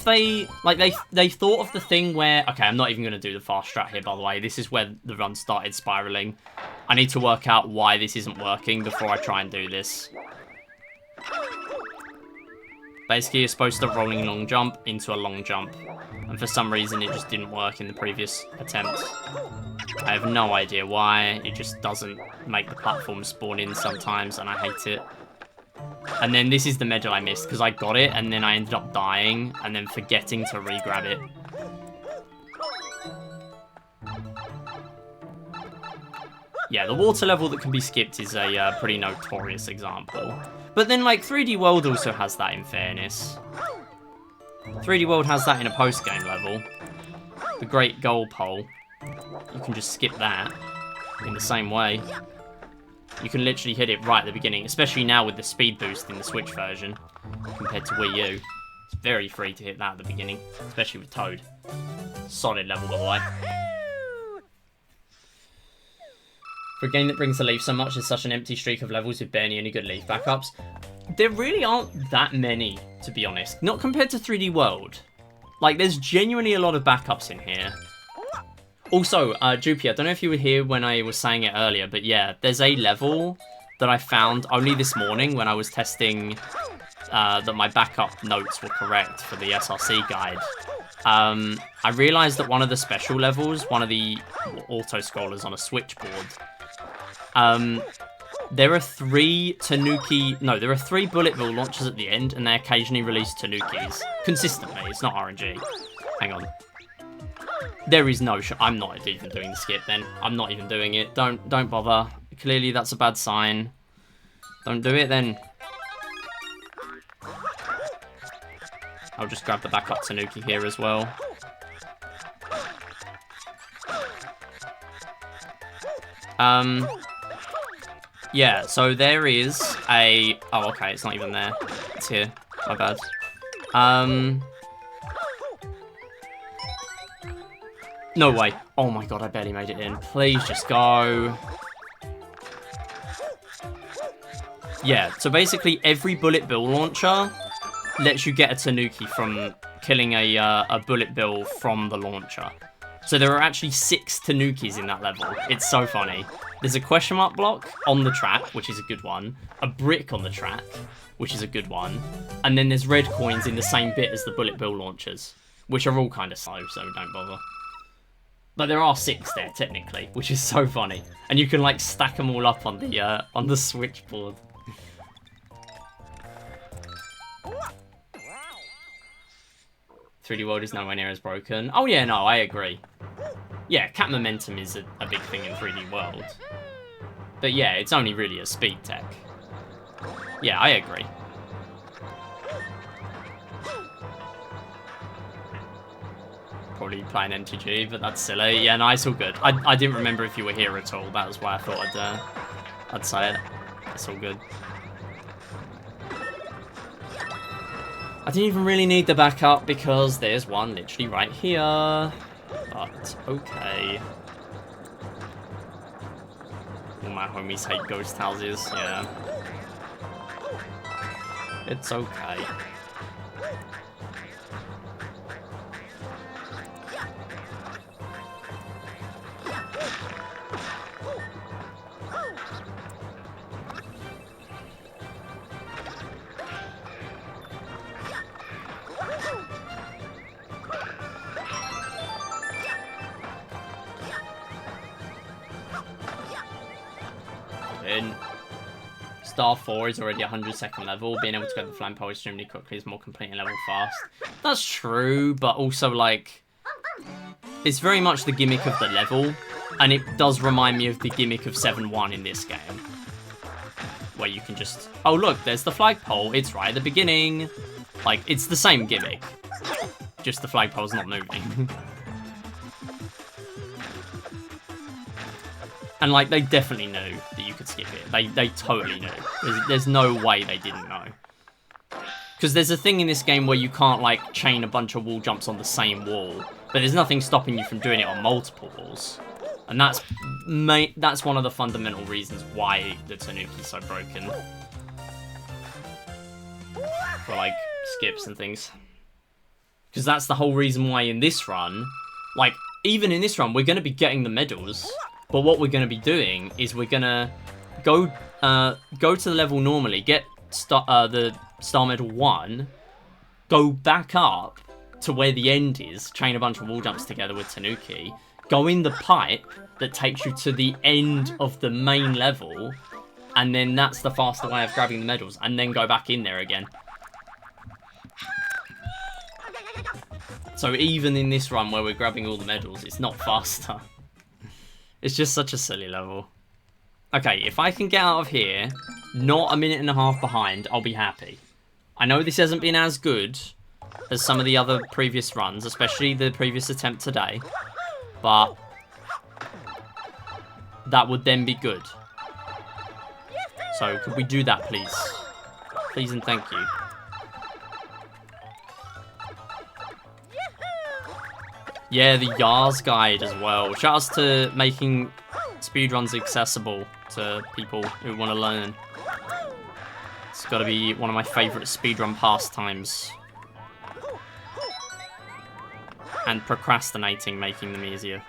they... Like, they thought of the thing where... Okay, I'm not even going to do the fast strat here, by the way. This is where the run started spiraling. I need to work out why this isn't working before I try and do this. Basically, you're supposed to rolling long jump into a long jump. And for some reason, it just didn't work in the previous attempt. I have no idea why. It just doesn't make the platform spawn in sometimes, and I hate it. And then this is the medal I missed, because I got it, and then I ended up dying, and then forgetting to re-grab it. Yeah, the water level that can be skipped is a pretty notorious example. But then, like, 3D World also has that, in fairness. 3D World has that in a post-game level. The Great Goal Pole. You can just skip that in the same way. You can literally hit it right at the beginning, especially now with the speed boost in the Switch version compared to Wii U. It's very free to hit that at the beginning, especially with Toad. Solid level, by the way. For a game that brings the Leaf so much, there's such an empty streak of levels with barely any good Leaf backups. There really aren't that many, to be honest. Not compared to 3D World. Like, there's genuinely a lot of backups in here. Also, Jupy, I don't know if you were here when I was saying it earlier, but yeah, there's a level that I found only this morning when I was testing that my backup notes were correct for the SRC guide. I realized that one of the special levels, one of the auto-scrollers on a switchboard, there are three bullet bill launchers at the end, and they occasionally release tanukis. Consistently, it's not RNG. Hang on. There is no I'm not even doing the skip then. I'm not even doing it. Don't bother. Clearly that's a bad sign. Don't do it then. I'll just grab the backup Tanuki here as well. Yeah, so there is a... Oh, okay, it's not even there. It's here. My bad. No way. Oh my god, I barely made it in. Please just go. Yeah, so basically every bullet bill launcher lets you get a Tanuki from killing a bullet bill from the launcher. So there are actually 6 Tanukis in that level. It's so funny. There's a question mark block on the track, which is a good one. A brick on the track, which is a good one. And then there's red coins in the same bit as the bullet bill launchers, which are all kind of slow, so don't bother. But there are 6 there, technically, which is so funny. And you can, like, stack them all up on the switchboard. "3D World is nowhere near as broken." Oh, yeah, no, I agree. Yeah, cat momentum is a big thing in 3D World. But yeah, it's only really a speed tech. Yeah, I agree. Probably playing MTG, but that's silly. Yeah, no, it's all good. I didn't remember if you were here at all. That was why I thought I'd say it. It's all good. I didn't even really need the backup because there's one literally right here. But okay. All my homies hate ghost houses. Yeah. It's okay. Star 4 is already 100-second level. Being able to go to the flying pole extremely quickly is more completing level fast. That's true, but also, like, it's very much the gimmick of the level, and it does remind me of the gimmick of 7-1 in this game. Where you can just... Oh, look, there's the flagpole. It's right at the beginning. Like, it's the same gimmick. Just the flagpole's not moving. And, like, they definitely knew that you could skip it. They totally knew. There's no way they didn't know. Because there's a thing in this game where you can't, like, chain a bunch of wall jumps on the same wall. But there's nothing stopping you from doing it on multiple walls. And that's one of the fundamental reasons why the Tanuki's so broken. For, like, skips and things. Because that's the whole reason why in this run, like, even in this run, we're going to be getting the medals. But what we're going to be doing is we're going to go to the level normally, get the Star Medal 1, go back up to where the end is, chain a bunch of wall jumps together with Tanuki, go in the pipe that takes you to the end of the main level, and then that's the faster way of grabbing the medals, and then go back in there again. So even in this run where we're grabbing all the medals, it's not faster. It's just such a silly level. Okay, if I can get out of here, not a minute and a half behind, I'll be happy. I know this hasn't been as good as some of the other previous runs, especially the previous attempt today, but that would then be good. So, could we do that, please? Please and thank you. Yeah, the Yars guide as well. Shout outs to making speedruns accessible to people who want to learn. It's got to be one of my favourite speedrun pastimes. And procrastinating, making them easier.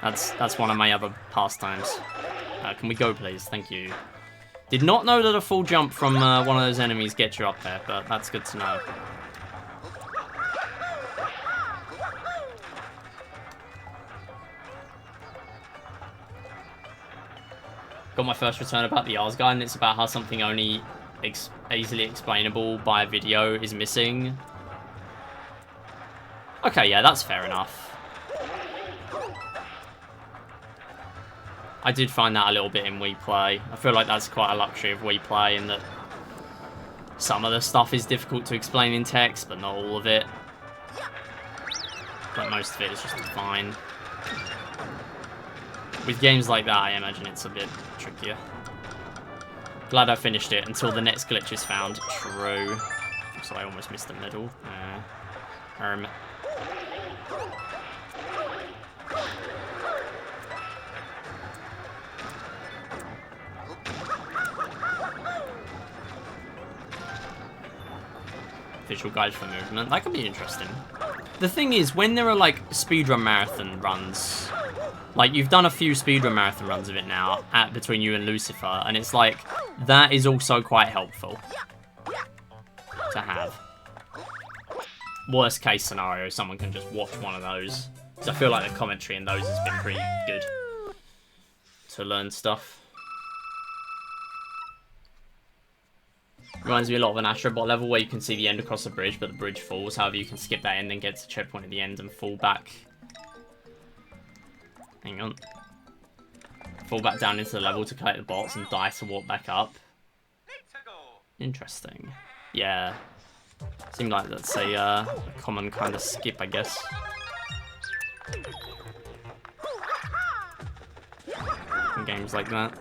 That's one of my other pastimes. Can we go, please? Thank you. Did not know that a full jump from one of those enemies gets you up there, but that's good to know. Got my first return about the Yars guide, and it's about how something only easily explainable by a video is missing. Okay, yeah, that's fair enough. I did find that a little bit in Wii Play. I feel like that's quite a luxury of Wii Play in that some of the stuff is difficult to explain in text, but not all of it. But most of it is just fine. With games like that, I imagine it's a bit trickier. Glad I finished it until the next glitch is found. True. So I almost missed the middle. Visual guides for movement. That could be interesting. The thing is, when there are like speedrun marathon runs, like you've done a few speedrun marathon runs of it now, between you and Lucifer, and it's like, that is also quite helpful to have. Worst case scenario, someone can just watch one of those. Because I feel like the commentary in those has been pretty good to learn stuff. Reminds me a lot of an Astrobot level where you can see the end across the bridge, but the bridge falls. However, you can skip that end and get to checkpoint at the end and fall back. Hang on. Fall back down into the level to collect the bots and die to walk back up. Interesting. Yeah. Seemed like that's a common kind of skip, I guess. In games like that.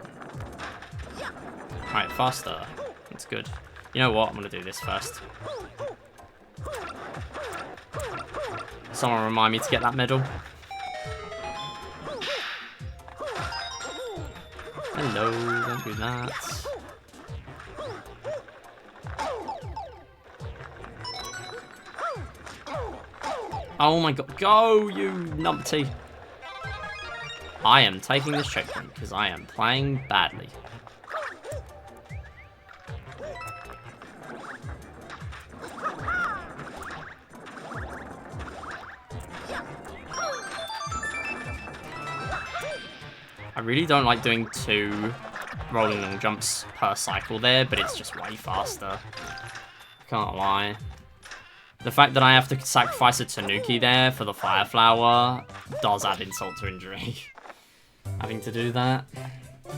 Alright, faster. That's good. You know what? I'm going to do this first. Someone remind me to get that medal. Hello, don't do that. Oh my god, go you numpty. I am taking this checkpoint because I am playing badly. I really don't like doing 2 rolling long jumps per cycle there, but it's just way faster. Can't lie. The fact that I have to sacrifice a Tanuki there for the Fire Flower does add insult to injury. Having to do that.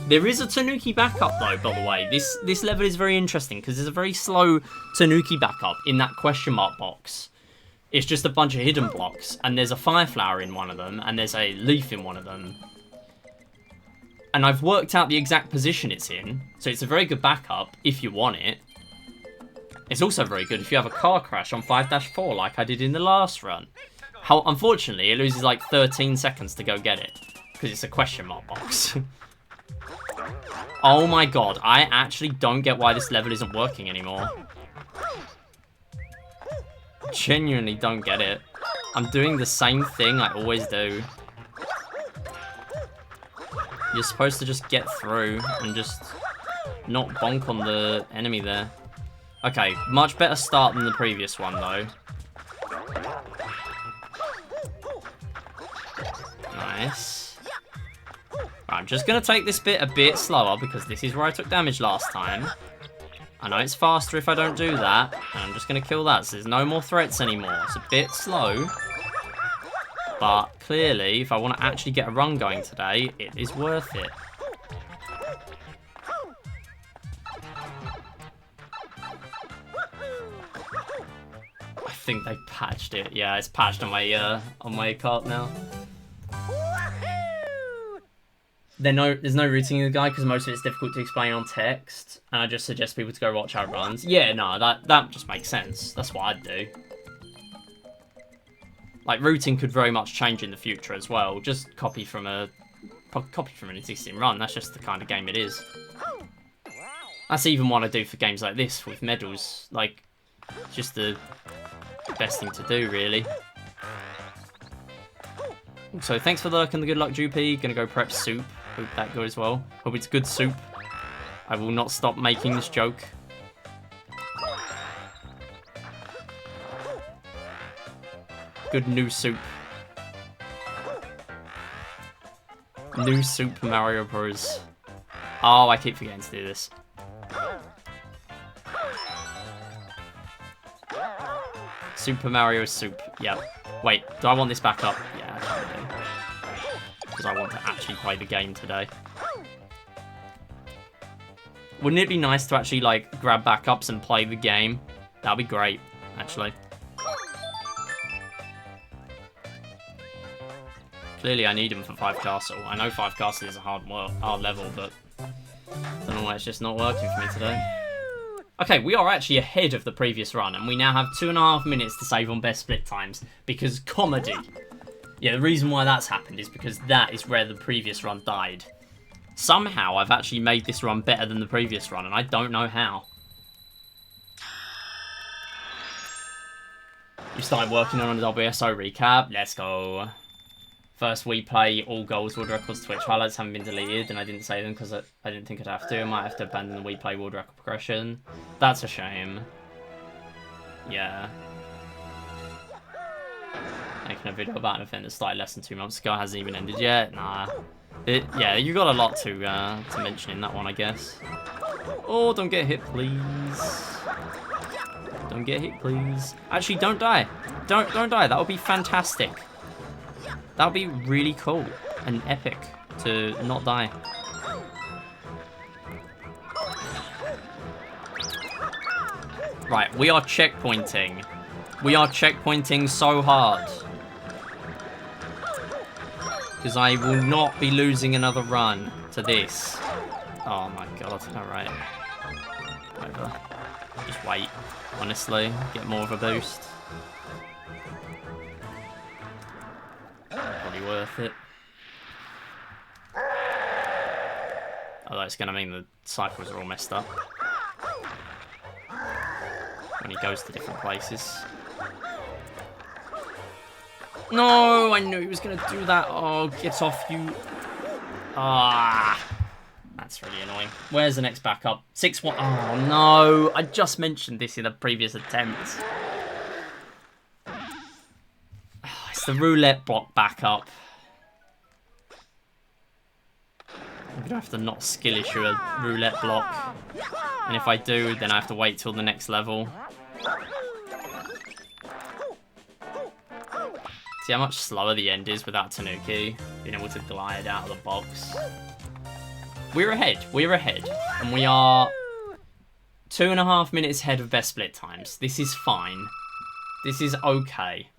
There is a Tanuki backup though, by the way. This level is very interesting because there's a very slow Tanuki backup in that question mark box. It's just a bunch of hidden blocks, and there's a Fire Flower in one of them, and there's a leaf in one of them. And I've worked out the exact position it's in, so it's a very good backup if you want it. It's also very good if you have a car crash on 5-4 like I did in the last run. How unfortunately, it loses like 13 seconds to go get it. Because it's a question mark box. Oh my god, I actually don't get why this level isn't working anymore. Genuinely don't get it. I'm doing the same thing I always do. You're supposed to just get through and just not bonk on the enemy there. Okay, much better start than the previous one though. Nice. Right, I'm just going to take this bit a bit slower because this is where I took damage last time. I know it's faster if I don't do that, and I'm just going to kill that, so there's no more threats anymore. It's a bit slow, but clearly, if I want to actually get a run going today, it is worth it. I think they patched it. Yeah, it's patched on my cart now. There's no routing in the guide because most of it's difficult to explain on text, and I just suggest people to go watch our runs. Yeah, no, that just makes sense. That's what I'd do. Like, routing could very much change in the future as well. Just copy from an existing run. That's just the kind of game it is. That's even what I do for games like this with medals. Like, it's just the best thing to do, really. So thanks for the luck and the good luck, Droopy. Gonna go prep soup. Hope that goes well. Hope it's good soup. I will not stop making this joke. Good new soup. New Super Mario Bros. Oh, I keep forgetting to do this. Super Mario soup. Yep. Wait, do I want this back up? Yeah, I kind of do. Because I want to actually play the game today. Wouldn't it be nice to actually, like, grab backups and play the game? That'd be great, actually. Clearly I need him for 5 Castle. I know 5 Castle is a hard level, but I don't know why it's just not working for me today. Okay, we are actually ahead of the previous run, and we now have 2.5 minutes to save on best split times, because comedy. Yeah, the reason why that's happened is because that is where the previous run died. Somehow, I've actually made this run better than the previous run, and I don't know how. You started working on a WSO recap. Let's go. First we play all goals, world records, Twitch highlights haven't been deleted, and I didn't say them because I didn't think I'd have to. I might have to abandon the we play world record progression. That's a shame. Yeah. Making a video about an event that started less than 2 months ago, hasn't even ended yet. Nah. Yeah, you got a lot to mention in that one, I guess. Oh, don't get hit, please. Don't get hit, please. Actually, don't die. Don't die. That would be fantastic. That would be really cool and epic to not die. Right, we are checkpointing. We are checkpointing so hard. Because I will not be losing another run to this. Oh my god, alright. Whatever. Just wait, honestly. Get more of a boost. Probably worth it. Although it's going to mean the cycles are all messed up. When he goes to different places. No, I knew he was going to do that. Oh, get off you. Ah, that's really annoying. Where's the next backup? 6-1. Oh, no. I just mentioned this in a previous attempt. Oh, it's the roulette block backup. I'm going to have to not skill issue a roulette block. And if I do, then I have to wait till the next level. See how much slower the end is without Tanuki being able to glide out of the box. We're ahead. We're ahead. And we are 2.5 minutes ahead of best split times. This is fine. This is okay.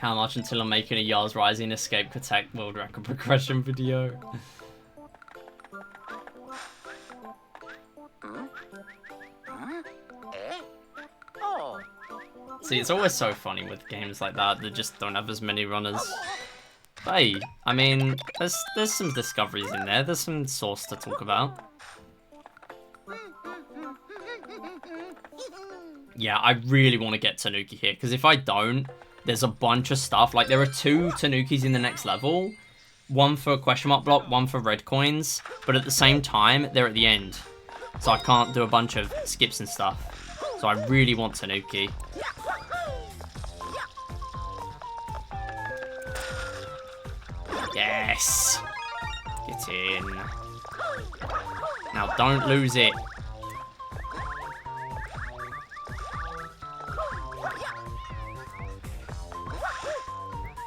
How much until I'm making a Yars Rising Escape Protect World Record progression video? See, it's always so funny with games like that that just don't have as many runners. But hey, I mean, there's some discoveries in there. There's some source to talk about. Yeah, I really want to get Tanuki here, because if I don't, there's a bunch of stuff. Like, there are 2 Tanukis in the next level. One for question mark block, one for red coins. But at the same time, they're at the end. So I can't do a bunch of skips and stuff. So I really want Tanuki. Yes! Get in. Now don't lose it.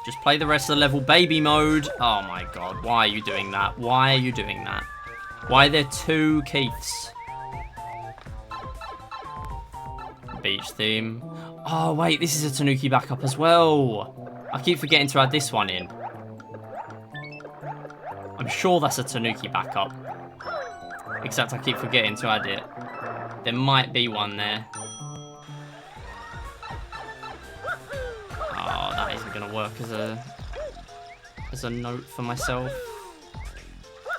Just play the rest of the level baby mode. Oh my god, why are you doing that? Why are you doing that? Why are there 2 Keiths? Beach theme. Oh wait, this is a Tanuki backup as well. I keep forgetting to add this one in. I'm sure that's a Tanuki backup. Except I keep forgetting to add it. There might be one there. Oh, that isn't going to work as a note for myself.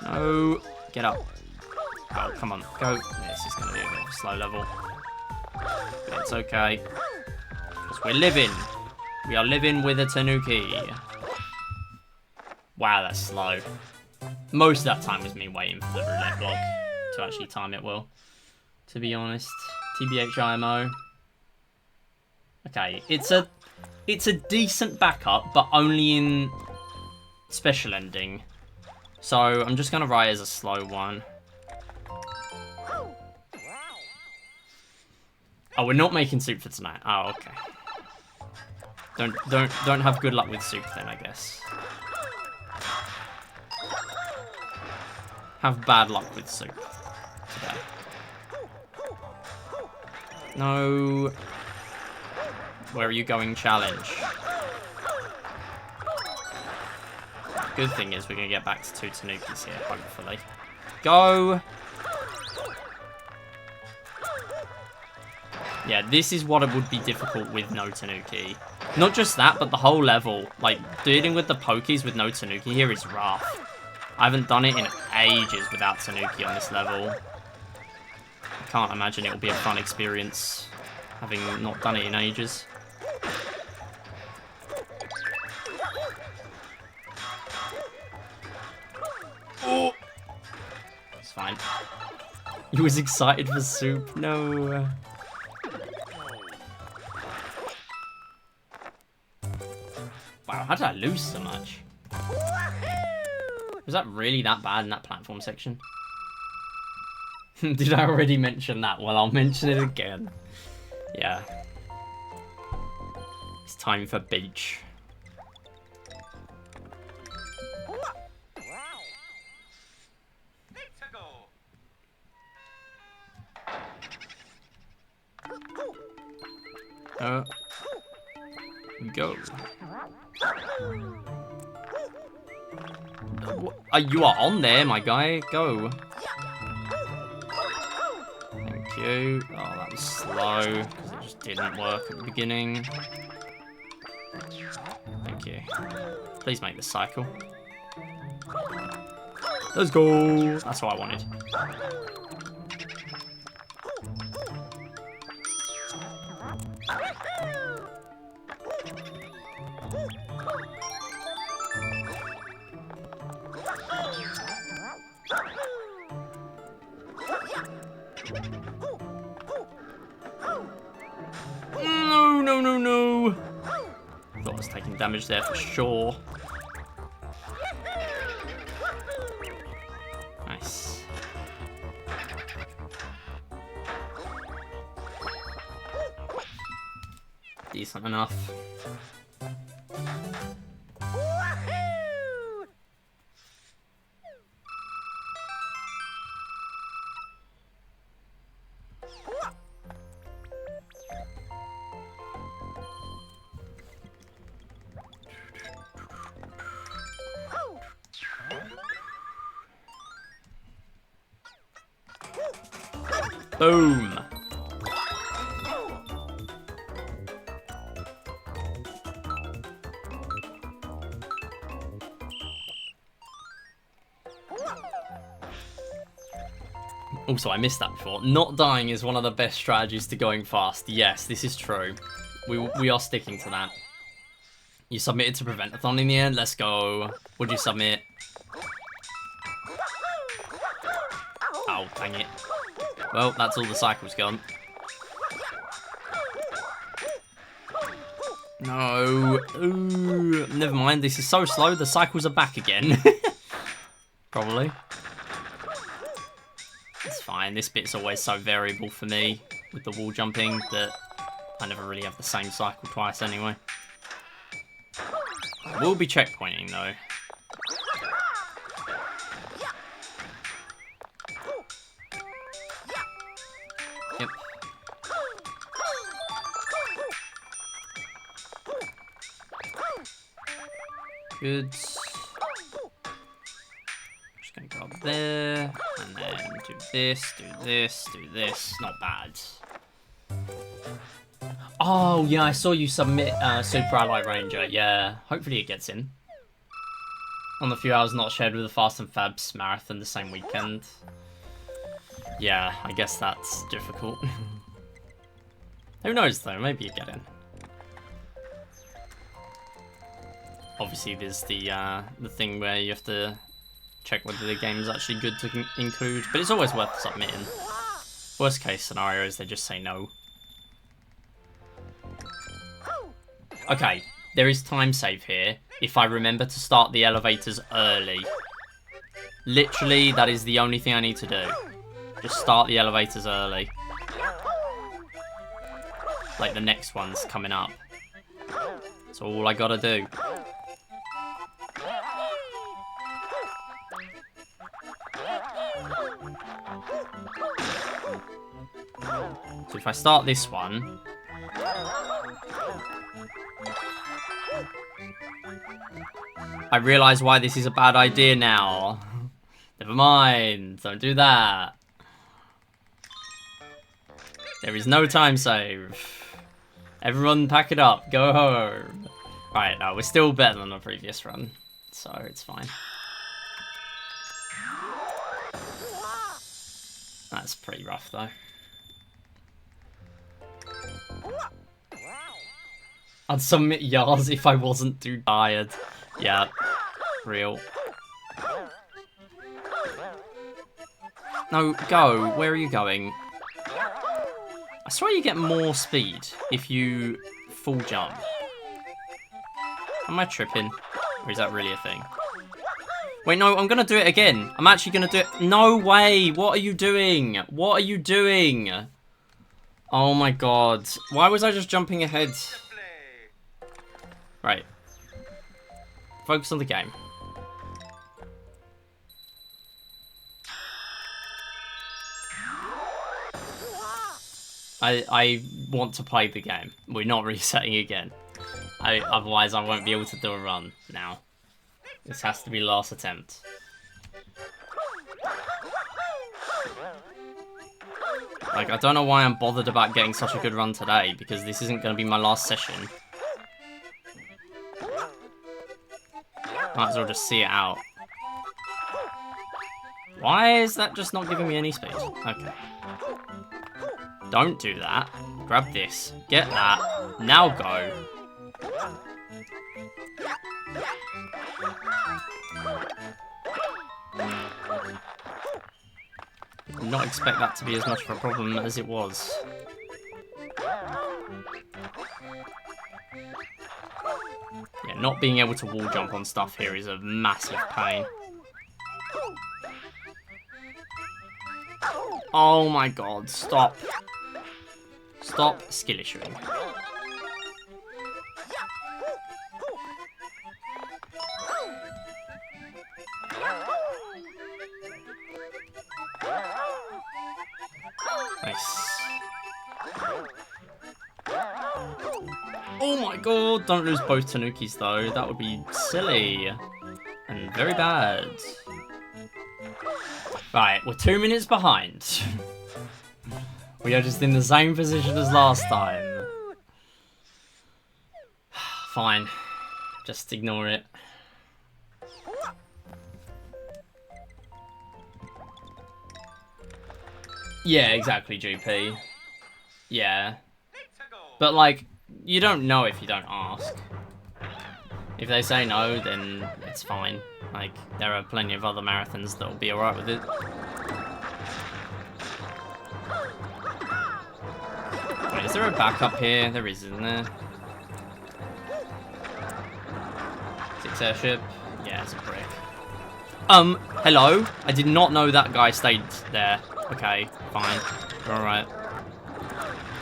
No. Get up. Oh, come on. Go. This is going to be a bit of a slow level. But it's okay. Because we're living. We are living with a Tanuki. Wow, that's slow. Most of that time was me waiting for the roulette block to actually time it well, to be honest. TBH IMO. Okay, it's a decent backup, but only in special ending. So I'm just gonna write as a slow one. Oh, we're not making soup for tonight. Oh, okay. Don't have good luck with soup then, I guess. Have bad luck with soup today. No. Where are you going, challenge? Good thing is we're going to get back to 2 Tanukis here, hopefully. Go! Yeah, this is what it would be difficult with no Tanuki. Not just that, but the whole level. Like, dealing with the Pokies with no Tanuki here is rough. I haven't done it in ages without Tanuki on this level. I can't imagine it will be a fun experience, having not done it in ages. Oh! It's fine. He was excited for soup. No. Wow, how did I lose so much? Was that really that bad in that platform section? Did I already mention that? Well, I'll mention it again. Yeah. It's time for beach. Go. You are on there, my guy. Go. Thank you. Oh, that was slow, because it just didn't work at the beginning. Thank you. Please make this cycle. Let's go. That's what I wanted. No. Thought I was taking damage there for sure. Nice. Decent enough. Boom. Also, I missed that before. Not dying is one of the best strategies to going fast. Yes, this is true. We are sticking to that. You submitted to Prevent-a-thon in the end. Let's go. Would you submit? Oh, dang it. Well, that's all the cycles gone. No. Ooh, never mind. This is so slow. The cycles are back again. Probably. It's fine. This bit's always so variable for me with the wall jumping that I never really have the same cycle twice anyway. I will be checkpointing though. Yep. Good. Just gonna go up there, and then do this, do this, do this. Not bad. Oh, yeah, I saw you submit Super Ally Ranger. Yeah, hopefully it gets in. On the few hours not shared with the Fast and Fabs marathon the same weekend. Yeah, I guess that's difficult. Who knows, though? Maybe you get in. Obviously, there's the thing where you have to check whether the game is actually good to include, but it's always worth submitting. Worst case scenario is they just say no. Okay, there is time save here if I remember to start the elevators early. Literally, that is the only thing I need to do. Just start the elevators early. Like the next one's coming up. That's all I gotta do. So if I start this one... I realise why this is a bad idea now. Never mind, don't do that. There is no time save. Everyone pack it up, go home. Right, no, we're still better than the previous run, so it's fine. That's pretty rough though. I'd submit Yars if I wasn't too tired. Yeah, real. No, go. Where are you going? I swear you get more speed if you full jump. Am I tripping? Or is that really a thing? Wait, no, I'm going to do it again. I'm actually going to do it. No way. What are you doing? What are you doing? Oh my god. Why was I just jumping ahead? Right. Focus on the game. I want to play the game. We're not resetting again. Otherwise I won't be able to do a run now. This has to be last attempt. Like, I don't know why I'm bothered about getting such a good run today, because this isn't going to be my last session. Might as well just see it out. Why is that just not giving me any speed? Okay. Don't do that. Grab this. Get that. Now go. Did not expect that to be as much of a problem as it was. Yeah, not being able to wall jump on stuff here is a massive pain. Oh my god, stop. Stop skill issuing. Nice. Oh my god, don't lose both Tanukis though. That would be silly. And very bad. Right, we're 2 minutes behind. We are just in the same position as last time. Fine. Just ignore it. Yeah, exactly, GP. Yeah. But, like, you don't know if you don't ask. If they say no, then it's fine. Like, there are plenty of other marathons that will be alright with it. Wait, is there a backup here? There is, isn't there? 6 airship? Yeah, it's a brick. Hello? I did not know that guy stayed there. Okay, fine. Alright.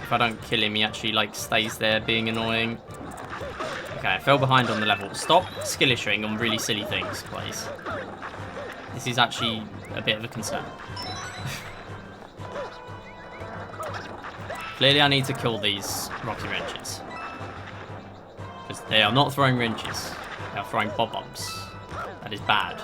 If I don't kill him, he actually, like, stays there being annoying. Okay, I fell behind on the level. Stop skill issuing on really silly things, please. This is actually a bit of a concern. Clearly I need to kill these rocky wrenches. Because they are not throwing wrenches. They are throwing bob-bombs. That is bad.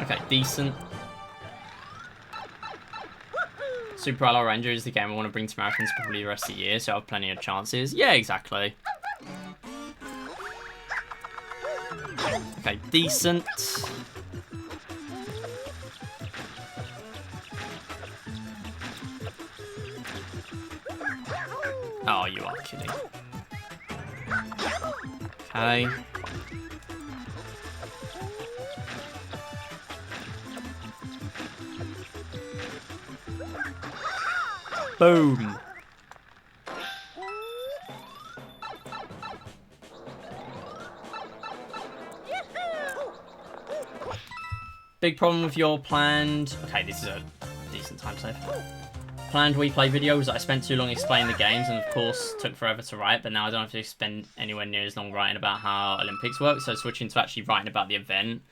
Okay, decent. Super Allo Ranger is the game I want to bring to marathons probably the rest of the year, so I have plenty of chances. Yeah, exactly. Okay, decent. Oh, you are kidding. Okay. Boom. Big problem with your planned... Okay, this is a decent time save. Planned we play videos. I spent too long explaining the games and of course took forever to write, but now I don't have to spend anywhere near as long writing about how Olympics work, so switching to actually writing about the event.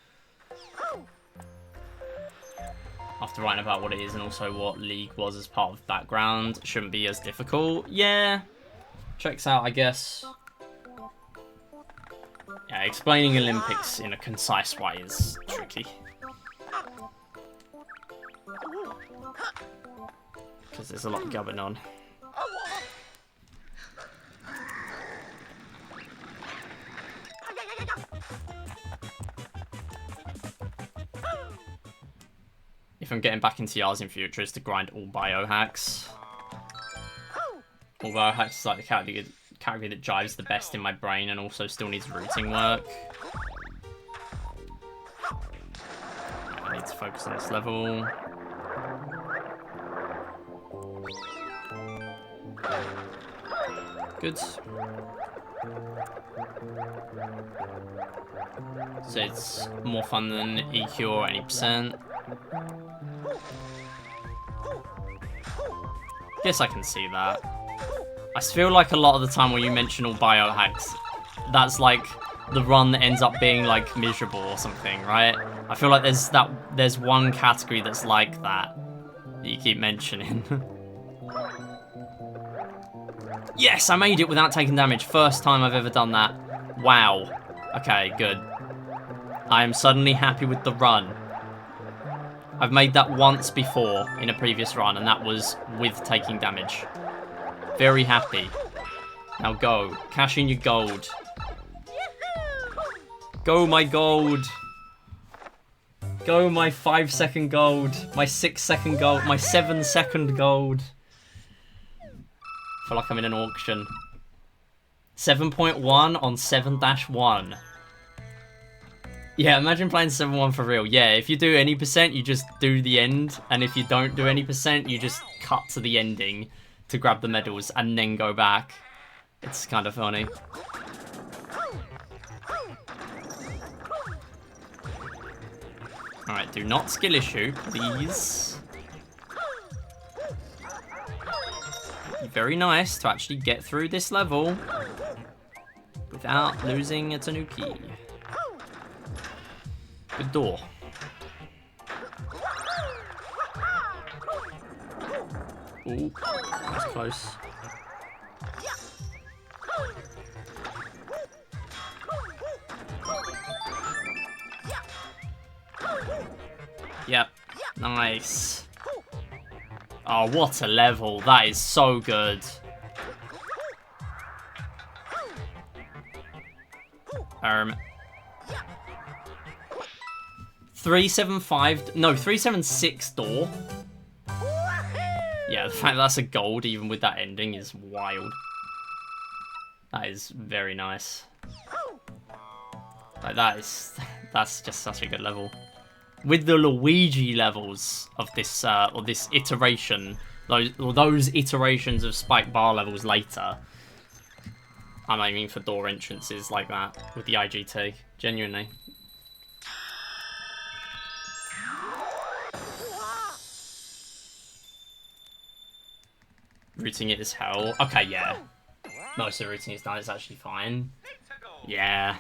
After writing about what it is and also what League was as part of background, shouldn't be as difficult. Yeah, checks out, I guess. Yeah, explaining Olympics in a concise way is tricky. Because there's a lot going on. If I'm getting back into Yards in future, is to grind all biohacks. All biohacks is like the category that jives the best in my brain and also still needs routing work. I need to focus on this level. Good. So it's more fun than EQ or any percent. Guess I can see that. I feel like a lot of the time when you mention all biohacks, that's like the run that ends up being like miserable or something, right? I feel like there's one category that's like that you keep mentioning. Yes, I made it without taking damage. First time I've ever done that. Wow. Okay, good. I am suddenly happy with the run. I've made that once before in a previous run, and that was with taking damage. Very happy. Now go. Cash in your gold. Go, my gold. Go, my 5-second gold. My 6-second gold. My 7-second gold. I feel like I'm in an auction. 7.1 on 7-1. Yeah, imagine playing 7-1 for real. Yeah, if you do any percent, you just do the end. And if you don't do any percent, you just cut to the ending to grab the medals and then go back. It's kind of funny. Alright, do not skill issue, please. Very nice to actually get through this level without losing a Tanuki. Good door. Ooh, that's close. Nice. Oh, what a level. That is so good. 375... No, 376 door. Yeah, the fact that's a gold, even with that ending, is wild. That is very nice. Like, that's just such a good level. With the Luigi levels of this, or this iteration, those iterations of spike bar levels later, I'm aiming for door entrances like that with the IGT, genuinely. Routing it is hell. Okay, yeah. Most of the routing is done, it's actually fine. Yeah.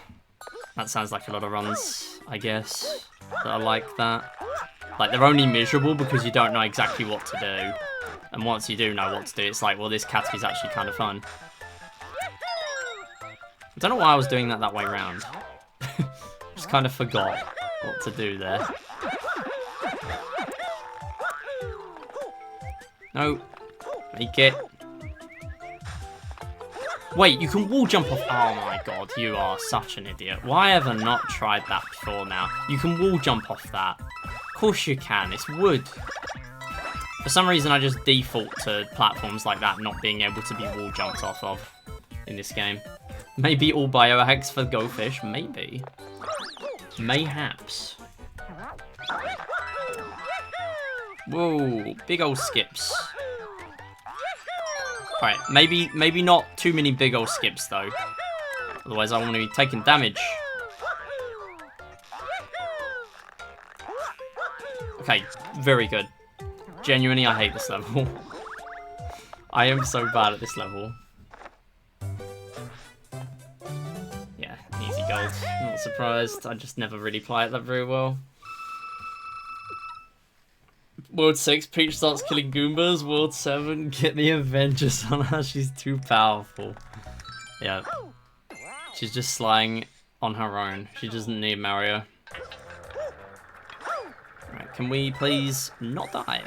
That sounds like a lot of runs, I guess, that are like that. Like, they're only miserable because you don't know exactly what to do. And once you do know what to do, it's like, well, this category is actually kind of fun. I don't know why I was doing that way round. Just kind of forgot what to do there. No. Make it. Wait, you can wall jump off. Oh my god, you are such an idiot. Why have I not tried that before now? You can wall jump off that. Of course you can, it's wood. For some reason, I just default to platforms like that not being able to be wall jumped off of in this game. Maybe all biohacks for Go Fish, maybe. Mayhaps. Whoa, big old skips. Right, maybe not too many big old skips though. Otherwise I want to be taking damage. Okay, very good. Genuinely, I hate this level. I am so bad at this level. Yeah, easy gold. Not surprised. I just never really play it that very well. World 6, Peach starts killing Goombas. World 7, get the Avengers on her. She's too powerful. Yeah. She's just slaying on her own. She doesn't need Mario. Right, can we please not die?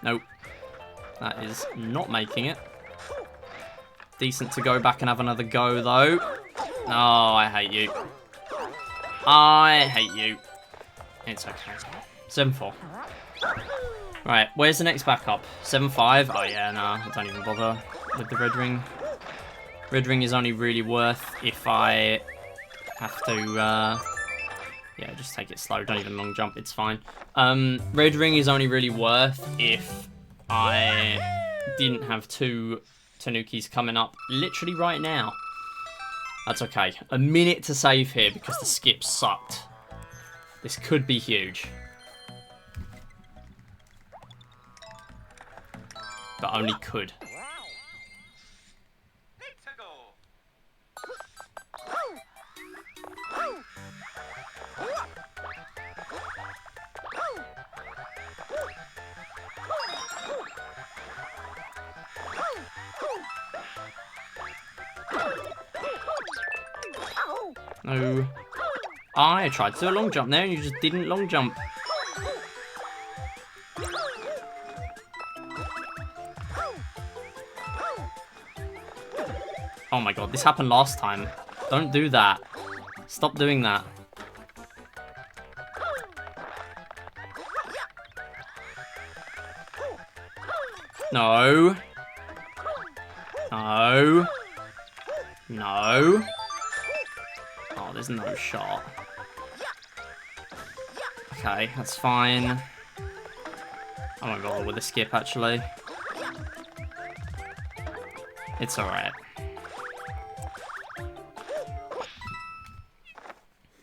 Nope. That is not making it. Decent to go back and have another go, though. Oh, I hate you. I hate you. It's okay. 7-4. Right, where's the next backup? 7-5? Oh, yeah, nah. I don't even bother with the red ring. Red ring is only really worth if I have to... yeah, just take it slow. Don't even long jump. It's fine. Red ring is only really worth if I didn't have 2 Tanukis coming up literally right now. That's okay. A minute to save here because the skip sucked. This could be huge. But only could. No. I tried to do a long jump there and you just didn't long jump. Oh my god, this happened last time. Don't do that. Stop doing that. No. No. No. Oh, there's no shot. Okay, that's fine. I won't bother with the skip, actually. It's alright.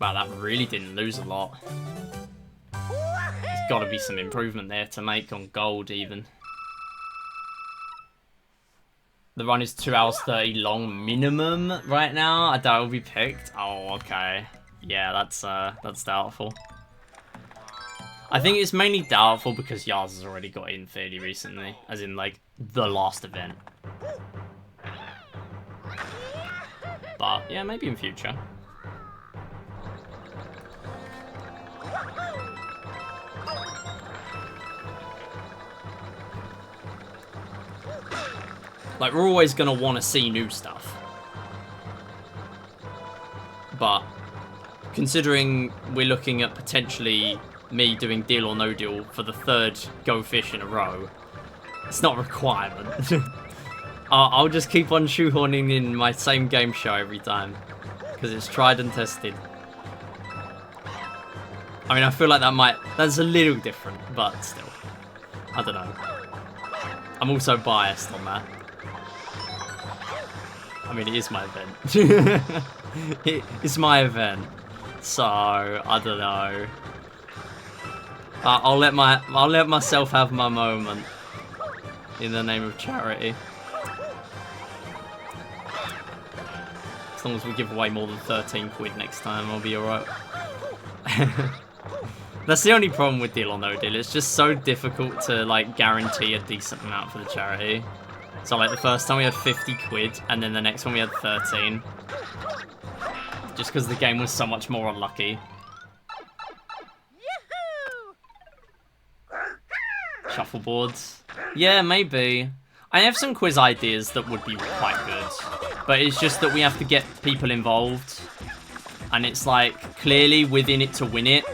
Wow, that really didn't lose a lot. There's got to be some improvement there to make on gold, even. The run is 2 hours 30 long minimum right now. I doubt it'll be picked. Oh, okay. Yeah, that's doubtful. I think it's mainly doubtful because Yars has already got in fairly recently, as in, like, the last event. But, yeah, maybe in future. Like, we're always going to want to see new stuff. But, considering we're looking at potentially me doing Deal or No Deal for the 3rd Go Fish in a row, it's not a requirement. I'll just keep on shoehorning in my same game show every time. Because it's tried and tested. I mean, I feel like that's a little different, but still. I don't know. I'm also biased on that. I mean, it is my event. It's my event. So, I don't know. I'll let myself have my moment. In the name of charity. As long as we give away more than 13 quid next time, I'll be alright. That's the only problem with Deal or No Deal. It's just so difficult to, like, guarantee a decent amount for the charity. So, like, the first time we had 50 quid, and then the next one we had 13. Just because the game was so much more unlucky. Shuffleboards. Yeah, maybe. I have some quiz ideas that would be quite good. But it's just that we have to get people involved. And it's like, clearly within it to win it,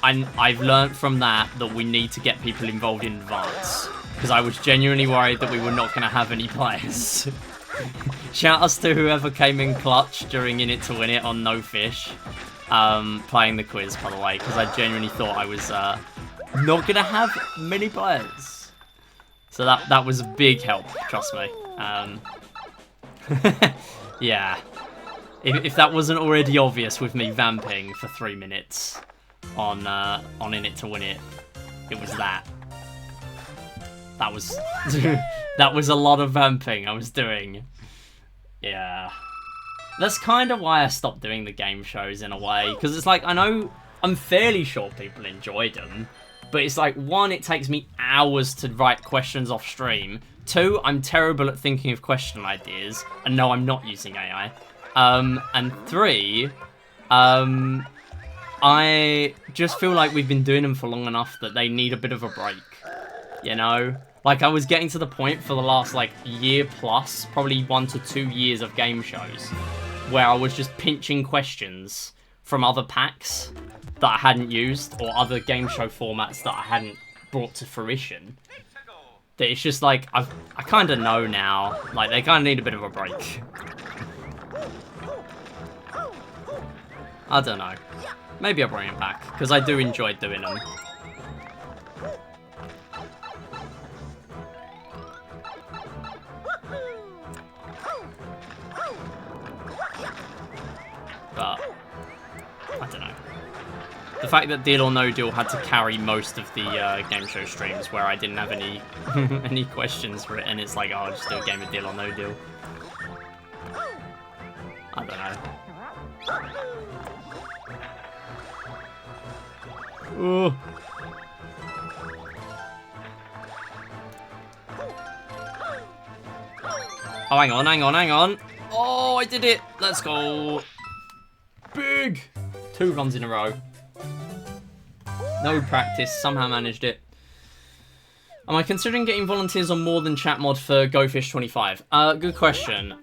I've learnt from that we need to get people involved in advance. Because I was genuinely worried that we were not going to have any players. Shout outs to whoever came in clutch during In It to Win It on No Fish. Playing the quiz, by the way, because I genuinely thought I was not going to have many players. So that was a big help, trust me. Yeah. If that wasn't already obvious with me vamping for 3 minutes on In It to Win It, it was that. That was that was a lot of vamping I was doing. Yeah. That's kind of why I stopped doing the game shows in a way, because it's like, I know I'm fairly sure people enjoyed them, but it's like, 1, it takes me hours to write questions off stream. 2, I'm terrible at thinking of question ideas, and no, I'm not using AI. And 3, I just feel like we've been doing them for long enough that they need a bit of a break, you know? Like, I was getting to the point for the last, like, year plus, probably 1 to 2 years of game shows, where I was just pinching questions from other packs that I hadn't used, or other game show formats that I hadn't brought to fruition. That it's just like, I kind of know now, like, they kind of need a bit of a break. I don't know. Maybe I'll bring it back, because I do enjoy doing them. But, I don't know. The fact that Deal or No Deal had to carry most of the game show streams where I didn't have any any questions for it, and it's like, oh, I'll just do a game of Deal or No Deal. I don't know. Ooh. Oh, hang on. Oh, I did it. Let's go. Big. 2 runs in a row. No practice. Somehow managed it. Am I considering getting volunteers on more than chat mod for Go Fish 25? Good question.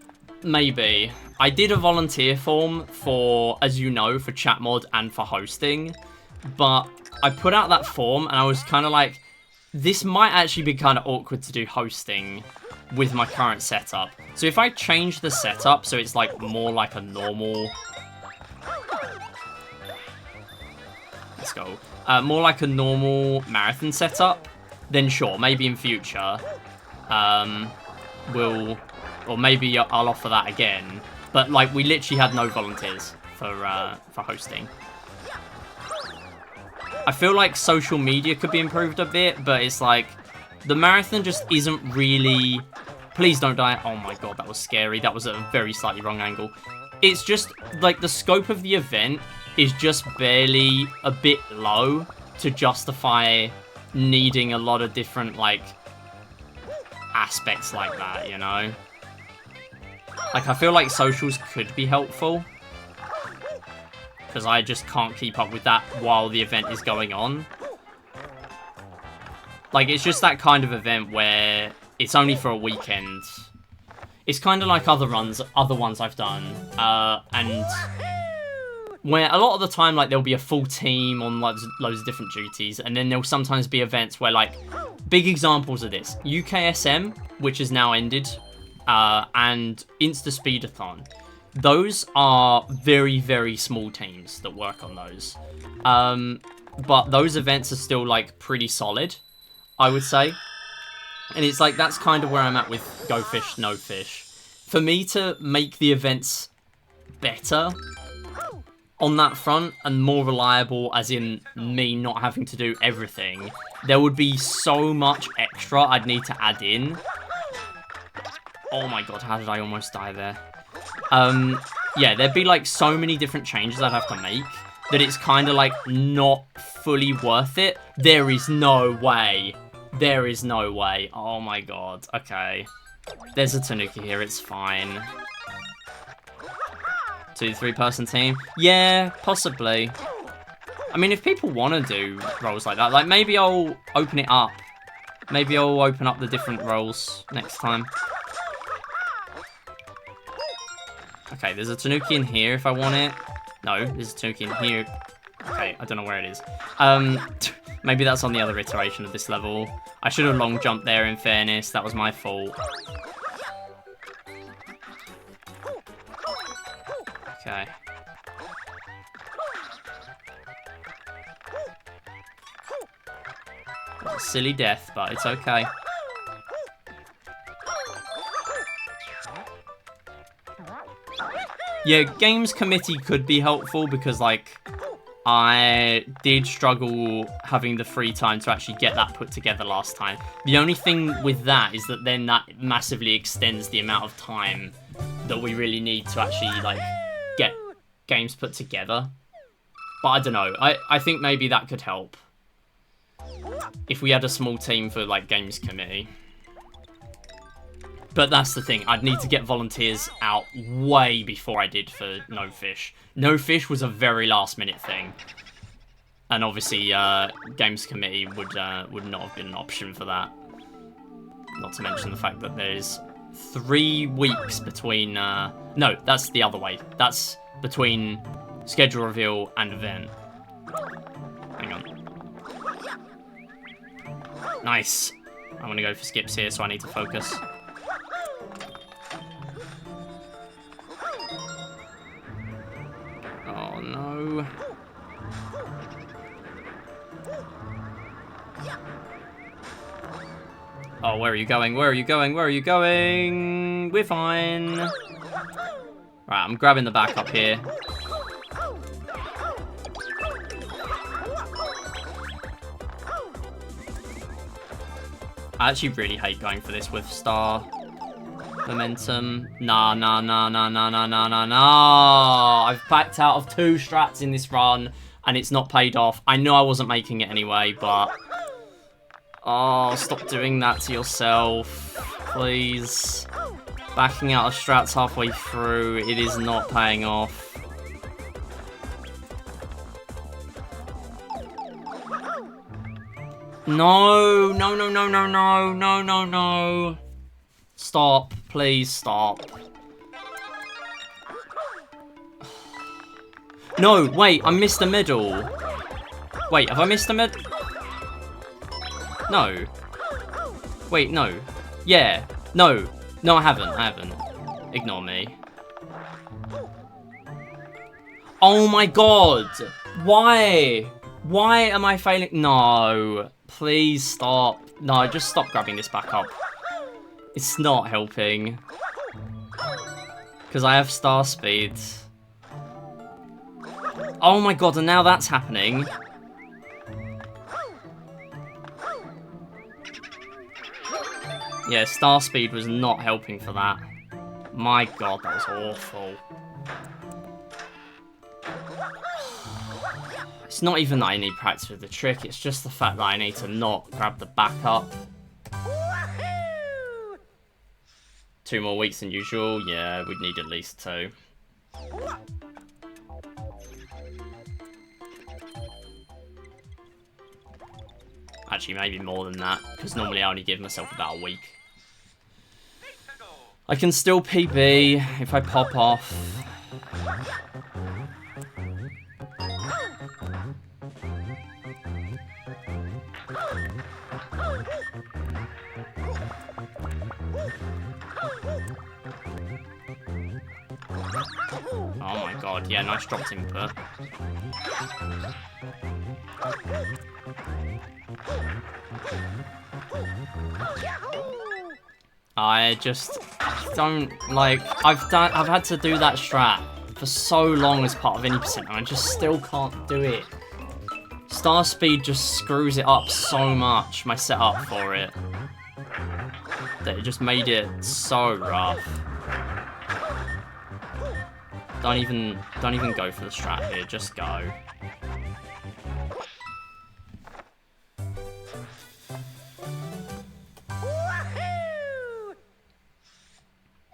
Maybe. I did a volunteer form for, as you know, for chat mod and for hosting. But I put out that form and I was kind of like, this might actually be kind of awkward to do hosting with my current setup. So if I change the setup so it's like more like a normal... Let's go. More like a normal marathon setup, then sure, maybe in future we'll... Or maybe I'll offer that again. But like, we literally had no volunteers for hosting. I feel like social media could be improved a bit, but it's like, the marathon just isn't really... Please don't die. Oh my god, that was scary. That was at a very slightly wrong angle. It's just, like, the scope of the event is just barely a bit low to justify needing a lot of different, like, aspects like that, you know? Like, I feel like socials could be helpful, because I just can't keep up with that while the event is going on. Like, it's just that kind of event where it's only for a weekend. It's kind of like other ones I've done, and where a lot of the time, like, there'll be a full team on loads of different duties, and then there'll sometimes be events where, like, big examples of this. UKSM, which has now ended, and Insta Speedathon. Those are very, very small teams that work on those. But those events are still, like, pretty solid, I would say. And it's like, that's kind of where I'm at with Go Fish, No Fish. For me to make the events better on that front and more reliable, as in me not having to do everything, there would be so much extra I'd need to add in. Oh my god, how did I almost die there? Yeah, there'd be like so many different changes I'd have to make that it's kind of like not fully worth it. There is no way. There is no way. Oh my god. Okay. There's a Tanuki here. It's fine. 2-3 person team. Yeah, possibly. I mean, if people want to do roles like that, like maybe I'll open it up. Maybe I'll open up the different roles next time. Okay, there's a Tanuki in here if I want it. No, there's a Tanuki in here. Okay, I don't know where it is. Maybe that's on the other iteration of this level. I should have long jumped there, in fairness. That was my fault. Okay. That's a silly death, but it's okay. Yeah, games committee could be helpful because, like, I did struggle having the free time to actually get that put together last time. The only thing with that is that then that massively extends the amount of time that we really need to actually, like, get games put together. But I don't know. I think maybe that could help if we had a small team for, like, games committee. But that's the thing, I'd need to get volunteers out way before I did for No Fish. No Fish was a very last minute thing. And obviously, Games Committee would not have been an option for that. Not to mention the fact that there's 3 weeks between... no, that's the other way. That's between schedule reveal and event. Hang on. Nice. I'm going to go for skips here, so I need to focus. Oh no. Oh, where are you going? Where are you going? Where are you going? We're fine. Right, I'm grabbing the back up here. I actually really hate going for this with star momentum. Nah. I've backed out of 2 strats in this run, and it's not paid off. I know I wasn't making it anyway, but... Oh, stop doing that to yourself. Please. Backing out of strats halfway through, it is not paying off. No. Stop. Please stop. No, wait, I missed the middle. Wait, have I missed the mid? No. Wait, no. Yeah. No. No, I haven't. Ignore me. Oh my god! Why? Why am I failing? No. Please stop. No, just stop grabbing this back up. It's not helping. Because I have star speed. Oh my god, and now that's happening. Yeah, star speed was not helping for that. My god, that was awful. It's not even that I need practice with the trick, it's just the fact that I need to not grab the back up. 2 more weeks than usual. Yeah, we'd need at least 2. Actually, maybe more than that, because normally I only give myself about a week. I can still PB if I pop off. Oh my god, yeah, nice dropped input. I just don't like. I've had to do that strat for so long as part of any percent, and I just still can't do it. Star speed just screws it up so much, my setup for it, that it just made it so rough. Don't even go for the strat here, just go.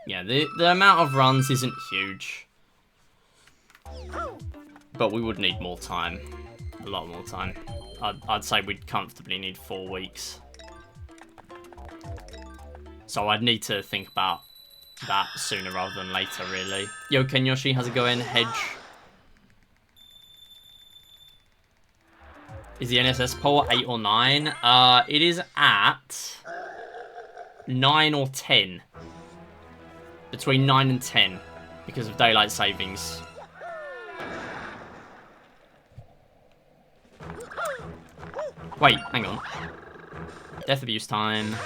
Yeah, the amount of runs isn't huge, but we would need more time, a lot more time. I'd say we'd comfortably need 4 weeks. So I'd need to think about that sooner rather than later, really. Yo, Ken Yoshi, how's it going? Hedge. Is the NSS poll 8 or 9? It is at 9 or 10. Between 9 and 10 because of daylight savings. Wait, hang on. Death abuse time.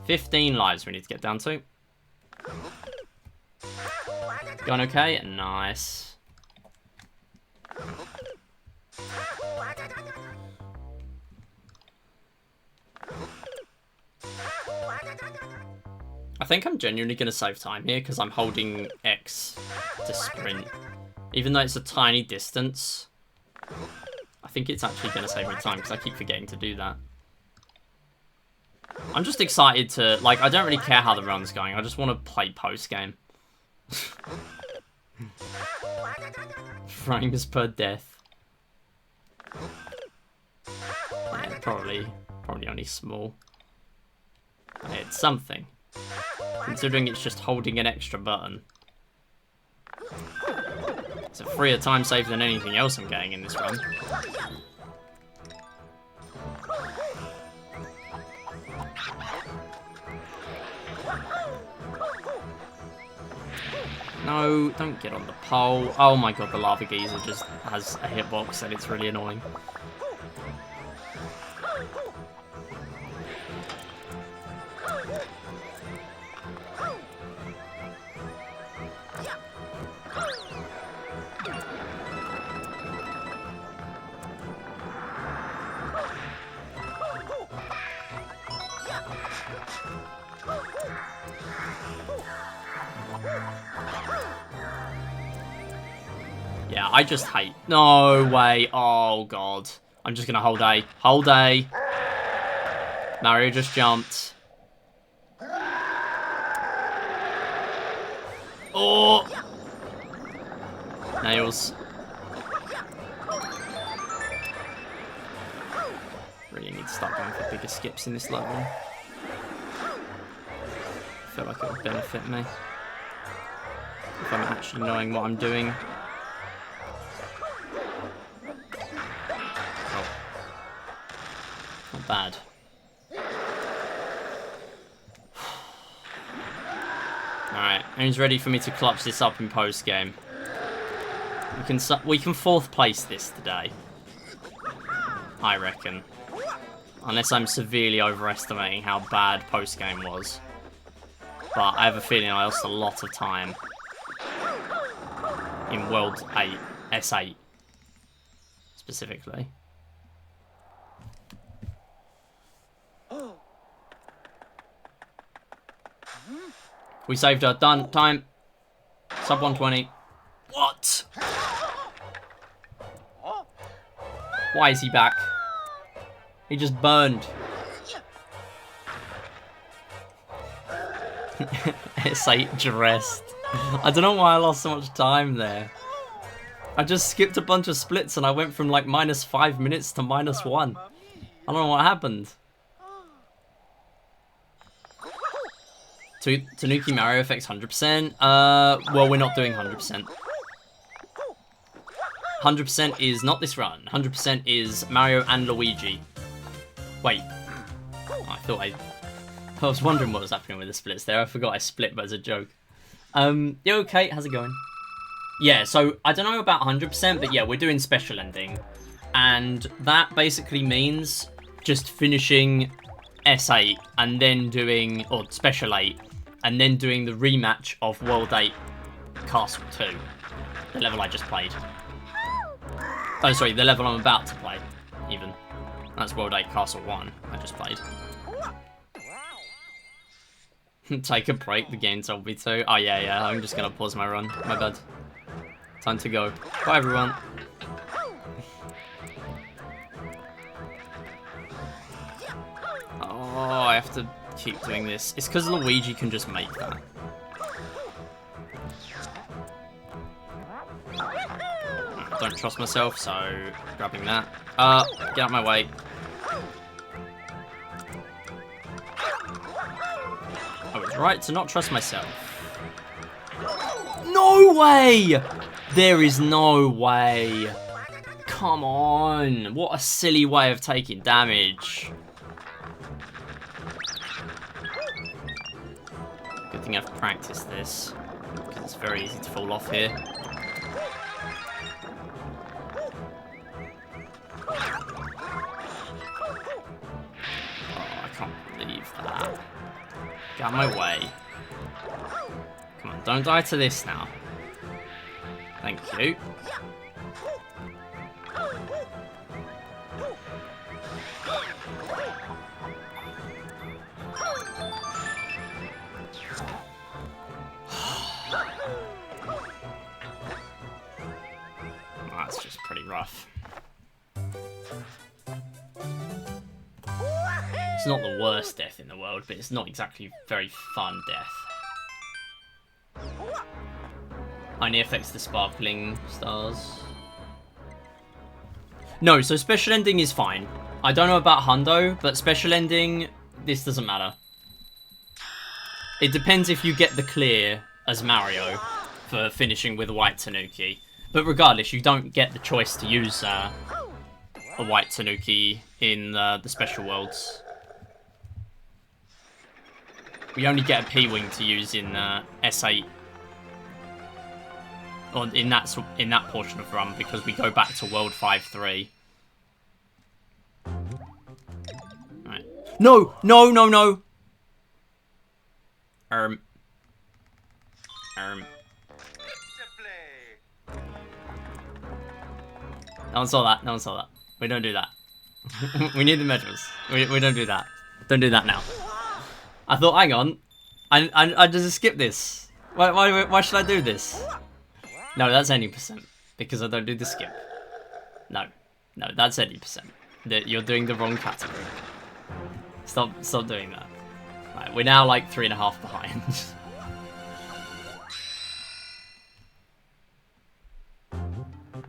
15 lives we need to get down to. Going okay? Nice. I think I'm genuinely going to save time here because I'm holding X to sprint. Even though it's a tiny distance, I think it's actually going to save me time because I keep forgetting to do that. I'm just excited to, like, I don't really care how the run's going. I just want to play post-game. Frames per death. Yeah, probably only small. It's something. Considering it's just holding an extra button. It's a freer time save than anything else I'm getting in this run. No, don't get on the pole. Oh my god, the lava geyser just has a hitbox and it's really annoying. Yeah, I just hate... No way. Oh, God. I'm just going to hold A. Hold A. Mario just jumped. Oh! Nails. Really need to start going for bigger skips in this level. I feel like it would benefit me if I'm actually knowing what I'm doing. Not bad. Alright, who's ready for me to clutch this up in post game? We can 4th place this today, I reckon. Unless I'm severely overestimating how bad post game was. But I have a feeling I lost a lot of time in World 8, S8 specifically. We saved her. Done. Time. Sub 120. What? Why is he back? He just burned. S8 dressed. I don't know why I lost so much time there. I just skipped a bunch of splits and I went from like -5 minutes to -1. I don't know what happened. Tanuki Mario affects 100%. Well, we're not doing 100%. 100% is not this run. 100% is Mario and Luigi. Wait. Oh, I was wondering what was happening with the splits there. I forgot I split, but as a joke. Yeah, okay, how's it going? Yeah, so I don't know about 100%, but yeah, we're doing Special Ending. And that basically means just finishing S8 and then doing, or Special 8, and then doing the rematch of World 8 Castle 2. The level I just played. Oh, sorry, the level I'm about to play, even. That's World 8 Castle 1 I just played. Take a break, the game told me to. Oh, yeah, I'm just gonna pause my run. My bad. Time to go. Bye, everyone. Oh, I have to keep doing this. It's because Luigi can just make that. I don't trust myself, so grabbing that. Get out of my way. I was right to not trust myself. No way! There is no way. Come on. What a silly way of taking damage. Good thing I've practiced this, because it's very easy to fall off here. Oh, I can't believe that. Get out of my way. Come on, don't die to this now. Thank you. That's just pretty rough. It's not the worst death in the world, but it's not exactly very fun death. Only affects the sparkling stars. No, so Special Ending is fine. I don't know about Hundo, but Special Ending, this doesn't matter. It depends if you get the clear as Mario for finishing with a white Tanuki. But regardless, you don't get the choice to use a white Tanuki in the Special Worlds. We only get a P-Wing to use in S8. Or in that portion of the run, because we go back to World 5-3. Right. No! No, no, no! No one saw that. No one saw that. We don't do that. We need the medals. We don't do that. Don't do that now. I thought, hang on. I just skip this. Why should I do this? No, that's 80%. Because I don't do the skip. No, that's 80%. You're doing the wrong category. Stop doing that. Right, we're now like 3.5 behind.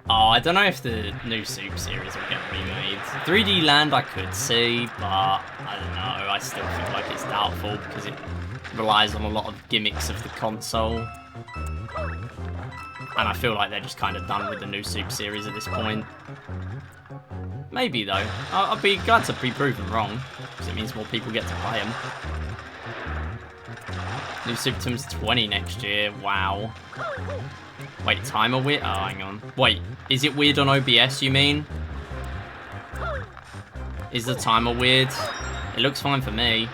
Oh, I don't know if the new Soup series will get remade. 3D Land I could see, but I don't know. I still feel like it's doubtful because it relies on a lot of gimmicks of the console. And I feel like they're just kind of done with the new Soup series at this point. Maybe though. I'll be glad to be proven wrong, because it means more people get to play them. New Soup Tim's 20 next year. Wow. Wait, timer weird? Oh, hang on. Wait, is it weird on OBS, you mean? Is the timer weird? It looks fine for me.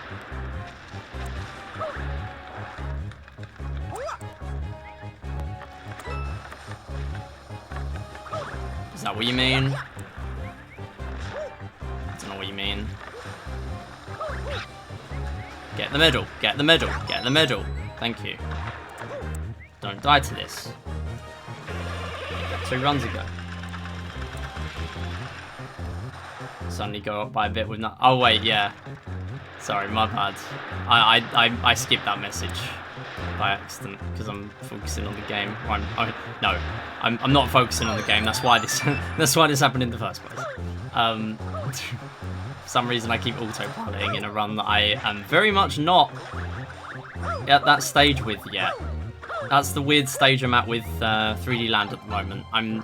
Is that what you mean? I don't know what you mean. Get the medal, get the medal, get the medal. Thank you. Don't die to this. 2 runs ago. Suddenly go up by a bit with no... Oh, wait, yeah. Sorry, my bad. I skipped that message by accident because I'm focusing on the game. No, I'm not focusing on the game. That's why this that's why this happened in the first place. For some reason, I keep autopiloting in a run that I am very much not at that stage with yet. That's the weird stage I'm at with 3D Land at the moment. I'm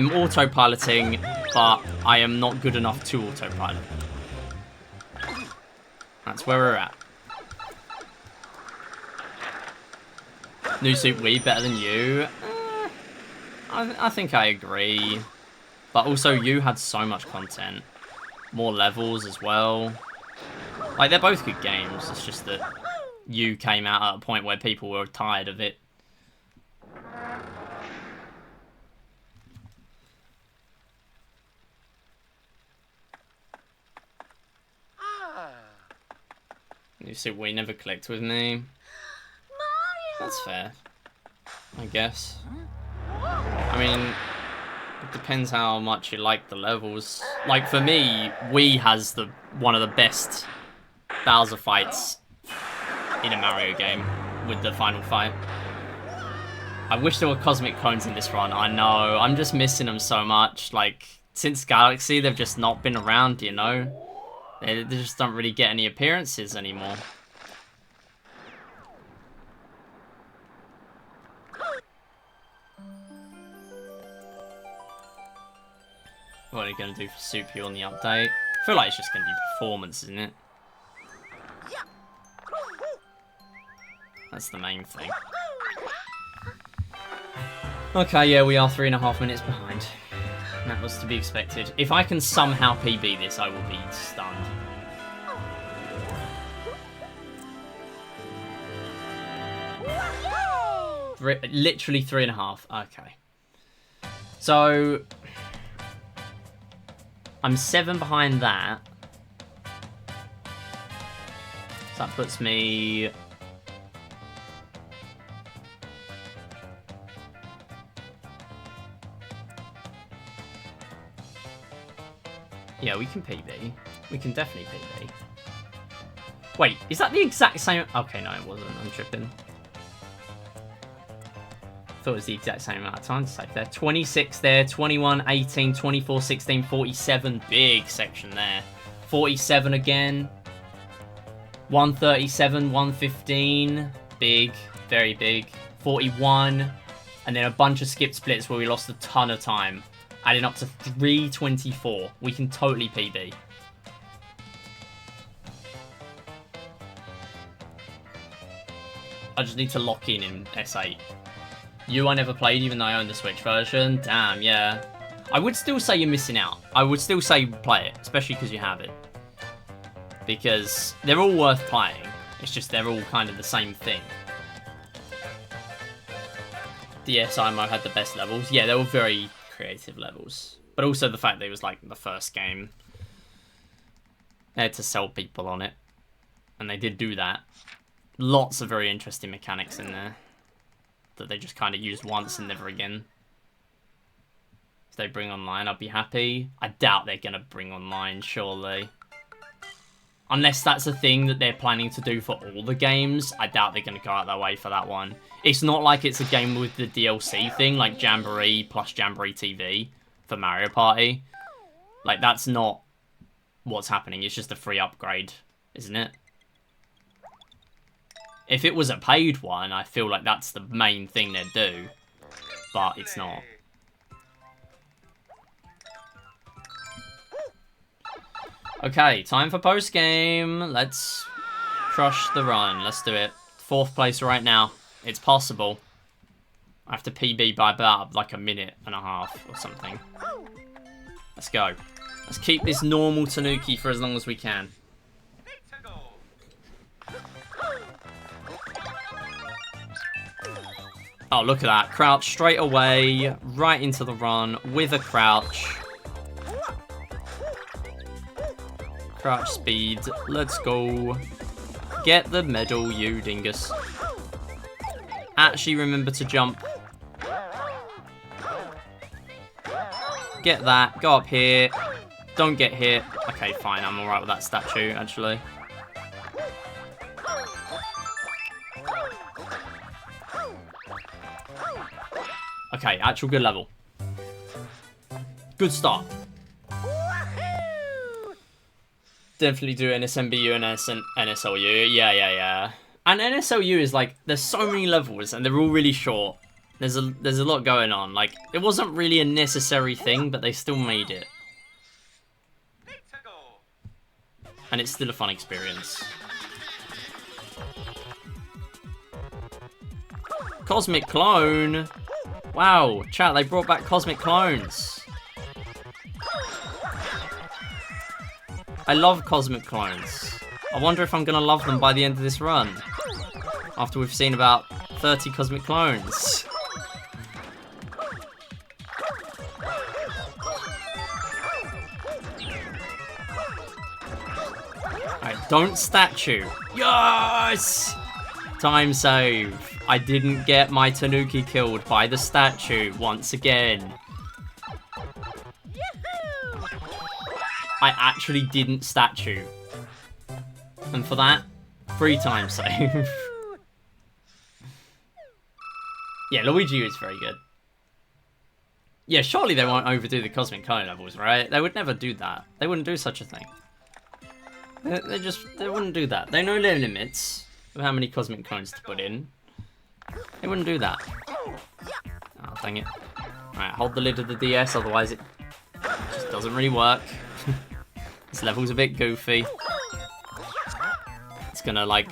autopiloting, but I am not good enough to autopilot. That's where we're at. New Suit Wii better than you? I think I agree. But also, you had so much content. More levels as well. Like, they're both good games. It's just that you came out at a point where people were tired of it. New Suit Wii never clicked with me. That's fair, I guess. I mean, it depends how much you like the levels. Like, for me, Wii has one of the best Bowser fights in a Mario game with the final fight. I wish there were Cosmic Cones in this run. I know, I'm just missing them so much. Like, since Galaxy, they've just not been around, you know? They just don't really get any appearances anymore. What are you going to do for Super on the update? I feel like it's just going to be performance, isn't it? That's the main thing. Okay, yeah, we are 3.5 minutes behind. That was to be expected. If I can somehow PB this, I will be stunned. Literally 3.5. Okay. So I'm 7 behind that. So that puts me... Yeah, we can PB. We can definitely PB. Wait, is that the exact same... Okay, no, it wasn't. I'm tripping. Thought it was the exact same amount of time to save there. 26 there, 21, 18, 24, 16, 47. Big section there. 47 again. 137, 115. Big, very big. 41. And then a bunch of skip splits where we lost a ton of time. Adding up to 324. We can totally PB. I just need to lock in S8. I never played, even though I own the Switch version. Damn, yeah. I would still say you're missing out. I would still say play it, especially because you have it. Because they're all worth playing. It's just they're all kind of the same thing. The SIMO had the best levels. Yeah, they were very creative levels. But also the fact that it was like the first game. They had to sell people on it. And they did do that. Lots of very interesting mechanics in there. That they just kind of used once and never again. If they bring online, I'd be happy. I doubt they're going to bring online, surely. Unless that's a thing that they're planning to do for all the games, I doubt they're going to go out their way for that one. It's not like it's a game with the DLC thing, like Jamboree plus Jamboree TV for Mario Party. Like, that's not what's happening. It's just a free upgrade, isn't it? If it was a paid one, I feel like that's the main thing they'd do. But it's not. Okay, time for post-game. Let's crush the run. Let's do it. 4th place right now. It's possible. I have to PB by about like a minute and a half or something. Let's go. Let's keep this normal Tanuki for as long as we can. Oh, look at that. Crouch straight away, right into the run with a crouch. Crouch speed. Let's go. Get the medal, you dingus. Actually remember to jump. Get that. Go up here. don't get hit. Okay, fine. I'm alright with that statue, actually. Okay, actual good level. Good start. Definitely do NSMBU and NSLU. Yeah. And NSLU is like, there's so many levels and they're all really short. There's a lot going on. Like, it wasn't really a necessary thing, but they still made it. And it's still a fun experience. Cosmic Clone. Wow, chat, they brought back Cosmic Clones. I love Cosmic Clones. I wonder if I'm going to love them by the end of this run. After we've seen about 30 Cosmic Clones. Alright, don't statue. Yes! Time save. I didn't get my Tanuki killed by the statue once again. I actually didn't statue. And for that, 3 times save. Yeah, Luigi is very good. Yeah, surely they won't overdo the Cosmic Clone levels, right? They would never do that. They wouldn't do such a thing. They wouldn't do that. They know their limits of how many Cosmic Clones to put in. They wouldn't do that. Oh, dang it. Alright, hold the lid of the DS, otherwise it just doesn't really work. This level's a bit goofy. It's gonna, like,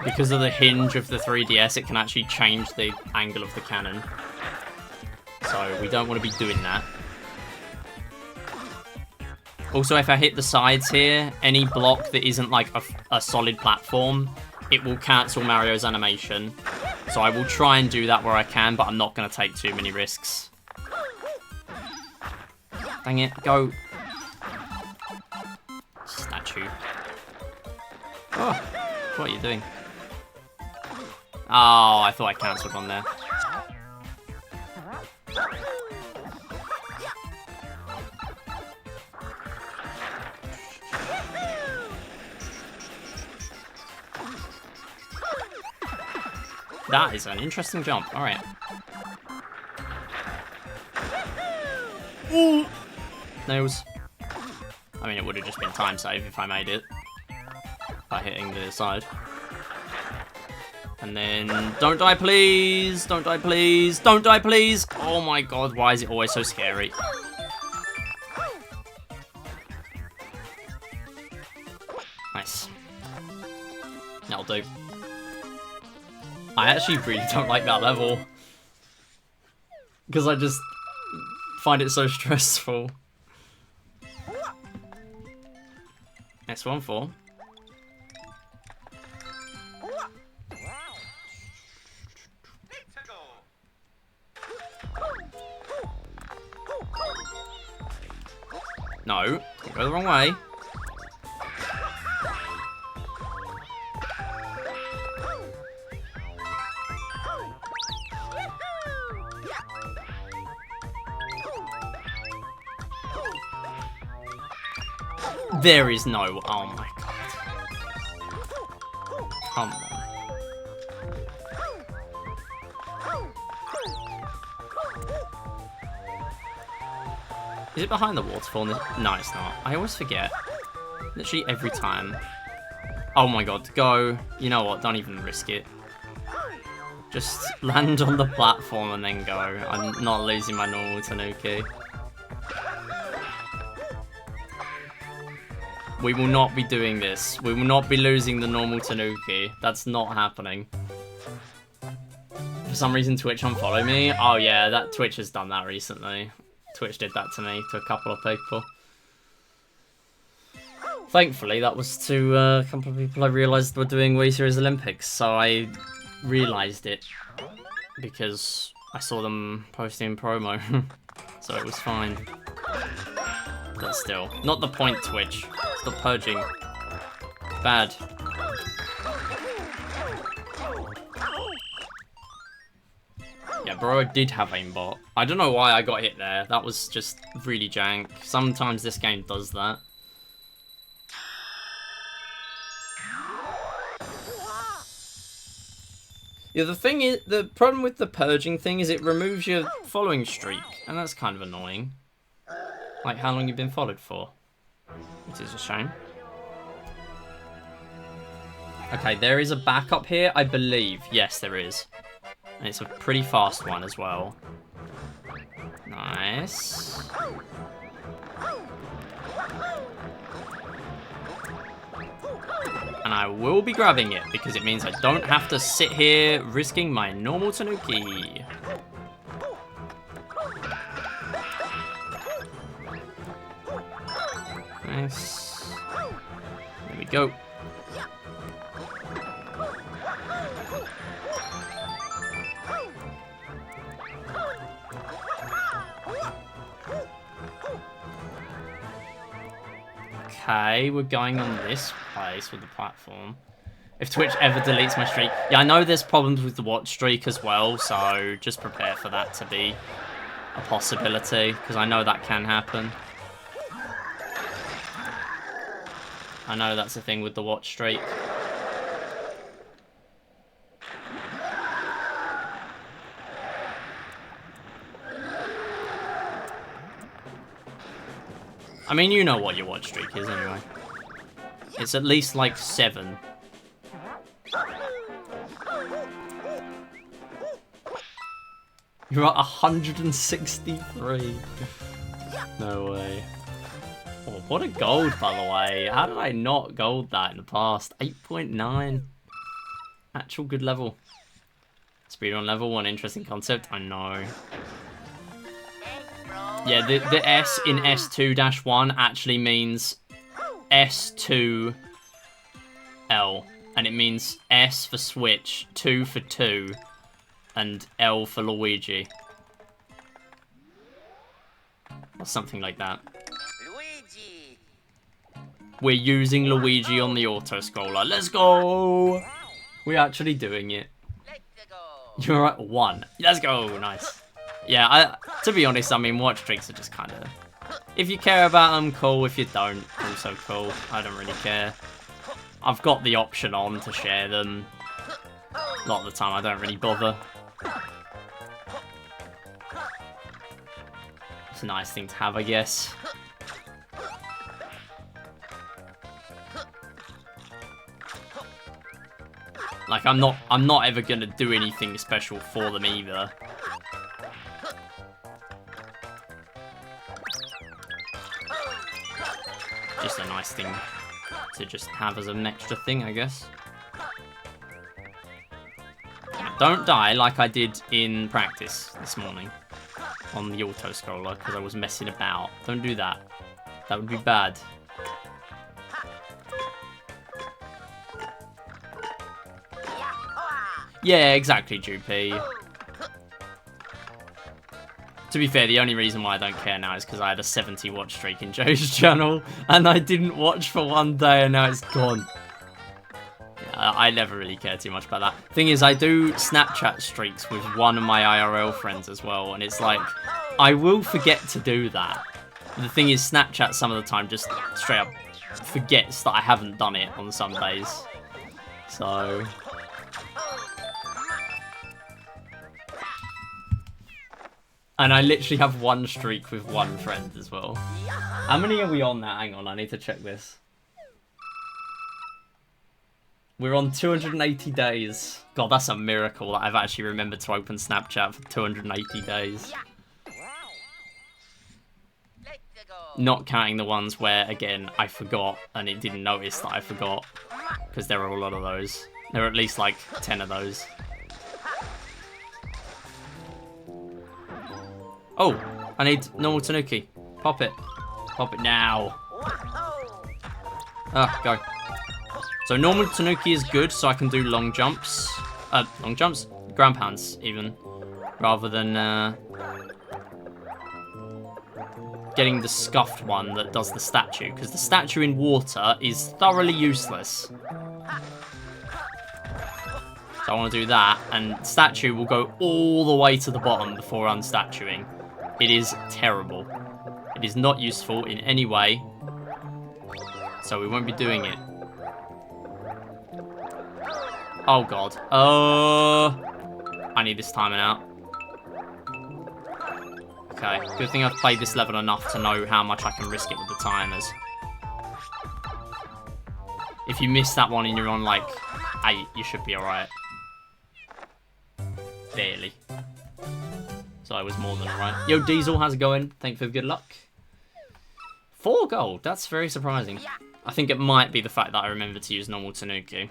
because of the hinge of the 3DS, it can actually change the angle of the cannon. So we don't want to be doing that. Also, if I hit the sides here, any block that isn't like a solid platform, it will cancel Mario's animation. So I will try and do that where I can, but I'm not going to take too many risks. Dang it, go. Statue. Oh, what are you doing? Oh, I thought I cancelled on there. That is an interesting jump. All right. Ooh. Nails. I mean, it would have just been time save if I made it by hitting the side. And then, don't die, please. Don't die, please. Don't die, please. Oh my god, why is it always so scary? Nice. That'll do. I actually really don't like that level. Because I just find it so stressful. S14. No, don't go the wrong way. There is no... Oh my god. Come on. Is it behind the waterfall? No, it's not. I always forget. Literally every time. Oh my god, go. You know what? Don't even risk it. Just land on the platform and then go. I'm not losing my normal Tanuki. We will not be doing this. We will not be losing the normal Tanuki. That's not happening. For some reason, Twitch unfollowed me. Oh yeah, that Twitch has done that recently. Twitch did that to me, to a couple of people. Thankfully, that was to a couple of people I realised were doing Wii Series Olympics, so I realised it because I saw them posting promo, so it was fine. But still, not the point, Twitch. Stop purging. Bad. Yeah, bro, did have aimbot. I don't know why I got hit there. That was just really jank. Sometimes this game does that. Yeah, the thing is, the problem with the purging thing is it removes your following streak, and that's kind of annoying. Like how long you've been followed for, which is a shame. Okay, there is a backup here, I believe. Yes, there is. And it's a pretty fast one as well. Nice. And I will be grabbing it because it means I don't have to sit here risking my normal Tanuki. Nice. There we go. Okay, we're going on this place with the platform. If Twitch ever deletes my streak. Yeah, I know there's problems with the watch streak as well, so just prepare for that to be a possibility, because I know that can happen. I know that's the thing with the watch streak. I mean, you know what your watch streak is anyway. It's at least like 7. You're at 163. No way. Oh, what a gold, by the way. How did I not gold that in the past? 8.9. Actual good level. Speedrun level, one interesting concept. I know. Yeah, the S in S2-1 actually means S2L. And it means S for Switch, 2 for 2, and L for Luigi. Or something like that. Luigi. We're using Luigi on the auto-scroller. Let's go! We're actually doing it. You're at 1. Let's go! Nice. Yeah, to be honest, I mean, watch streaks are just kind of... If you care about them, cool. If you don't, also cool. I don't really care. I've got the option on to share them. A lot of the time, I don't really bother. It's a nice thing to have, I guess. Like, I'm not ever gonna do anything special for them either. Just a nice thing to just have as an extra thing, I guess. Don't die like I did in practice this morning on the auto-scroller because I was messing about. Don't do that. That would be bad. Yeah, exactly, Droopy. To be fair, the only reason why I don't care now is because I had a 70 watch streak in Joe's channel, and I didn't watch for one day, and now it's gone. Yeah, I never really care too much about that. Thing is, I do Snapchat streaks with one of my IRL friends as well, and it's like, I will forget to do that. The thing is, Snapchat some of the time just straight up forgets that I haven't done it on some days. So... And I literally have one streak with one friend as well. How many are we on now? Hang on, I need to check this. We're on 280 days. God, that's a miracle that I've actually remembered to open Snapchat for 280 days. Not counting the ones where, again, I forgot and it didn't notice that I forgot. Because there are a lot of those. There are at least like 10 of those. Oh, I need normal Tanuki. Pop it. Pop it now. Ah, go. So normal Tanuki is good, so I can do long jumps. Long jumps? Ground pounds, even. Rather than getting the scuffed one that does the statue. Because the statue in water is thoroughly useless. So So I want to do that, and statue will go all the way to the bottom before unstatuing. It is terrible. It is not useful in any way, so we won't be doing it. Oh god. I need this timing out. Okay, good thing I've played this level enough to know how much I can risk it with the timers. If you miss that one and you're on like 8, you should be alright. Barely. So I was more than alright. Yo, Diesel, how's it going? Thanks for the good luck. 4 gold, that's very surprising. I think it might be the fact that I remembered to use normal Tanuki.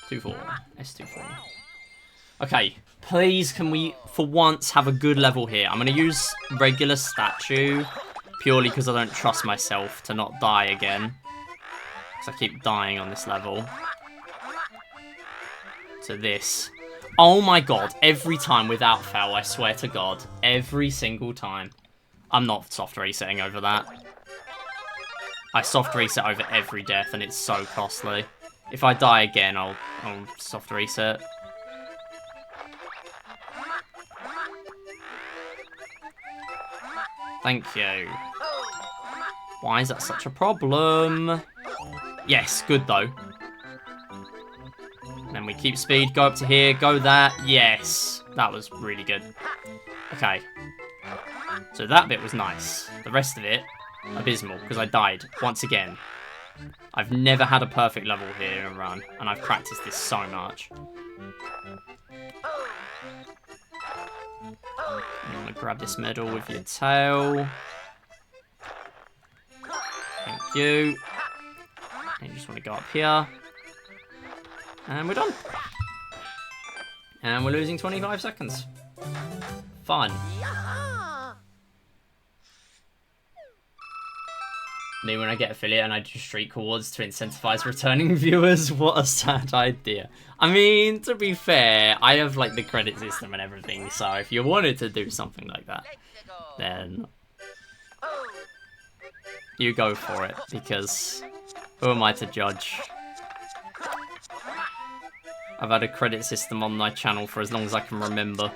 2-4, S2-4. Okay, please can we, for once, have a good level here. I'm going to use regular statue, purely because I don't trust myself to not die again. Because I keep dying on this level. To this. Oh my god, every time without fail, I swear to god. Every single time. I'm not soft resetting over that. I soft reset over every death and it's so costly. If I die again, I'll soft reset. Thank you. Why is that such a problem? Yes, good though. Then we keep speed, go up to here, go that. Yes, that was really good. Okay. So that bit was nice. The rest of it, abysmal, because I died once again. I've never had a perfect level here in a run, and I've practiced this so much. I'm gonna grab this medal with your tail. Thank you. And you just want to go up here. And we're done. And we're losing 25 seconds. Fun. Me when I get affiliate and I do street rewards to incentivize returning viewers. What a sad idea. I mean, to be fair, I have like the credit system and everything. So if you wanted to do something like that, then you go for it. Because who am I to judge? I've had a credit system on my channel for as long as I can remember.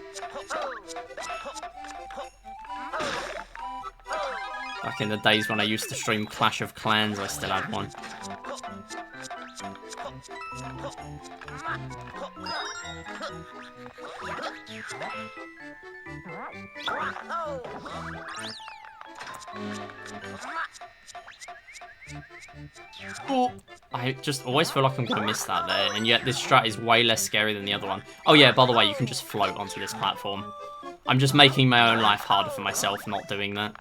Back in the days when I used to stream Clash of Clans, I still had one. Oh, I just always feel like I'm going to miss that there, and yet this strat is way less scary than the other one. Oh yeah, by the way, you can just float onto this platform. I'm just making my own life harder for myself not doing that.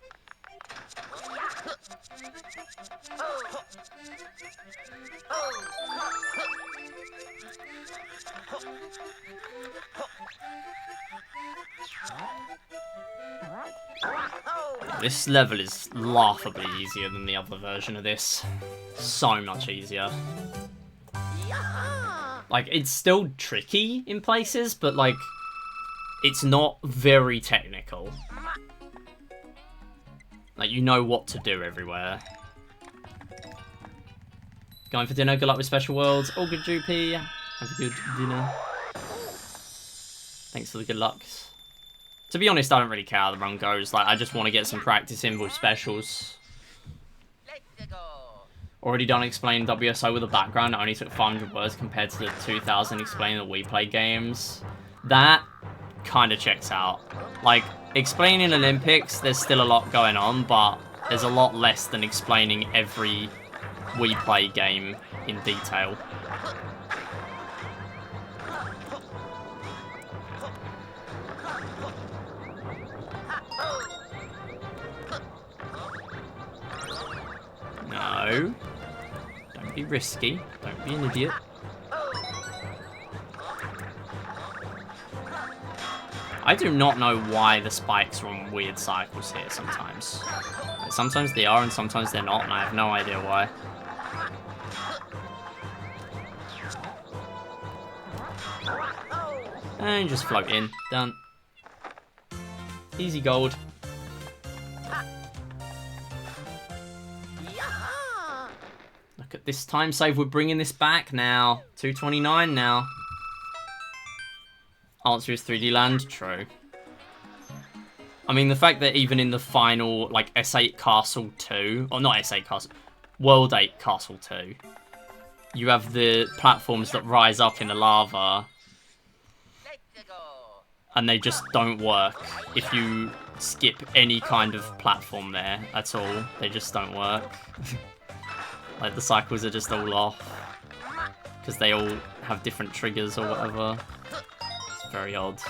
This level is laughably easier than the other version of this. So much easier. Like, it's still tricky in places, but, like, it's not very technical. Like, you know what to do everywhere. Going for dinner, good luck with Special Worlds. All good, GP. Have a good dinner. Thanks for the good luck. To be honest, I don't really care how the run goes. Like, I just want to get some practice in with specials. Already done explaining WSO with a background. It only took 500 words compared to the 2,000 explaining the Wii Play games. That kind of checks out. Like, explaining Olympics, there's still a lot going on, but there's a lot less than explaining every Wii Play game in detail. No. Don't be risky. Don't be an idiot. I do not know why the spikes are on weird cycles here sometimes. Like, sometimes they are and sometimes they're not, and I have no idea why. And just float in. Done. Easy gold. Look at This time save, we're bringing this back now. 229 now. Answer is 3D Land. True. I mean, the fact that even in the final, like, S8 Castle 2, or not S8 Castle, World 8 Castle 2, you have the platforms that rise up in the lava, and they just don't work. If you skip any kind of platform there at all, they just don't work. Like, the cycles are just all off, because they all have different triggers or whatever. It's very odd.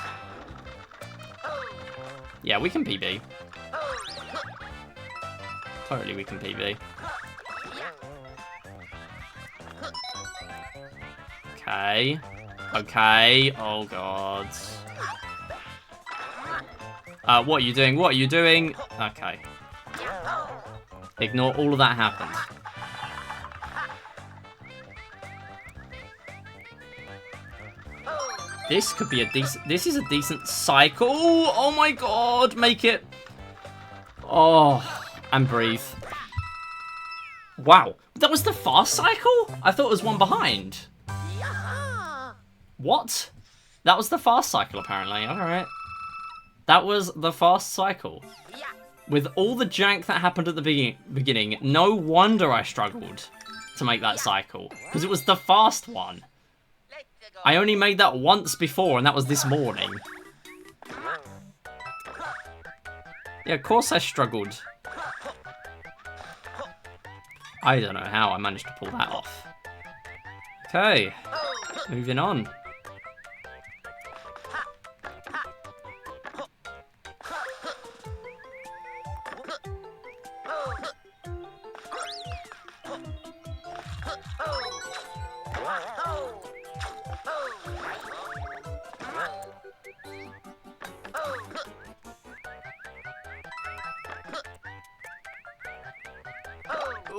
Yeah, we can PB. Totally we can PB. Okay. Okay. Oh, God. What are you doing? What are you doing? Okay. Ignore all of that happened. This could be a decent... This is a decent cycle. Oh my god. Make it. Oh. And breathe. Wow. That was the fast cycle? I thought it was one behind. What? That was the fast cycle, apparently. Alright. That was the fast cycle. With all the jank that happened at the beginning, no wonder I struggled to make that cycle. Because it was the fast one. I only made that once before, and that was this morning. Yeah, of course I struggled. I don't know how I managed to pull that off. Okay, moving on.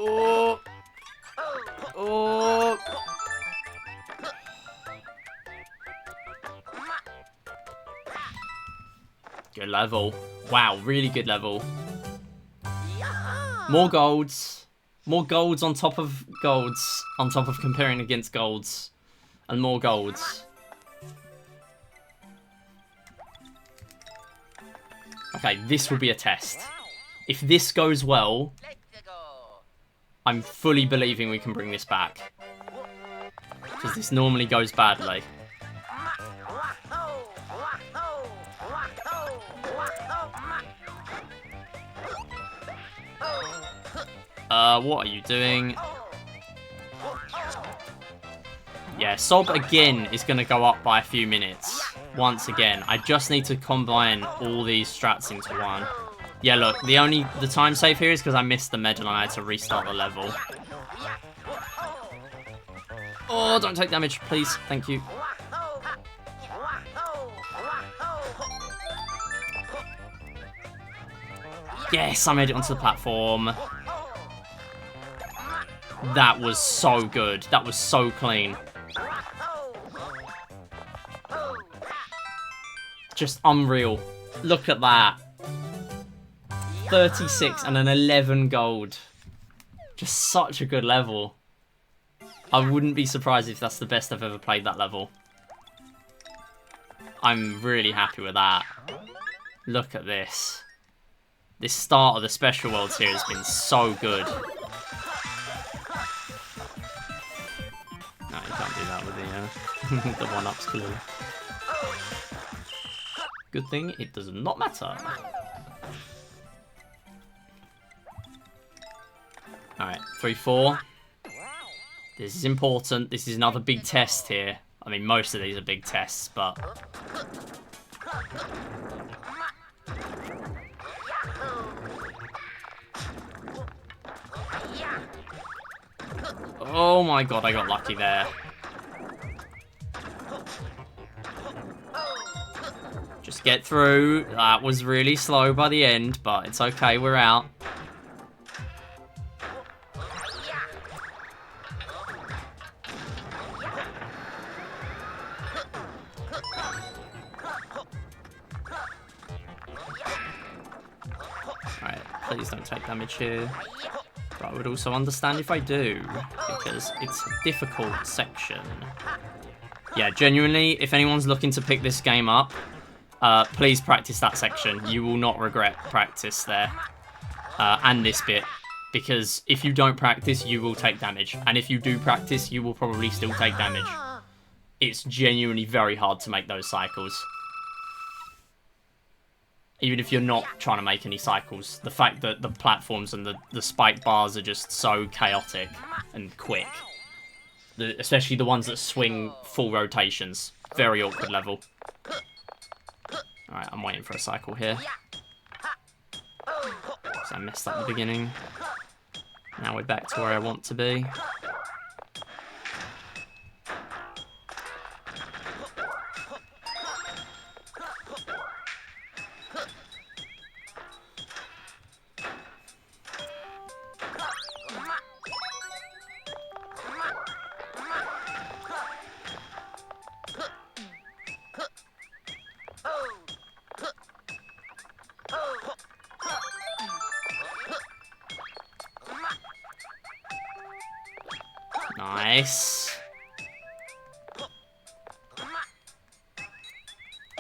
Oh. Oh. Good level. Wow, really good level. More golds. More golds on top of golds. On top of comparing against golds. And more golds. Okay, this will be a test. If this goes well, I'm fully believing we can bring this back. Because this normally goes badly. What are you doing? Yeah, Sob again is going to go up by a few minutes. Once again. I just need to combine all these strats into one. Yeah, look, the time save here is because I missed the medal and I had to restart the level. Oh, don't take damage, please. Thank you. Yes, I made it onto the platform. That was so good. That was so clean. Just unreal. Look at that. 36 and an 11 gold. Just such a good level. I wouldn't be surprised if that's the best I've ever played that level. I'm really happy with that. Look at this. This start of the Special Worlds here has been so good. No, you can't do that with the, the one-ups, clearly. Good thing it does not matter. Alright, 3-4. This is important. This is another big test here. I mean, most of these are big tests, but... Oh my god, I got lucky there. Just get through. That was really slow by the end, but it's okay, we're out. Alright, please don't take damage here. But I would also understand if I do, because it's a difficult section. Yeah, genuinely, if anyone's looking to pick this game up, please practice that section. You will not regret practice there. And this bit. Because if you don't practice, you will take damage. And if you do practice, you will probably still take damage. It's genuinely very hard to make those cycles. Even if you're not trying to make any cycles. The fact that the platforms and the spike bars are just so chaotic and quick. Especially the ones that swing full rotations. Very awkward level. Alright, I'm waiting for a cycle here. Because I messed up the beginning. Now we're back to where I want to be. Nice.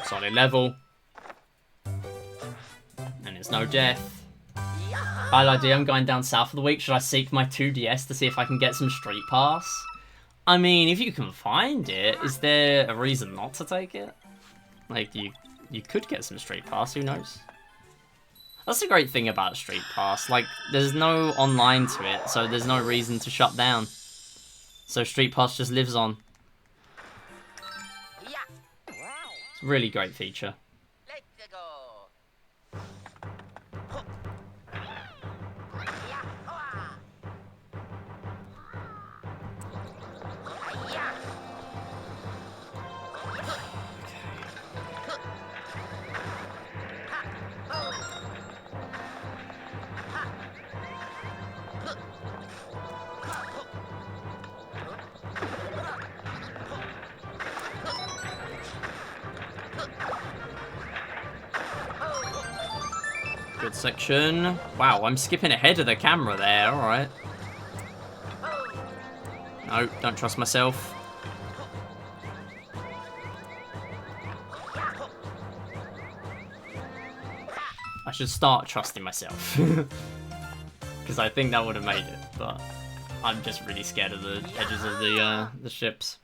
Solid level. And there's no death. Bad idea, I'm going down south for the week. Should I seek my 2DS to see if I can get some Street Pass? I mean, if you can find it, is there a reason not to take it? Like, you could get some Street Pass, who knows? That's the great thing about Street Pass. Like, there's no online to it, so there's no reason to shut down. So Street Pass just lives on. It's a really great feature. Good section. Wow, I'm skipping ahead of the camera there. Alright. No, don't trust myself. I should start trusting myself. Because I think that would have made it, but I'm just really scared of the edges of the ships.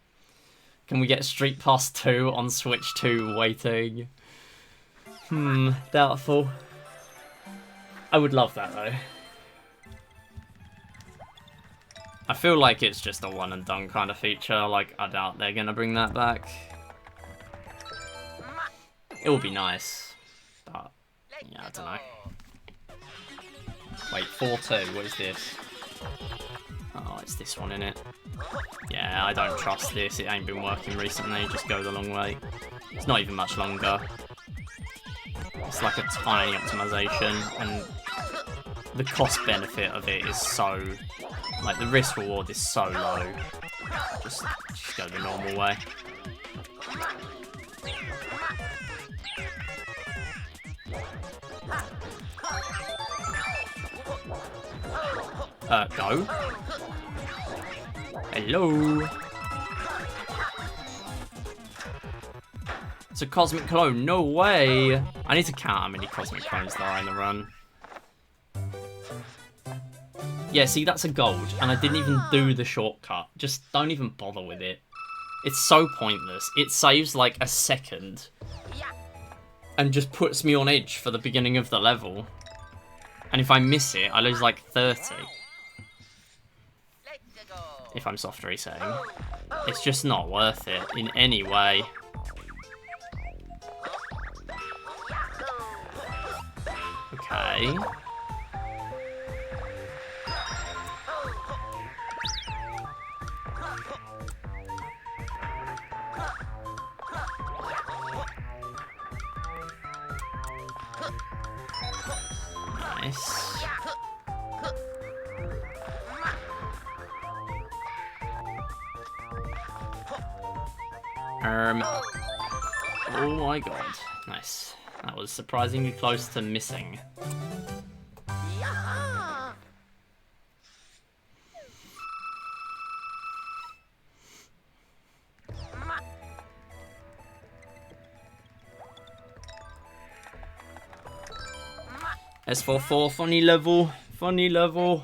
Can we get Street Pass 2 on Switch 2 waiting? Doubtful. I would love that though. I feel like it's just a one and done kind of feature. Like, I doubt they're gonna bring that back. It would be nice, but yeah, I don't know. Wait, 4-2, what is this? Oh, it's this one, innit? Yeah, I don't trust this. It ain't been working recently. Just go the long way. It's not even much longer. It's like a tiny optimization, and the cost benefit of it is so, like, the risk reward is so low. Just go the normal way. Go. Hello. It's a cosmic clone. No way. I need to count how many cosmic clones there are in the run. Yeah, see, that's a gold, and I didn't even do the shortcut. Just don't even bother with it. It's so pointless. It saves like a second and just puts me on edge for the beginning of the level. And if I miss it, I lose like 30. If I'm soft resetting. It's just not worth it in any way. Okay. Nice. Oh my god. Nice. That was surprisingly close to missing. S44, funny level. Funny level.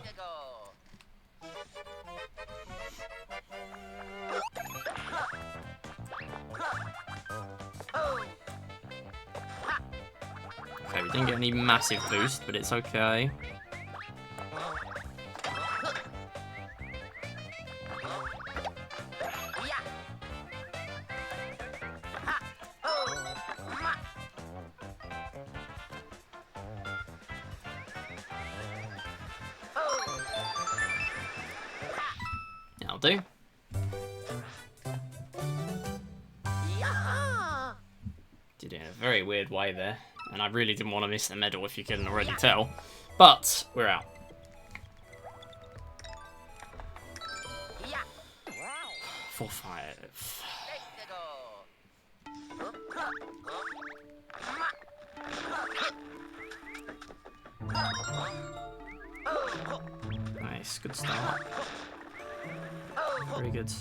Okay, we didn't get any massive boost, but it's okay. That'll do. Did it in a very weird way there. And I really didn't want to miss the medal, if you couldn't already tell. But we're out. Four, five. Nice, good start. Very good.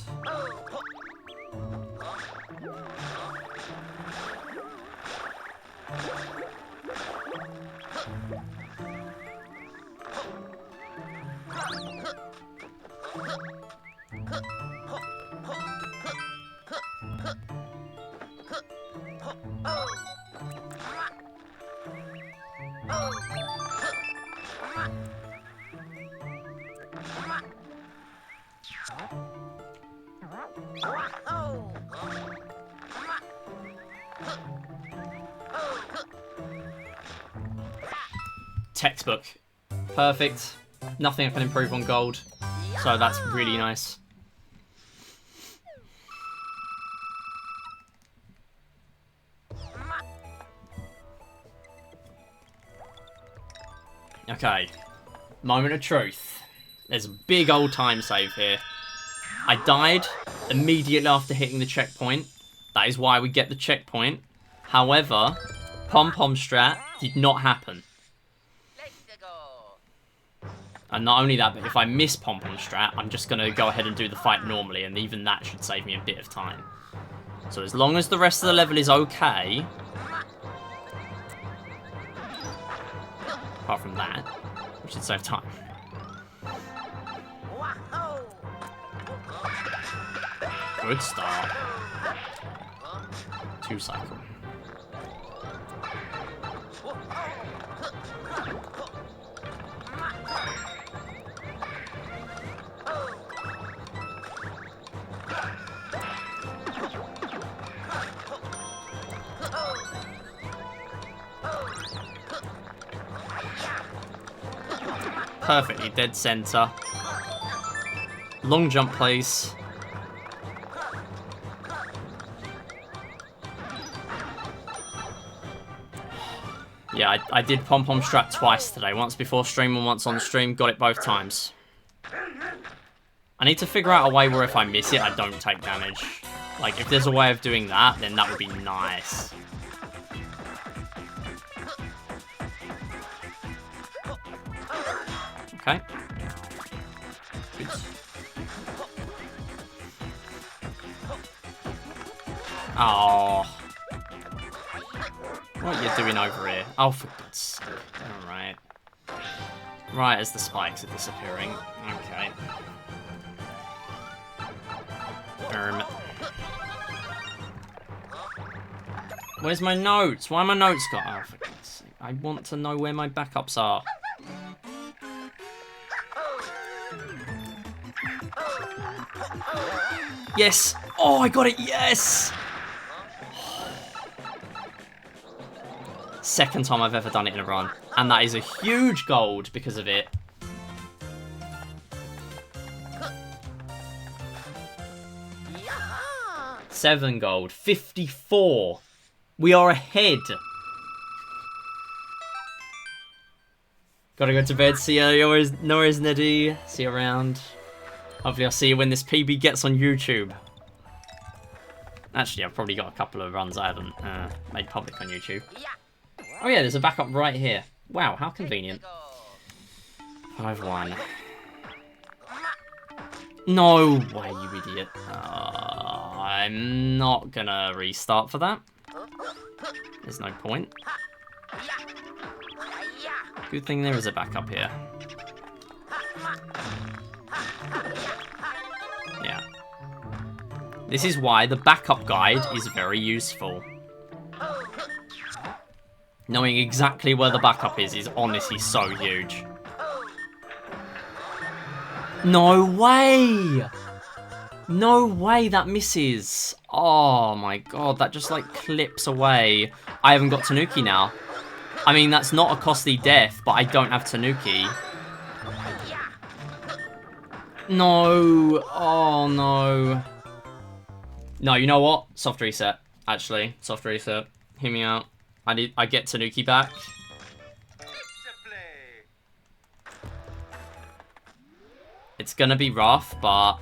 Textbook. Perfect. Nothing I can improve on gold. So that's really nice. Okay. Moment of truth. There's a big old time save here. I died immediately after hitting the checkpoint. That is why we get the checkpoint. However, pom-pom strat did not happen. And not only that, but if I miss pom-pom strat, I'm just going to go ahead and do the fight normally, and even that should save me a bit of time. So as long as the rest of the level is okay, apart from that, we should save time. Good start. 2 cycle. Perfectly dead center. Long jump, please. Yeah, I did pom-pom strat twice today. Once before stream and once on stream. Got it both times. I need to figure out a way where if I miss it, I don't take damage. Like, if there's a way of doing that, then that would be nice. Okay. Good. Oh. What are you doing over here? Oh, for God's sake. Alright. Right as the spikes are disappearing. Okay. Where's my notes? Why are my notes got? Oh, for God's sake. I want to know where my backups are. Yes! Oh, I got it! Yes! Second time I've ever done it in a run. And that is a huge gold because of it. Seven gold. 54. We are ahead. Gotta go to bed. See you. No worries, Neddy. See you around. Hopefully I'll see you when this PB gets on YouTube. Actually, I've probably got a couple of runs I haven't made public on YouTube. Oh yeah, there's a backup right here. Wow, how convenient. 5-1. No way, you idiot. I'm not gonna restart for that. There's no point. Good thing there is a backup here. Yeah. This is why the backup guide is very useful. Knowing exactly where the backup is honestly so huge. No way! No way that misses. Oh my god, that just like clips away. I haven't got Tanuki now. I mean, that's not a costly death, but I don't have Tanuki. No. Oh no. No, you know what? Soft reset. Actually, soft reset. Hear me out. I get Tanuki back. It's gonna be rough, but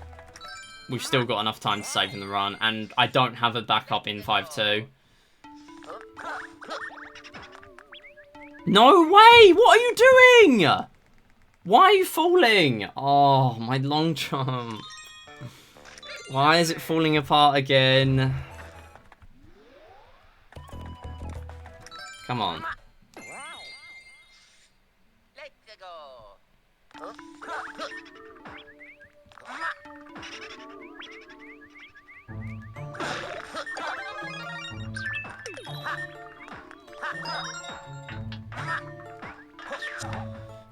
we've still got enough time to save in the run, and I don't have a backup in 5-2. No way! What are you doing? Why are you falling? Oh, my long jump. Why is it falling apart again? Come on.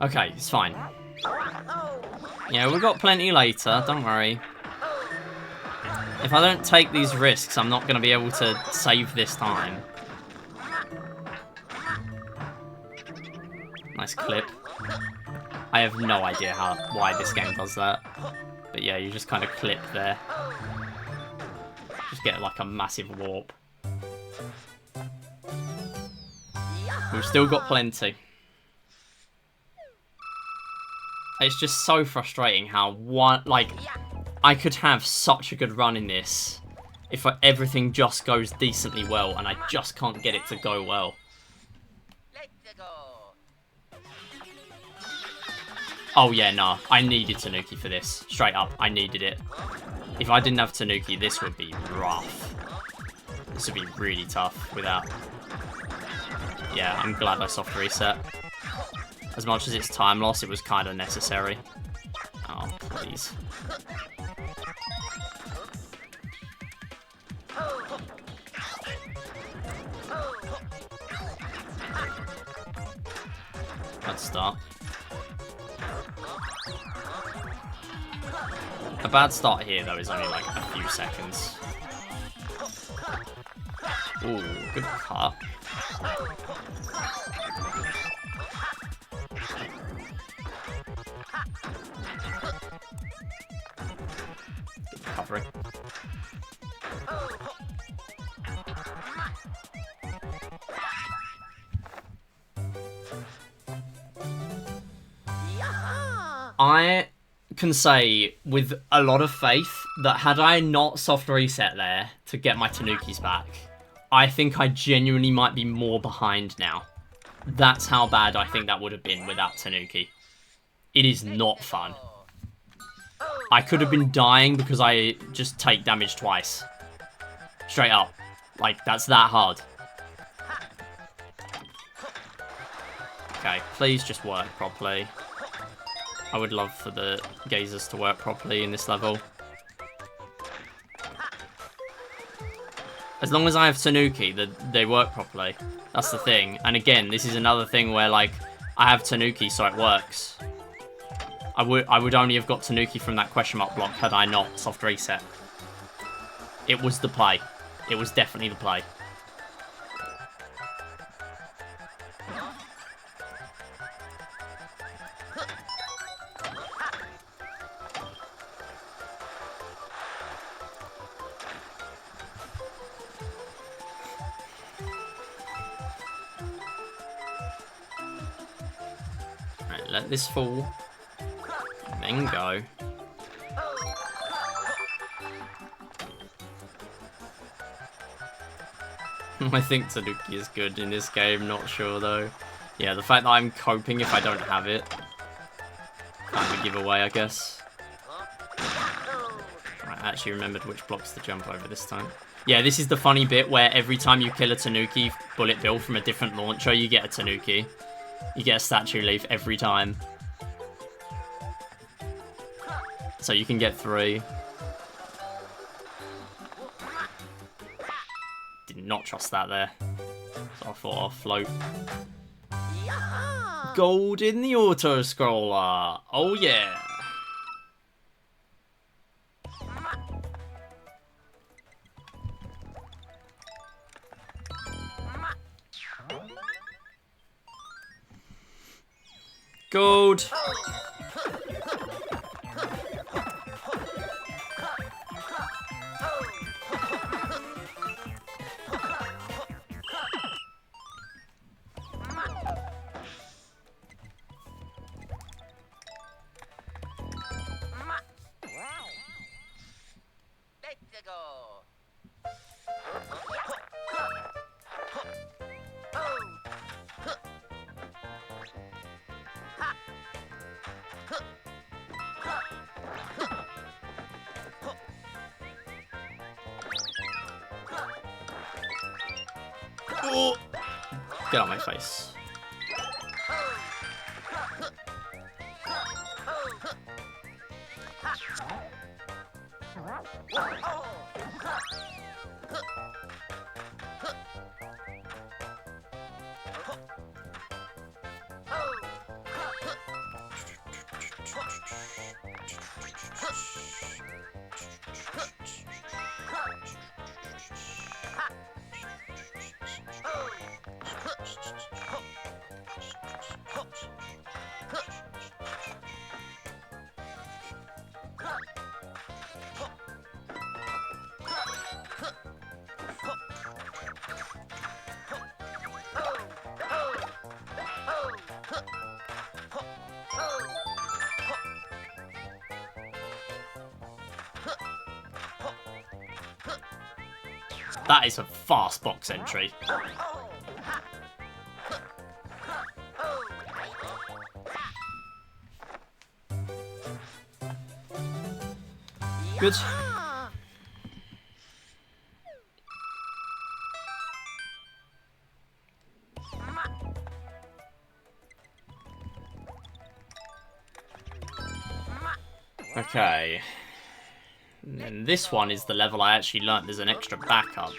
Okay, it's fine. Yeah, we've got plenty later, don't worry. If I don't take these risks, I'm not going to be able to save this time. Nice clip. I have no idea why this game does that. But yeah, you just kind of clip there. Just get like a massive warp. We've still got plenty. It's just so frustrating how I could have such a good run in this if everything just goes decently well and I just can't get it to go well. Oh yeah, no, I needed Tanuki for this. Straight up, I needed it. If I didn't have Tanuki, this would be rough. This would be really tough without... Yeah, I'm glad I soft reset. As much as it's time loss, it was kind of necessary. Oh, please. Let's start. A bad start here, though, is only like a few seconds. Ooh, good cut. Good recovery. I can say with a lot of faith that had I not soft reset there to get my Tanukis back, I think I genuinely might be more behind now. That's how bad I think that would have been without Tanuki. It is not fun. I could have been dying because I just take damage twice. Straight up. Like, that's that hard. Okay, please just work properly. I would love for the gazers to work properly in this level. As long as I have Tanuki, they work properly. That's the thing. And again, this is another thing where, like, I have Tanuki, so it works. I would only have got Tanuki from that question mark block had I not soft reset. It was the play. It was definitely the play. Right, let this fall. And then go. I think Tanuki is good in this game, not sure though. Yeah, the fact that I'm coping if I don't have it. Kind of a giveaway, I guess. I actually remembered which blocks to jump over this time. Yeah, this is the funny bit where every time you kill a Tanuki bullet bill from a different launcher, you get a Tanuki. You get a statue leaf every time. So you can get 3. Did not trust that there. So I thought I'll float. Gold in the auto-scroller. Oh yeah. Gold. Oh. Get out of my face. That is a fast box entry. Good. Okay. And this one is the level I actually learnt there's an extra backup.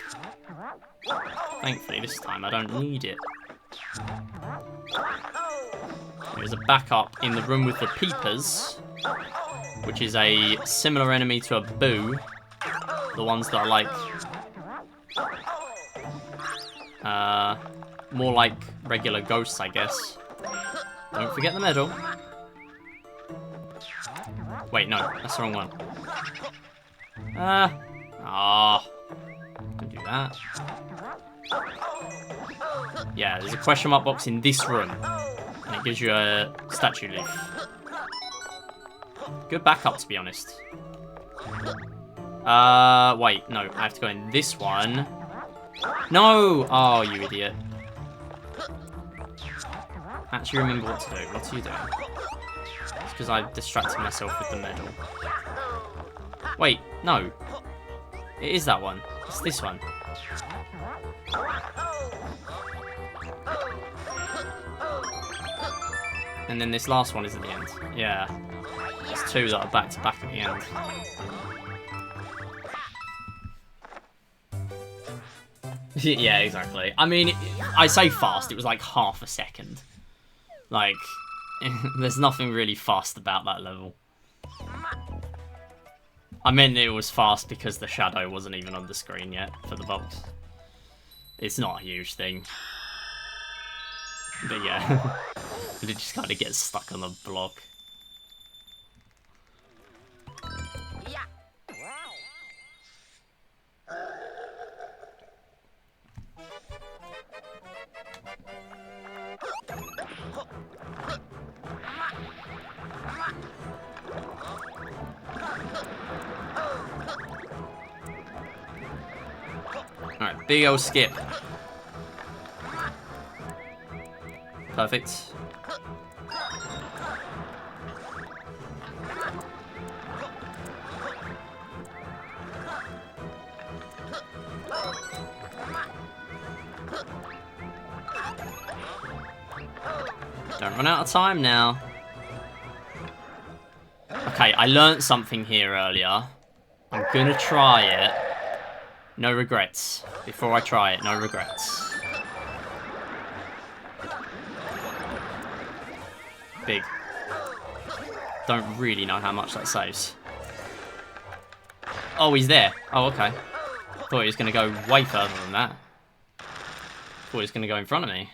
Thankfully, this time I don't need it. There's a backup in the room with the peepers, which is a similar enemy to a boo. The ones that are like... more like regular ghosts, I guess. Don't forget the medal. Wait, no, that's the wrong one. Don't do that. Yeah, there's a question mark box in this room, and it gives you a statue leaf. Good backup, to be honest. Wait, no, I have to go in this one. No! Oh, you idiot. Actually remember what to do. What are you doing? It's because I distracted myself with the medal. Wait, no. It is that one. It's this one. And then this last one is at the end. Yeah. There's 2 that are back to back at the end. Yeah, exactly. I mean, I say fast, it was like half a second. Like, there's nothing really fast about that level. I meant it was fast because the shadow wasn't even on the screen yet for the box. It's not a huge thing. But yeah, it just kind of gets stuck on the block. Alright, big old skip. Perfect. Don't run out of time now. Okay, I learnt something here earlier. I'm gonna try it. No regrets. Before I try it, no regrets. Big. Don't really know how much that saves. Oh, he's there. Oh, okay. Thought he was going to go way further than that. Thought he was going to go in front of me.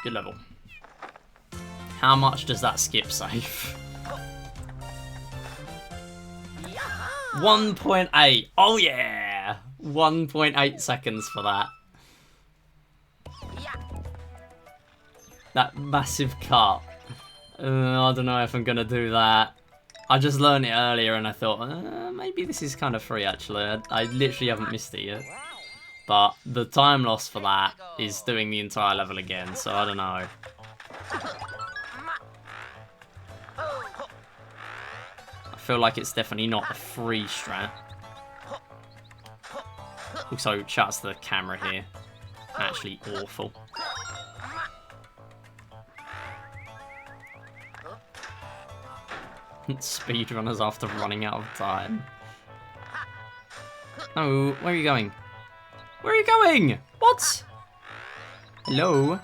Good level. How much does that skip save? 1.8. Oh yeah! 1.8 seconds for that. That massive cut. I don't know if I'm gonna do that. I just learned it earlier and I thought, maybe this is kind of free actually. I literally haven't missed it yet. But the time loss for that is doing the entire level again, so I don't know. I feel like it's definitely not a free strat. Also, shouts to the camera here. Actually awful. Speedrunners after running out of time. Oh, where are you going? Where are you going? What? Hello?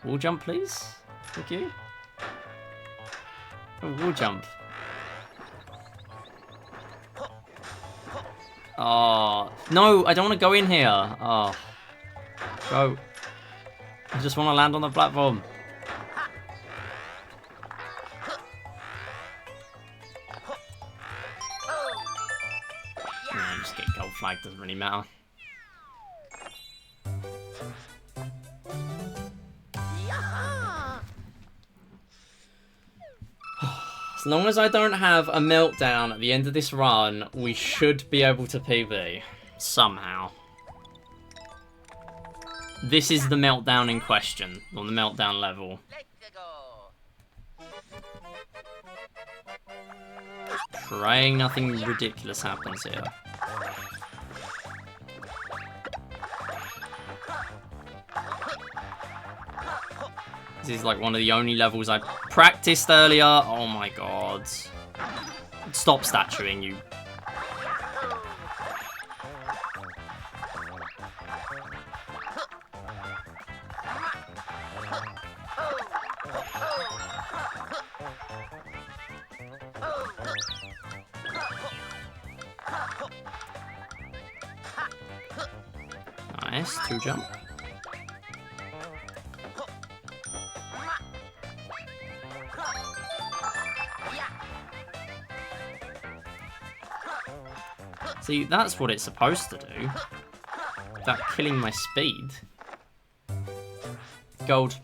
Wall jump, please. Thank you. Oh, wall jump. Oh, no, I don't want to go in here. Oh. Go. I just want to land on the platform. Yeah, just get gold flag, doesn't really matter. As long as I don't have a meltdown at the end of this run, we should be able to PB. Somehow. This is the meltdown in question, on the meltdown level. Praying nothing ridiculous happens here. This is like one of the only levels I practiced earlier. Oh my god. Stop statuing, you. Nice, 2 jump. See, that's what it's supposed to do. Without killing my speed. Gold.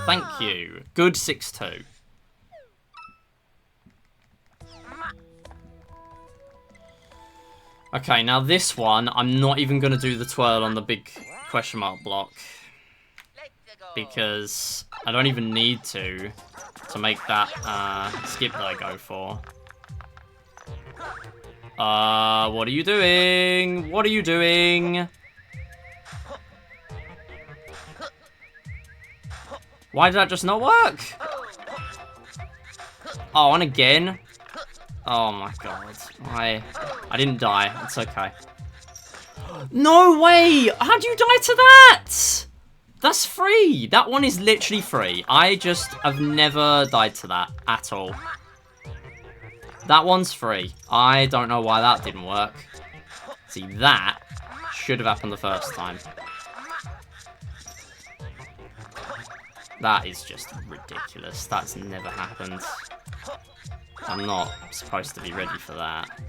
Thank you. Good 6-2. Okay, now this one, I'm not even going to do the twirl on the big question mark block. Because I don't even need to make that skip that I go for. What are you doing? What are you doing? Why did that just not work? Oh, and again? Oh my god. I didn't die. It's okay. No way! How'd you die to that? That's free. That one is literally free. I just have never died to that at all. That one's free. I don't know why that didn't work. See, that should have happened the first time. That is just ridiculous. That's never happened. I'm not supposed to be ready for that.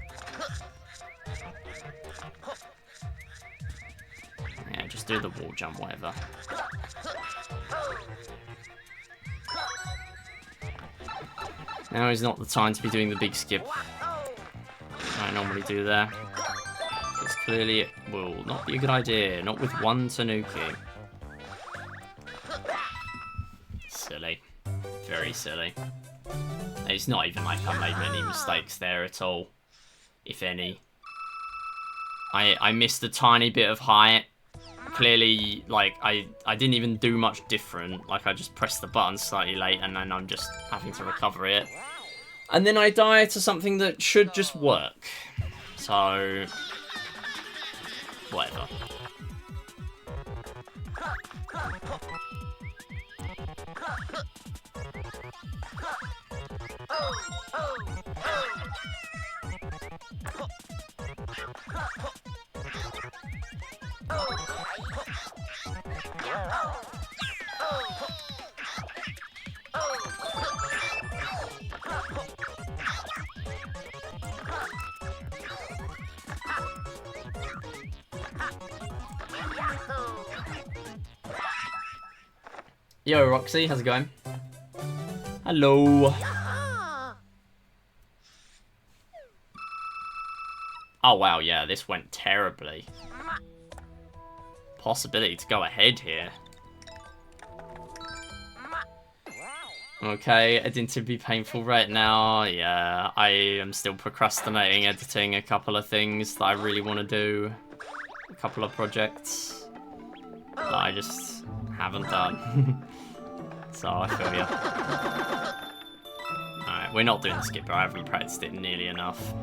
Yeah, just do the wall jump, whatever. Now is not the time to be doing the big skip I normally do there. It's clearly it will not be a good idea. Not with one Tanuki. Silly. Very silly. It's not even like I made many mistakes there at all. If any. I missed a tiny bit of height. Clearly, like, I didn't even do much different. Like, I just pressed the button slightly late and then I'm just having to recover it. And then I die to something that should just work. So, whatever. Yo, Roxy, how's it going? Hello. Oh, wow, yeah, this went terribly. Possibility to go ahead here. Okay, it didn't be painful right now. Yeah, I am still procrastinating editing a couple of things that I really want to do. A couple of projects that I just haven't done. So I feel ya. Alright, we're not doing the skipper. I haven't practiced it nearly enough.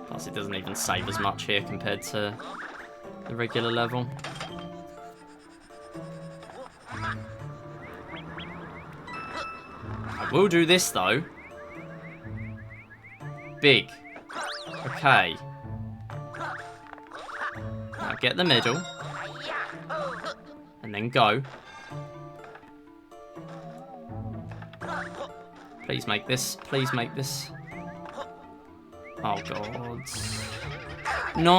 Plus, it doesn't even save as much here compared to the regular level. I will do this, though. Big. Okay. Now get the middle. And then go. Please make this. Please make this. Oh, God. No!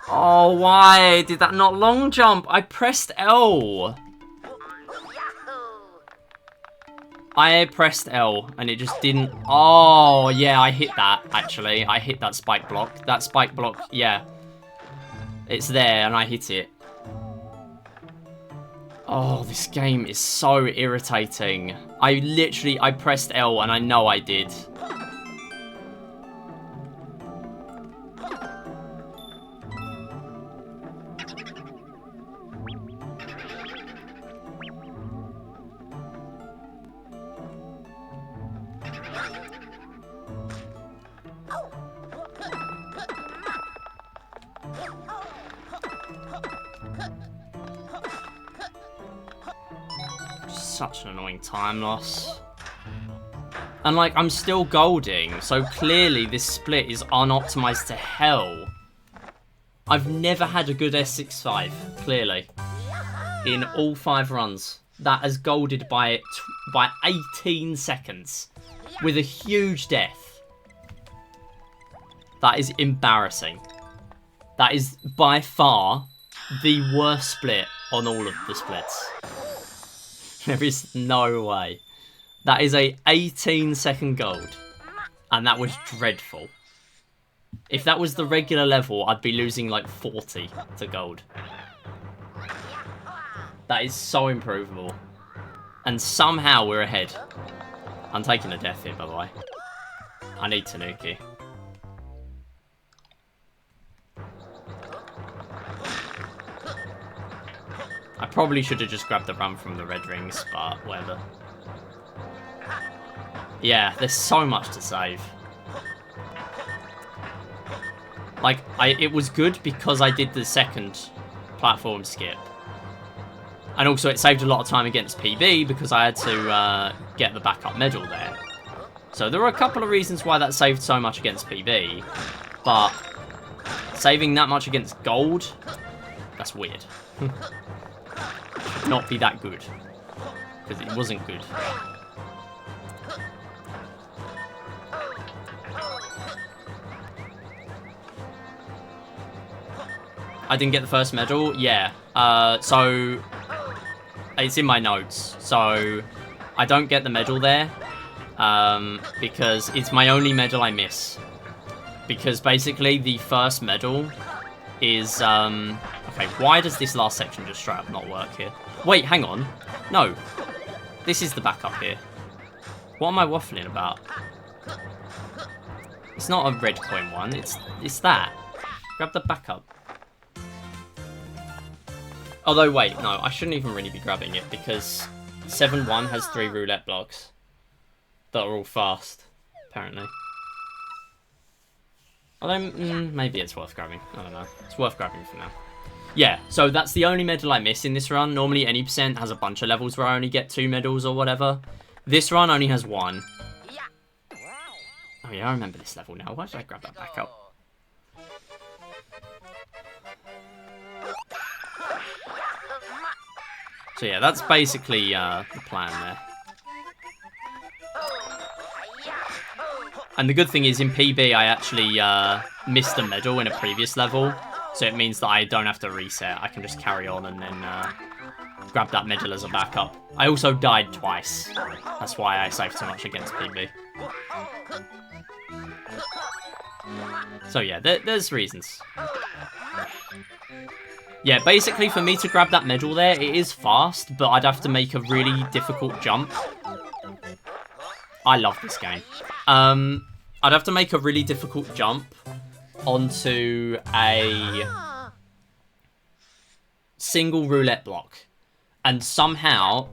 Oh, why did that not long jump? I pressed L. I pressed L and it just didn't. Oh, yeah, I hit that, actually. I hit that spike block. That spike block, yeah. It's there and I hit it. Oh, this game is so irritating. I pressed L and I know I did. Such an annoying time loss. And like, I'm still golding, so clearly this split is unoptimized to hell. I've never had a good S65, clearly. In all 5 runs. That has golded by 18 seconds. With a huge death. That is embarrassing. That is by far the worst split on all of the splits. There is no way. That is a 18-second gold. And that was dreadful. If that was the regular level, I'd be losing like 40 to gold. That is so improvable. And somehow we're ahead. I'm taking a death here, by the way. I need Tanuki. I probably should have just grabbed the run from the red rings, but whatever. Yeah, there's so much to save. Like, it was good because I did the second platform skip. And also it saved a lot of time against PB because I had to get the backup medal there. So there were a couple of reasons why that saved so much against PB. But saving that much against gold, that's weird. Not be that good. Because it wasn't good. I didn't get the first medal? Yeah. So, it's in my notes. So, I don't get the medal there because it's my only medal I miss. Because basically the first medal is... okay, why does this last section just straight up not work here? Wait, hang on. No. This is the backup here. What am I waffling about? It's not a red coin one. It's that. Grab the backup. Although, wait, no, I shouldn't even really be grabbing it because 7-1 has 3 roulette blocks that are all fast, apparently. Although, maybe it's worth grabbing. I don't know. It's worth grabbing for now. Yeah, so that's the only medal I miss in this run. Normally, any percent has a bunch of levels where I only get 2 medals or whatever. This run only has 1. Oh yeah, I remember this level now. Why did I grab that back up? So yeah, that's basically the plan there. And the good thing is, in PB, I actually missed a medal in a previous level. So it means that I don't have to reset. I can just carry on and then grab that medal as a backup. I also died twice. That's why I saved so much against PB. So yeah, there's reasons. Yeah, basically for me to grab that medal there, it is fast, but I'd have to make a really difficult jump. I love this game. I'd have to make a really difficult jump onto a single roulette block and somehow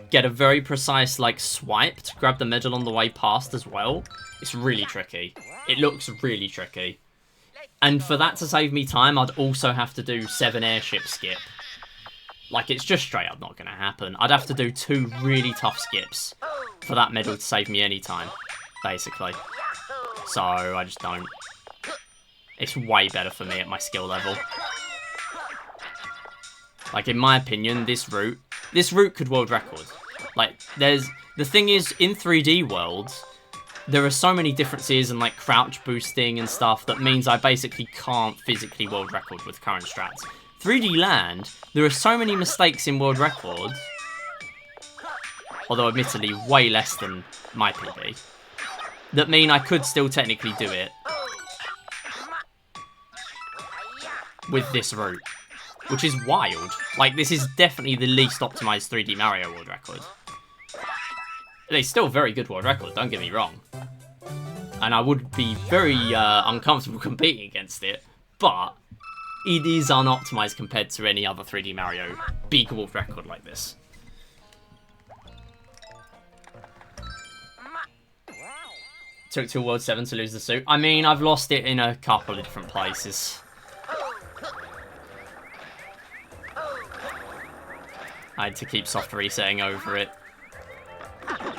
get a very precise like swipe to grab the medal on the way past as well. It's really tricky. It looks really tricky. And for that to save me time, I'd also have to do 7 airship skip. Like, it's just straight up not going to happen. I'd have to do 2 really tough skips for that medal to save me any time, basically. So, I just don't. It's way better for me at my skill level. Like, in my opinion, this route could world record. Like, the thing is, in 3D worlds, there are so many differences and like crouch boosting and stuff that means I basically can't physically world record with current strats. 3D land, there are so many mistakes in world records, although admittedly way less than my PB, that mean I could still technically do it with this route, which is wild. Like, this is definitely the least optimized 3D Mario world record. It's still a very good world record, don't get me wrong. And I would be very uncomfortable competing against it, but it is unoptimized compared to any other 3D Mario big world record like this. Took till World 7 to lose the suit. I mean, I've lost it in a couple of different places. I had to keep soft resetting over it.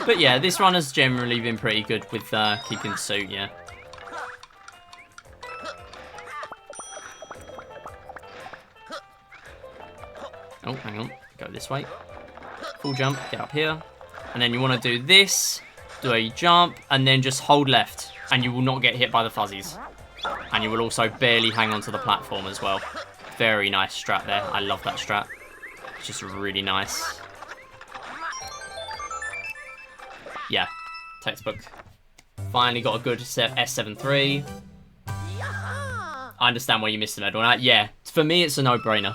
But yeah, this run has generally been pretty good with keeping the suit, yeah. Oh, hang on. Go this way. Full jump, get up here. And then you want to do this, do a jump, and then just hold left. And you will not get hit by the fuzzies. And you will also barely hang onto the platform as well. Very nice strat there. I love that strat. It's just really nice. Yeah, textbook. Finally got a good S7-3. I understand why you missed the medal. Yeah, for me it's a no-brainer.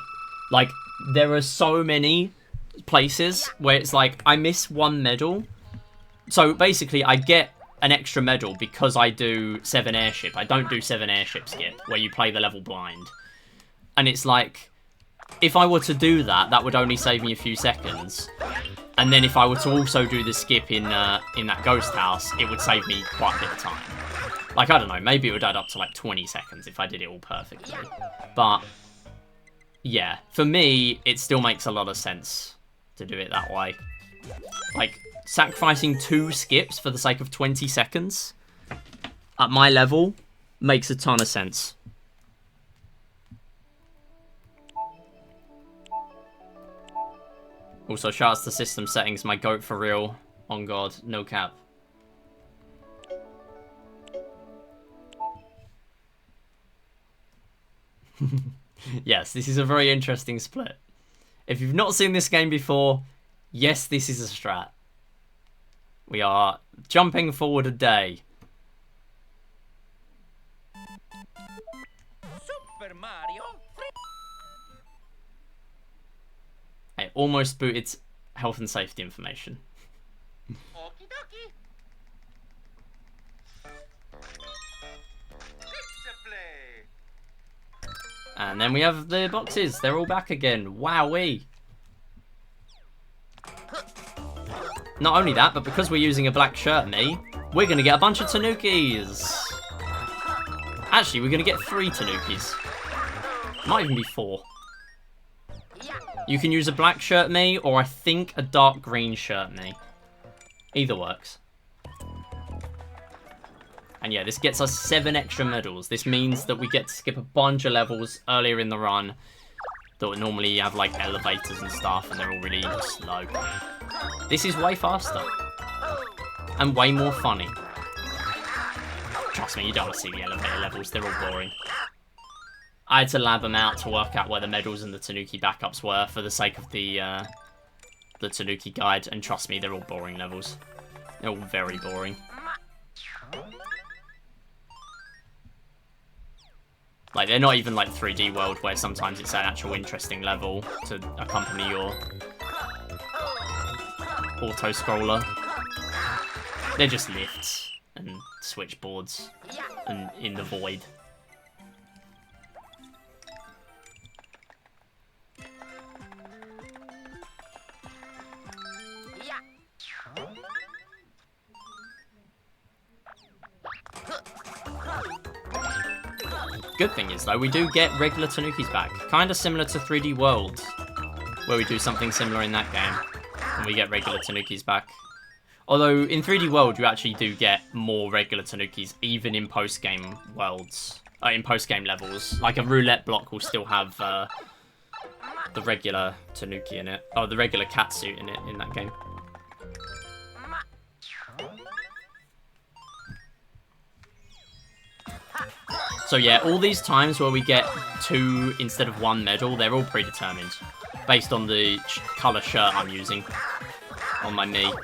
Like, there are so many places where it's like, I miss 1 medal. So basically, I get an extra medal because I do 7 airship. I don't do 7 airship skip, where you play the level blind. And it's like, if I were to do that, that would only save me a few seconds. And then if I were to also do the skip in that ghost house, it would save me quite a bit of time. Like, I don't know, maybe it would add up to like 20 seconds if I did it all perfectly. But, yeah, for me, it still makes a lot of sense to do it that way. Like, sacrificing 2 skips for the sake of 20 seconds at my level makes a ton of sense. Also, shouts to system settings, my goat for real. On God, no cap. Yes, this is a very interesting split. If you've not seen this game before, yes, this is a strat. We are jumping forward a day. Super Mario. It almost booted health and safety information. Okie dokie. Let's play. And then we have the boxes. They're all back again. Wowee. Not only that, but because we're using a black shirt, we're going to get a bunch of Tanukis. Actually, we're going to get 3 Tanukis. Might even be 4. You can use a black shirt or I think a dark green shirt Either works. And yeah, this gets us 7 extra medals. This means that we get to skip a bunch of levels earlier in the run that would normally have like elevators and stuff, and they're all really slow. This is way faster. And way more funny. Trust me, you don't want to see the elevator levels. They're all boring. I had to lab them out to work out where the medals and the Tanuki backups were for the sake of the Tanuki guide, and trust me, they're all boring levels. They're all very boring. Like, they're not even like 3D World, where sometimes it's an actual interesting level to accompany your auto-scroller. They're just lifts and switchboards and in the void. Good thing is, though, we do get regular Tanukis back. Kind of similar to 3D World, where we do something similar in that game, and we get regular Tanukis back. Although, in 3D World, you actually do get more regular Tanukis, even in post-game worlds. In post-game levels. Like, a roulette block will still have the regular Tanuki in it. Oh, the regular catsuit in it, in that game. So yeah, all these times where we get 2 instead of 1 medal, they're all predetermined. Based on the colour shirt I'm using on my Mii.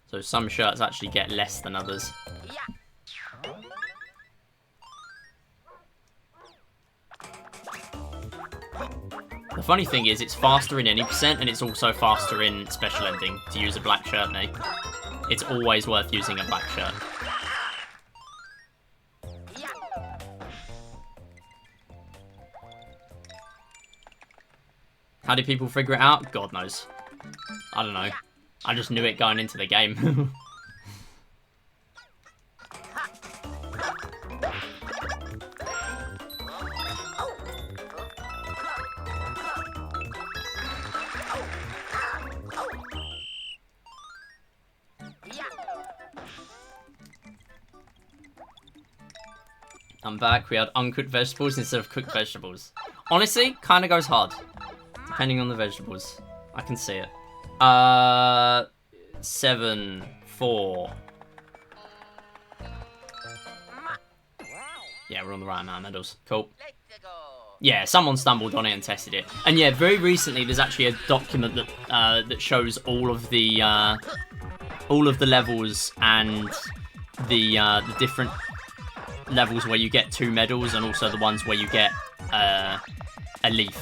So some shirts actually get less than others. The funny thing is, it's faster in any percent, and it's also faster in Special Ending to use a black shirt, It's always worth using a black shirt. How did people figure it out? God knows. I don't know. I just knew it going into the game. I'm back. We had uncooked vegetables instead of cooked vegetables. Honestly, kind of goes hard. Depending on the vegetables. I can see it. 7, 4. Yeah, we're on the right amount of medals. Cool. Yeah, someone stumbled on it and tested it. And yeah, very recently there's actually a document that that shows all of the levels and the different levels where you get 2 medals, and also the ones where you get a leaf.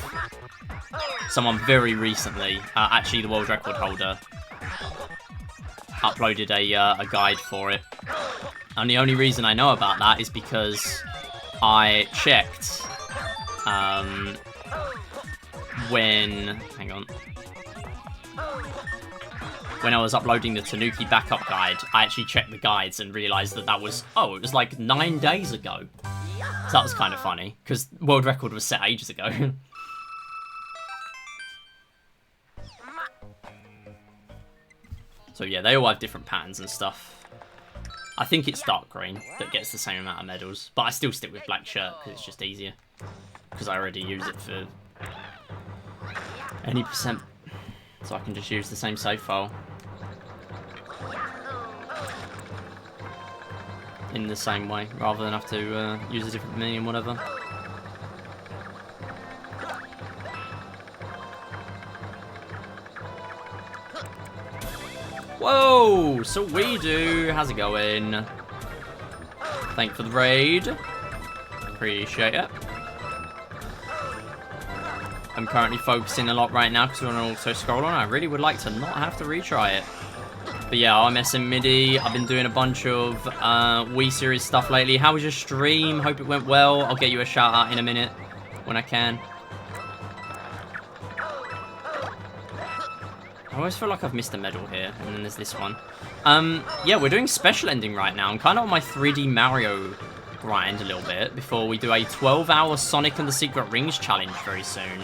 Someone very recently, actually the world record holder, uploaded a guide for it. And the only reason I know about that is because I checked when I was uploading the Tanuki backup guide, I actually checked the guides and realised that that was, oh, it was like 9 days ago. So that was kind of funny, because world record was set ages ago. So yeah, they all have different patterns and stuff. I think it's dark green that gets the same amount of medals, but I still stick with black shirt because it's just easier. Because I already use it for any percent, so I can just use the same save file in the same way, rather than have to use a different Mii and whatever. Whoa, so we do. How's it going? Thank you for the raid. Appreciate it. I'm currently focusing a lot right now because we're on auto scroll on. I really would like to not have to retry it. But yeah, I'm SM MIDI. I've been doing a bunch of Wii series stuff lately. How was your stream? Hope it went well. I'll get you a shout out in a minute when I can. I always feel like I've missed a medal here, and then there's this one. Yeah, we're doing Special Ending right now. I'm kind of on my 3D Mario grind a little bit before we do a 12-hour Sonic and the Secret Rings challenge very soon.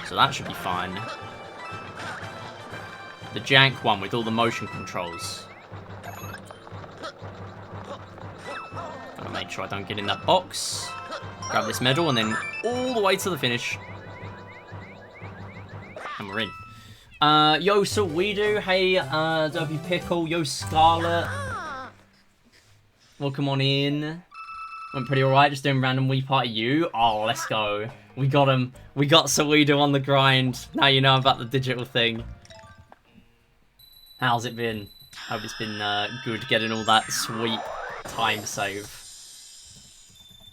So that should be fun. The jank one with all the motion controls. Gotta make sure I don't get in that box. Grab this medal and then all the way to the finish. And we're in. Yo, so we do. Hey, W Pickle. Yo, Scarlet. Welcome on in. Went pretty alright, just doing random Wii Party U. Oh, let's go. We got him. We got Saweedo on the grind. Now you know about the digital thing. How's it been? Hope it's been good getting all that sweet time save.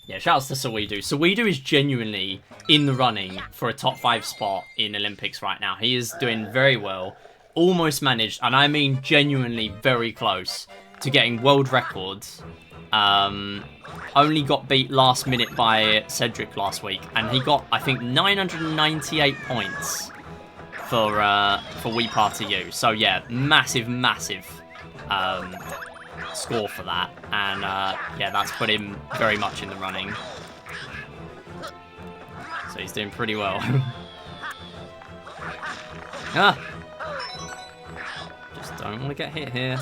Yeah, shouts to Saweedo. Saweedo is genuinely in the running for a top 5 spot in Olympics right now. He is doing very well. Almost managed, and I mean genuinely very close to getting world records. Only got beat last minute by Cedric last week, and he got, I think, 998 points for Wii Party U. So yeah, massive score for that, and yeah, that's put him very much in the running. So he's doing pretty well. Ah! Just don't want to get hit here.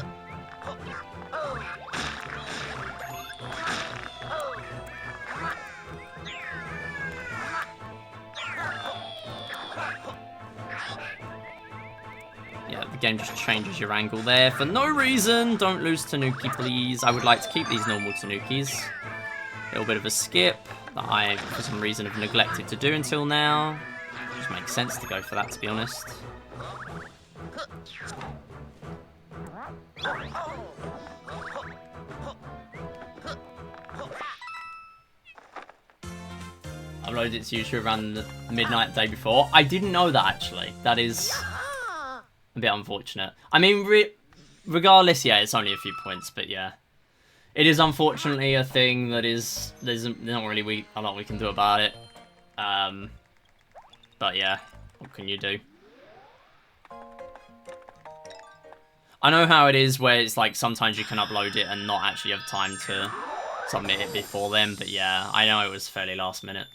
Yeah, the game just changes your angle there for no reason. Don't lose Tanuki, please. I would like to keep these normal Tanukis. A little bit of a skip that I, for some reason, have neglected to do until now. Just makes sense to go for that, to be honest. Uploaded it to YouTube around the midnight the day before. I didn't know that, actually. That is a bit unfortunate. I mean, regardless, yeah, it's only a few points, but yeah. It is unfortunately a thing that is... There's not really a lot we can do about it. But yeah, what can you do? I know how it is where it's like sometimes you can upload it and not actually have time to submit it before then, but yeah, I know it was fairly last minute.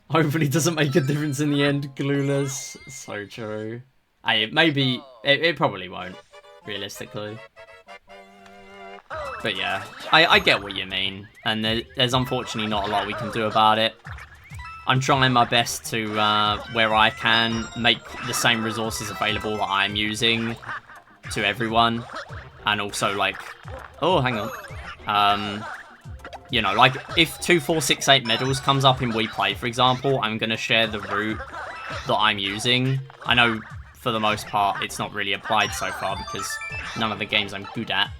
Hopefully it doesn't make a difference in the end, Glueless. So true. Maybe, it probably won't, realistically. But yeah, I get what you mean, and there's unfortunately not a lot we can do about it. I'm trying my best to, where I can, make the same resources available that I'm using to everyone. And also, like, oh, hang on. You know, like, if 2468 medals comes up in WePlay, for example, I'm going to share the route that I'm using. I know, for the most part, it's not really applied so far, because none of the games I'm good at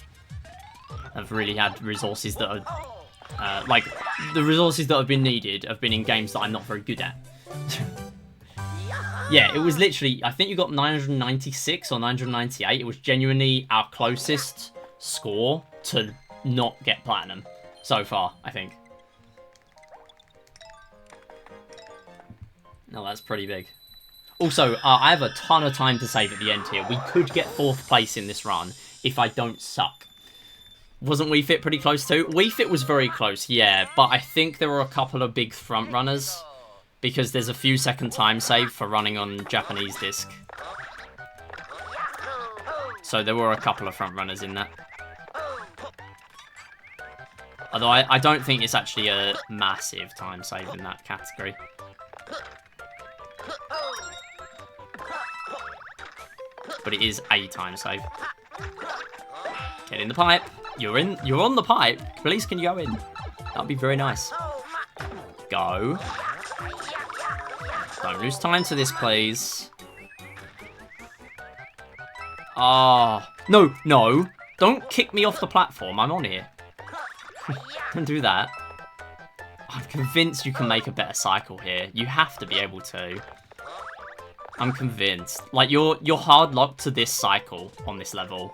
have really had resources that are... like, the resources that have been needed have been in games that I'm not very good at. Yeah, it was literally... I think you got 996 or 998. It was genuinely our closest score to not get platinum. So far, I think. No, that's pretty big. Also, I have a ton of time to save at the end here. We could get 4th place in this run if I don't suck. Wasn't Wii Fit pretty close too? Wii Fit was very close, yeah. But I think there were a couple of big front runners. Because there's a few second time save for running on Japanese disc. So there were a couple of front runners in that. Although I don't think it's actually a massive time save in that category. But it is a time save. Get in the pipe. You're on the pipe. Please, can you go in? That'd be very nice. Go. Don't lose time to this, please. Oh. No, no. Don't kick me off the platform. I'm on here. Don't do that. I'm convinced you can make a better cycle here. You have to be able to. I'm convinced. Like, you're hard locked to this cycle on this level.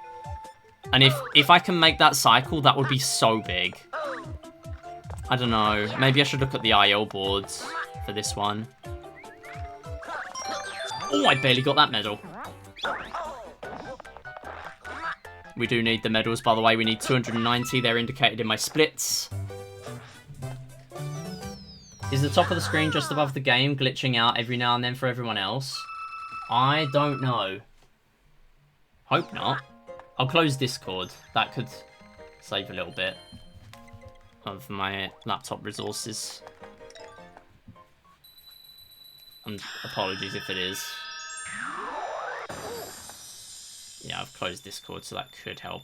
And if I can make that cycle, that would be so big. I don't know. Maybe I should look at the IL boards for this one. Oh, I barely got that medal. We do need the medals, by the way. We need 290. They're indicated in my splits. Is the top of the screen just above the game glitching out every now and then for everyone else? I don't know. Hope not. I'll close Discord. That could save a little bit of my laptop resources. And apologies if it is. Yeah, I've closed Discord, so that could help.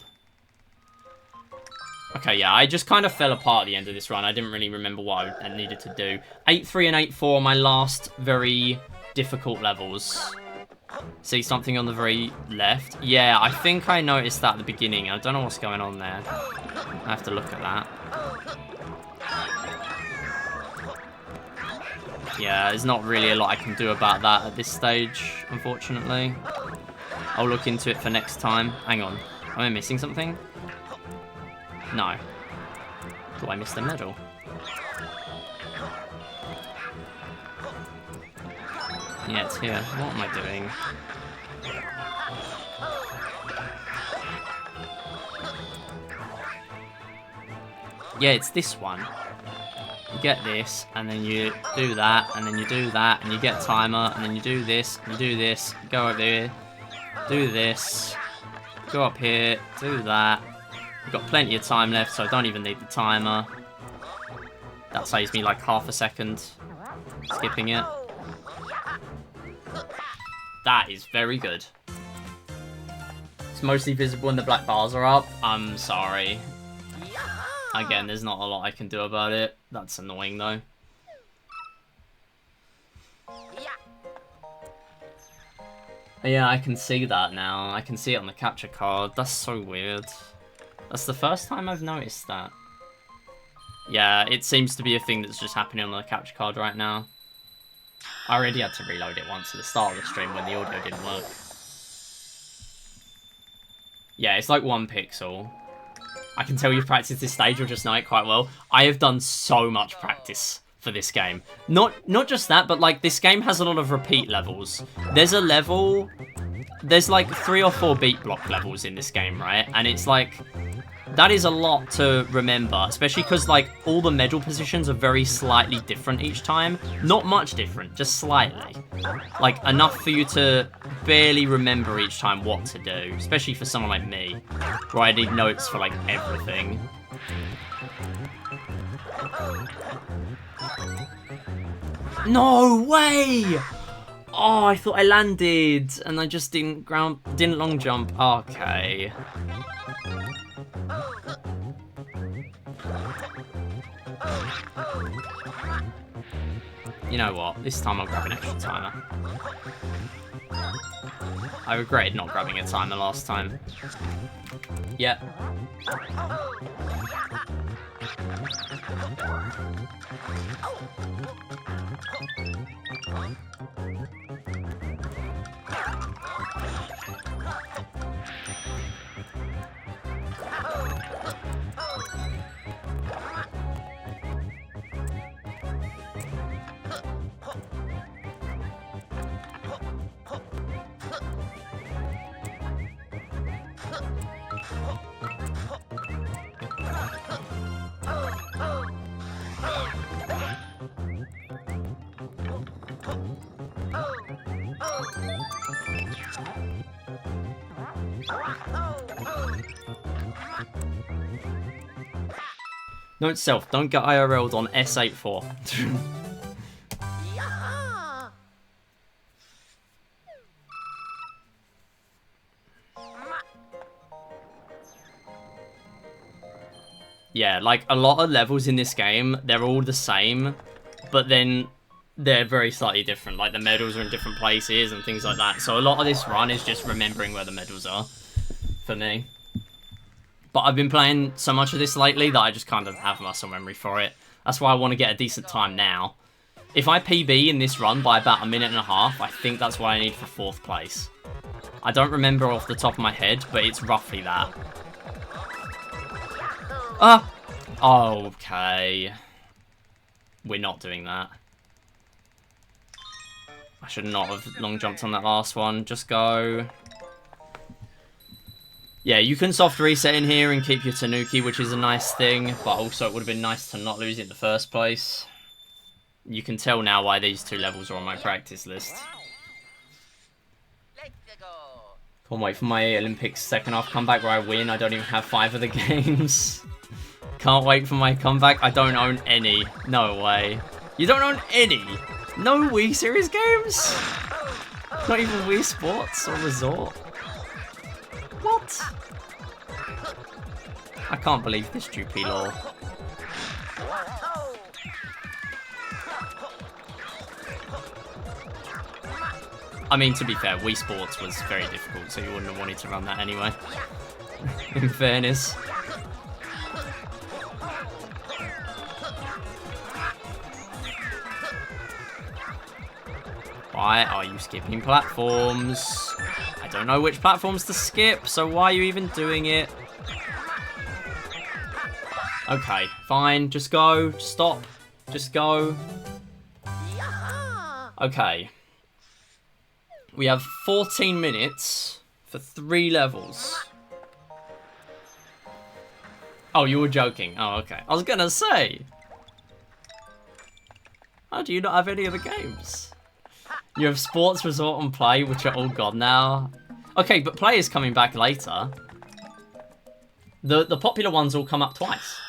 Okay, yeah, I just kind of fell apart at the end of this run. I didn't really remember what I needed to do. 8-3 and 8-4, my last very difficult levels. See something on the very left? Yeah, I think I noticed that at the beginning. I don't know what's going on there. I have to look at that. Yeah, there's not really a lot I can do about that at this stage, unfortunately. I'll look into it for next time. Hang on. Am I missing something? No. Do I miss the medal? Yeah, it's here. What am I doing? Yeah, it's this one. You get this, and then you do that, and then you do that, and you get timer, and then you do this, and you do this, go over there, do this, go up here, do that. We've got plenty of time left, so I don't even need the timer. That saves me like half a second skipping it. That is very good. It's mostly visible when the black bars are up. I'm sorry. Again, there's not a lot I can do about it. That's annoying though. Yeah, I can see that now. I can see it on the capture card. That's so weird. That's the first time I've noticed that. Yeah, it seems to be a thing that's just happening on the capture card right now. I already had to reload it once at the start of the stream when the audio didn't work. Yeah, it's like 1 pixel. I can tell you've practiced this stage or just know it quite well. I have done so much practice for this game. Not just that, but like this game has a lot of repeat levels. There's a level... There's like 3 or 4 beat block levels in this game, right? And it's like... That is a lot to remember, especially because like all the medal positions are very slightly different each time. Not much different, just slightly. Like enough for you to barely remember each time what to do, especially for someone like me, where I need notes for like everything. No way! Oh, I thought I landed and I just didn't long jump. Okay. You know what? This time I'll grab an extra timer. I regretted not grabbing a timer last time. Yep. Note self, don't get IRL'd on S84. Yeah, like a lot of levels in this game, they're all the same, but then they're very slightly different. Like, the medals are in different places and things like that. So a lot of this run is just remembering where the medals are, for me. But I've been playing so much of this lately that I just kind of have muscle memory for it. That's why I want to get a decent time now. If I PB in this run by about 1.5 minutes, I think that's what I need for 4th place. I don't remember off the top of my head, but it's roughly that. Ah! Okay. We're not doing that. I should not have long jumped on that last one. Just go. Yeah, you can soft reset in here and keep your Tanuki, which is a nice thing, but also it would have been nice to not lose it in the first place. You can tell now why these 2 levels are on my practice list. Can't wait for my Olympics second half comeback where I win. I don't even have 5 of the games. Can't wait for my comeback. I don't own any. No way. You don't own any? No Wii Series games? Not even Wii Sports or Resort? What? I can't believe this Droopy law. I mean, to be fair, Wii Sports was very difficult, so you wouldn't have wanted to run that anyway. In fairness. Why are you skipping platforms? I don't know which platforms to skip, so why are you even doing it? Okay, fine. Just go. Stop. Just go. Okay. We have 14 minutes for 3 levels. Oh, you were joking. Oh, okay. I was gonna say. How do you not have any of the games? You have Sports, Resort, and Play, which are all gone now. Okay, but Play is coming back later. The popular ones all come up twice.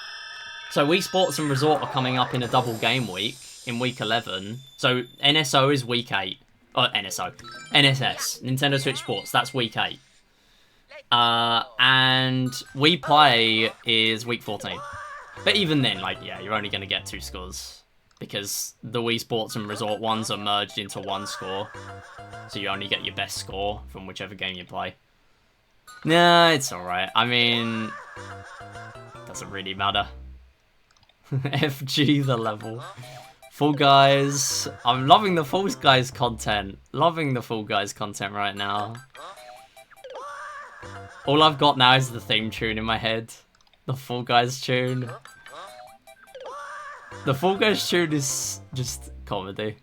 So Wii Sports and Resort are coming up in a double game week, in week 11. So NSO is week 8. NSO. NSS, Nintendo Switch Sports, that's week 8. And Wii Play is week 14. But even then, like, yeah, you're only going to get 2 scores. Because the Wii Sports and Resort ones are merged into 1 score. So you only get your best score from whichever game you play. Nah, it's alright. I mean, doesn't really matter. FG the level. Fall Guys. I'm loving the Fall Guys content. Loving the Fall Guys content right now. All I've got now is the theme tune in my head. The Fall Guys tune. The Fall Guys tune is just comedy.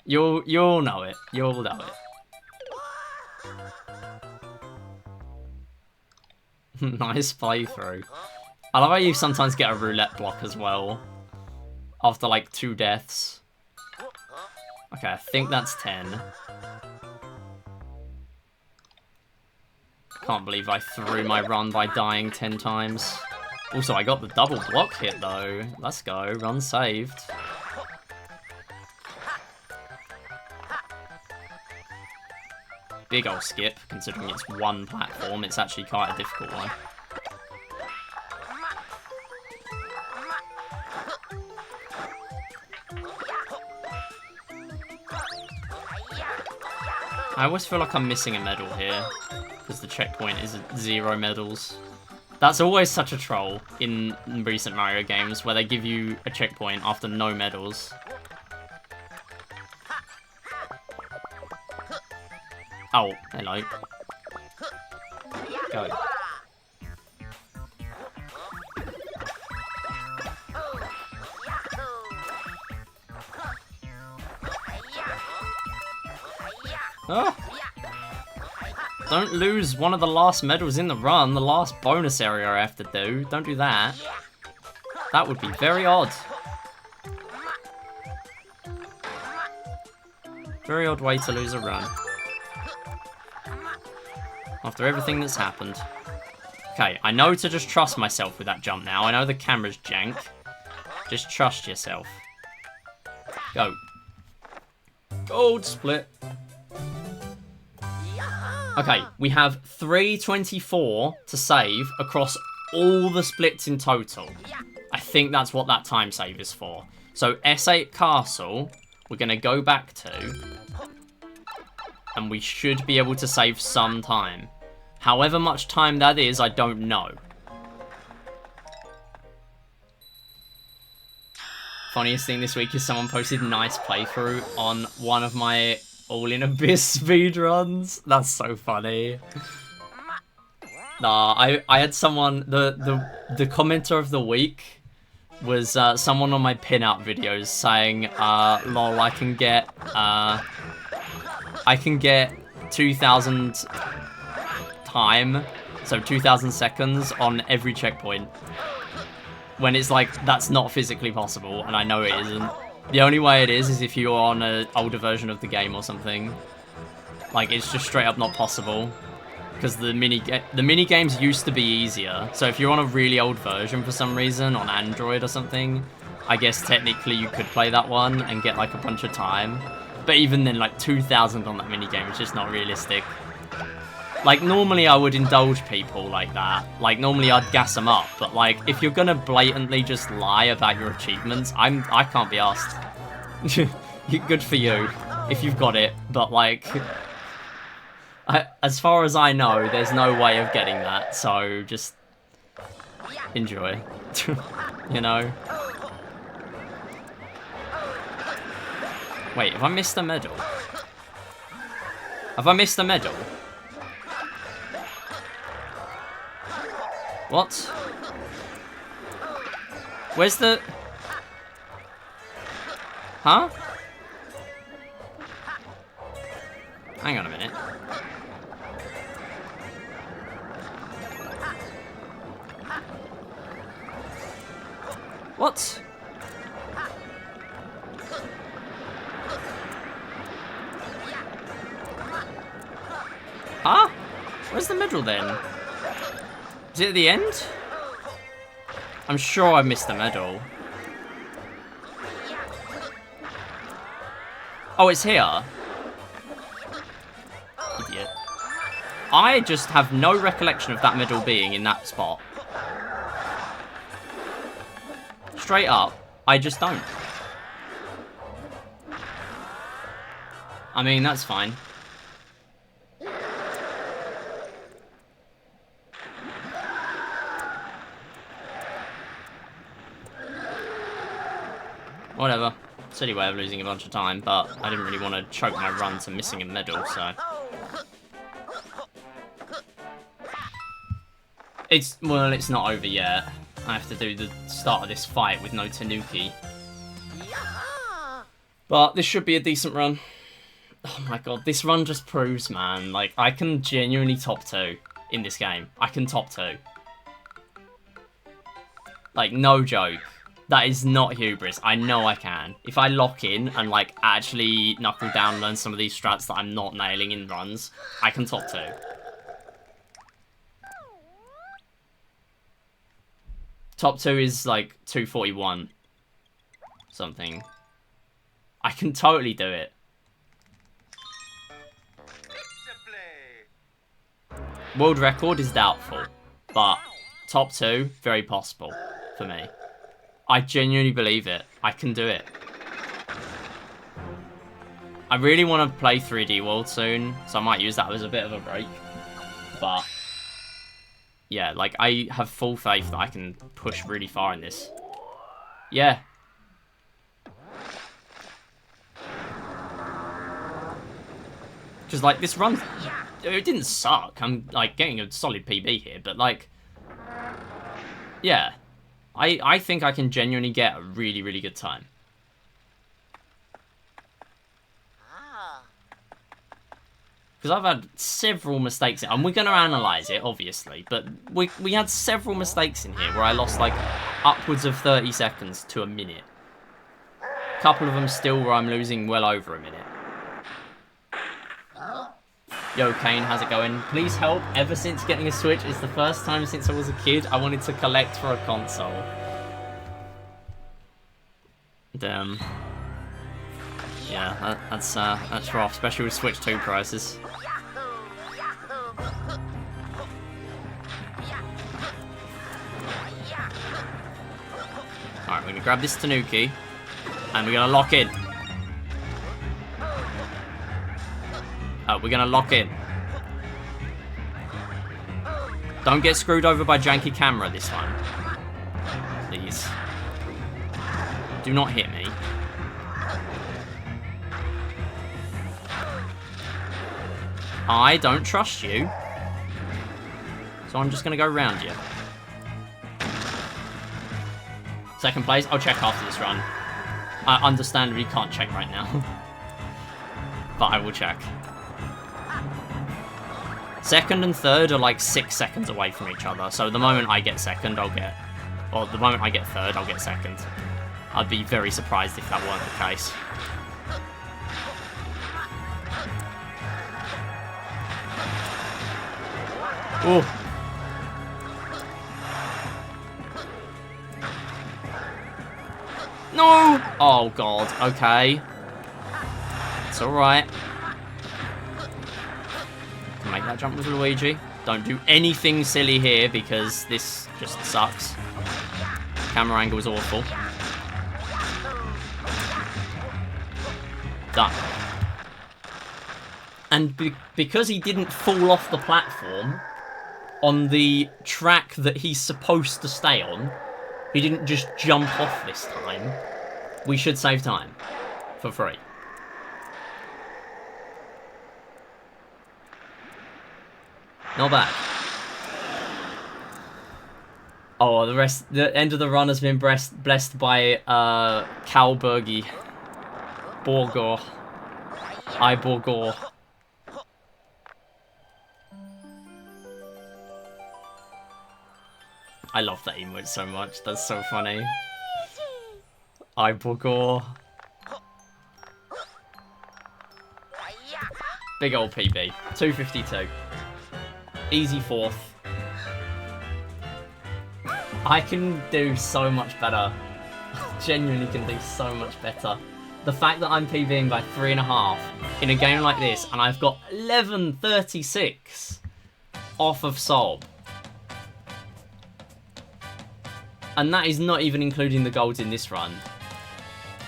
You'll know it. You'll know it. Nice playthrough. I love how you sometimes get a roulette block as well. After like 2 deaths. Okay, I think that's 10. Can't believe I threw my run by dying 10 times. Also, I got the double block hit though. Let's go. Run saved. Big ol' skip, considering it's 1 platform. It's actually quite a difficult one. I always feel like I'm missing a medal here. Because the checkpoint is 0 medals. That's always such a troll in recent Mario games, where they give you a checkpoint after no medals. Oh, hello. Go. Oh! Don't lose one of the last medals in the run, the last bonus area I have to do. Don't do that. That would be very odd. Very odd way to lose a run. After everything that's happened. Okay, I know to just trust myself with that jump now. I know the camera's jank. Just trust yourself. Go. Gold split. Okay, we have 3:24 to save across all the splits in total. I think that's what that time save is for. So S8 Castle, we're going to go back to, and we should be able to save some time. However much time that is, I don't know. Funniest thing this week is someone posted nice playthrough on one of my All-in Abyss speedruns. That's so funny. Nah, I had someone, the commenter of the week was someone on my pin-out videos saying, lol, I can get 2,000 time, so 2,000 seconds on every checkpoint. When it's like, that's not physically possible, and I know it isn't. The only way it is if you're on an older version of the game or something. Like, it's just straight up not possible. Because the mini games used to be easier. So if you're on a really old version for some reason, on Android or something, I guess technically you could play that one and get like a bunch of time. But even then, like 2,000 on that mini game is just not realistic. Like, normally I would indulge people like that. Like, normally I'd gas them up. But, like, if you're gonna blatantly just lie about your achievements, I can't be asked. Good for you, if you've got it. But, like, as far as I know, there's no way of getting that. So, just enjoy. You know? Wait, have I missed a medal? Have I missed a medal? What? Where's the... Huh? Hang on a minute. What? Huh? Where's the medal then? Is it at the end? I'm sure I missed the medal. Oh, it's here. Idiot. I just have no recollection of that medal being in that spot. Straight up, I just don't. I mean, that's fine. Whatever. Silly way of losing a bunch of time, but I didn't really want to choke my run to missing a medal, so... Well, it's not over yet. I have to do the start of this fight with no Tanuki. But this should be a decent run. Oh my god, this run just proves, man, like, I can genuinely top 2 in this game. I can top 2. Like, no joke. That is not hubris. I know I can. If I lock in and, like, actually knuckle down and learn some of these strats that I'm not nailing in runs, I can top 2. Top 2 is, like, 241. Something. I can totally do it. World record is doubtful, but top 2, very possible for me. I genuinely believe it. I can do it. I really want to play 3D World soon, so I might use that as a bit of a break. But, yeah, like, I have full faith that I can push really far in this. Yeah. Just, like, this run, it didn't suck. I'm, like, getting a solid PB here, but, like, yeah. I think I can genuinely get a really, really good time. Because I've had several mistakes, and we're going to analyse it, obviously, but we had several mistakes in here where I lost, like, upwards of 30 seconds to a minute. A couple of them still where I'm losing well over a minute. Yo, Kane, how's it going? Please help. Ever since getting a Switch, it's the first time since I was a kid I wanted to collect for a console. Damn. Yeah, that's rough, especially with Switch 2 prices. We're gonna grab this Tanuki, and we're gonna lock in. We're gonna lock in. Don't get screwed over by janky camera this time. Please. Do not hit me. I don't trust you. So I'm just gonna go round you. Second place, I'll check after this run. I understandably can't check right now. But I will check. Second and third are like 6 seconds away from each other. So the moment I get second, I'll get... Or the moment I get third, I'll get second. I'd be very surprised if that weren't the case. Oh. No! Oh, God. Okay. It's alright. Can make that jump with Luigi. Don't do anything silly here because this just sucks. Camera angle is awful. Done. And because he didn't fall off the platform on the track that he's supposed to stay on, he didn't just jump off this time. We should save time. For free. Not bad. Oh, the end of the run has been blessed by Kalburgi. Borgor. Borgor. I love that emote so much. That's so funny. Borgor. Big old PB. 252. Easy fourth. I can do so much better. Genuinely can do so much better. The fact that I'm PBing by 3.5 in a game like this, and I've got 1136 off of Sob. And that is not even including the golds in this run.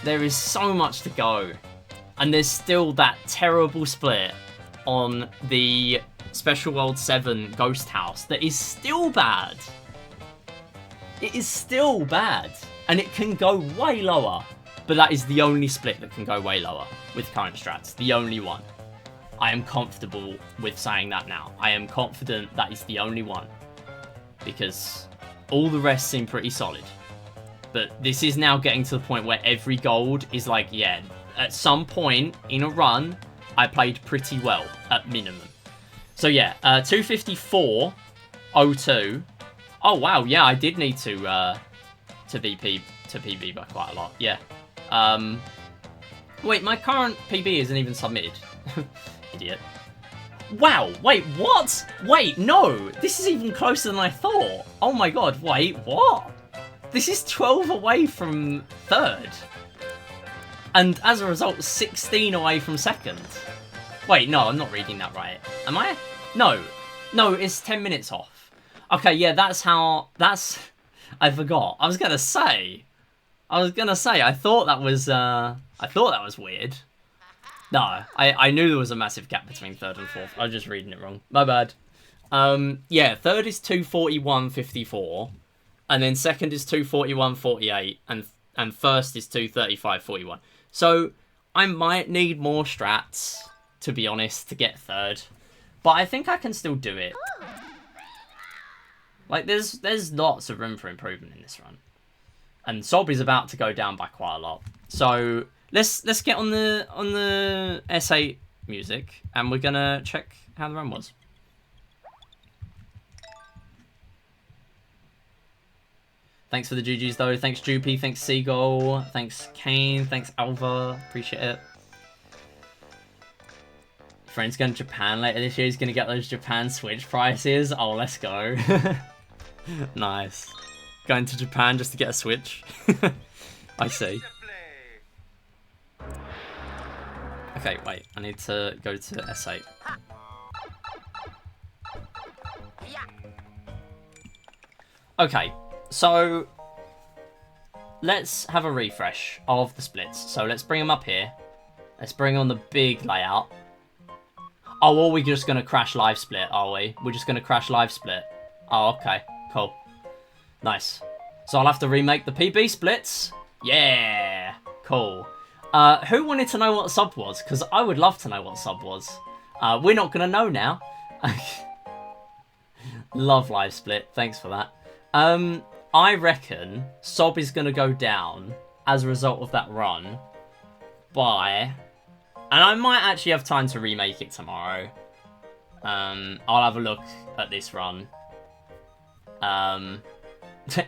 There is so much to go. And there's still that terrible split on the Special World 7 Ghost House that is still bad. It is still bad. And it can go way lower. But that is the only split that can go way lower with current strats. The only one. I am comfortable with saying that now. I am confident that is the only one. Because all the rest seem pretty solid. But this is now getting to the point where every gold is like, yeah, at some point in a run, I played pretty well, at minimum. So yeah, 254.02. Oh wow, yeah, I did need to PB by quite a lot, yeah. Wait, my current PB isn't even submitted. Idiot. Wow, wait, what? Wait, no, this is even closer than I thought. Oh my god, wait, what? This is 12 away from third. And as a result, 16 away from second. Wait, no, I'm not reading that right. Am I? No, it's 10 minutes off. Okay, yeah, that's... I forgot. I was gonna say, I thought that was weird. No, I knew there was a massive gap between third and fourth. I was just reading it wrong. My bad. Yeah, third is 241.54, and then second is 241.48, and first is 235.41. So I might need more strats, to be honest, to get third, but I think I can still do it. Like there's lots of room for improvement in this run, and Sob is about to go down by quite a lot. So let's get on the S8 music, and we're gonna check how the run was. Thanks for the GGs though. Thanks Droopy, thanks Seagull, thanks Kane, thanks Alva. Appreciate it. Friend's going to Japan later this year. He's gonna get those Japan Switch prices. Oh, let's go. Nice. Going to Japan just to get a Switch. I see. Okay, wait. I need to go to S8. Okay, so let's have a refresh of the splits. So let's bring them up here. Let's bring on the big layout. Oh, or we're just going to crash live split, are we? We're just going to crash live split. Oh, okay. Cool. Nice. So I'll have to remake the PB splits. Yeah. Cool. Who wanted to know what sub was? Because I would love to know what sub was. We're not going to know now. Love live split. Thanks for that. I reckon sob is going to go down as a result of that run by... And I might actually have time to remake it tomorrow. I'll have a look at this run.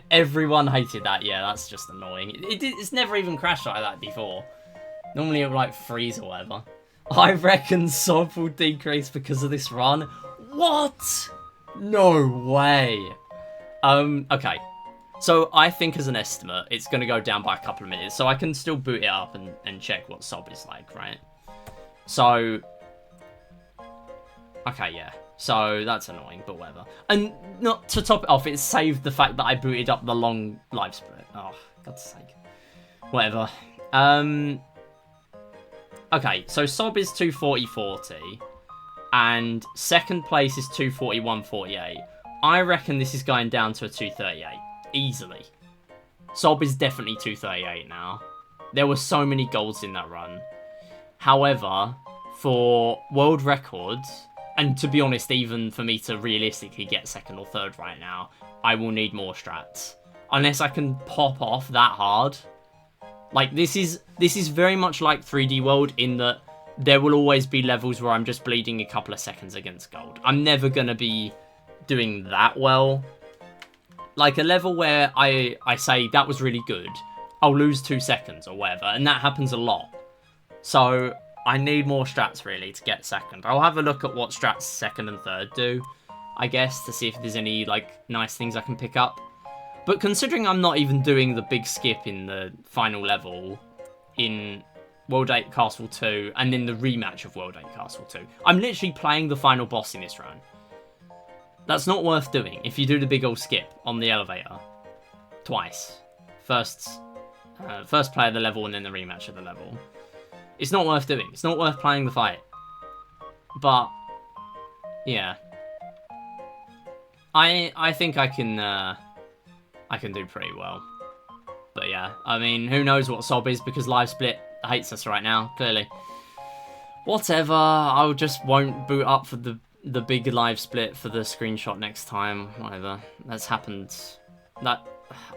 Everyone hated that. Yeah, that's just annoying. It's never even crashed like that before. Normally it would like freeze or whatever. I reckon sob will decrease because of this run. What? No way. Okay. So I think as an estimate, it's going to go down by a couple of minutes. So I can still boot it up and check what sob is like, right? So, okay, yeah. So that's annoying, but whatever. And not to top it off, it saved the fact that I booted up the long live split. Oh, God's sake. Whatever. Okay, so sob is 240.40, and second place is 241.48. I reckon this is going down to a 238, easily. Sob is definitely 238 now. There were so many goals in that run. However, for world records, and to be honest, even for me to realistically get second or third right now, I will need more strats. Unless I can pop off that hard. Like, this is very much like 3D World in that there will always be levels where I'm just bleeding a couple of seconds against gold. I'm never going to be doing that well. Like, a level where I say that was really good, I'll lose 2 seconds or whatever, and that happens a lot. So, I need more strats, really, to get second. I'll have a look at what strats second and third do, I guess, to see if there's any, like, nice things I can pick up. But considering I'm not even doing the big skip in the final level in World 8 Castle 2 and in the rematch of World 8 Castle 2, I'm literally playing the final boss in this run. That's not worth doing if you do the big old skip on the elevator. Twice. First play of the level and then the rematch of the level. It's not worth doing. It's not worth playing the fight. But, yeah. I think I can do pretty well. But yeah, I mean, who knows what sob is because live split hates us right now, clearly. Whatever, I just won't boot up for the big live split for the screenshot next time. Whatever, that's happened.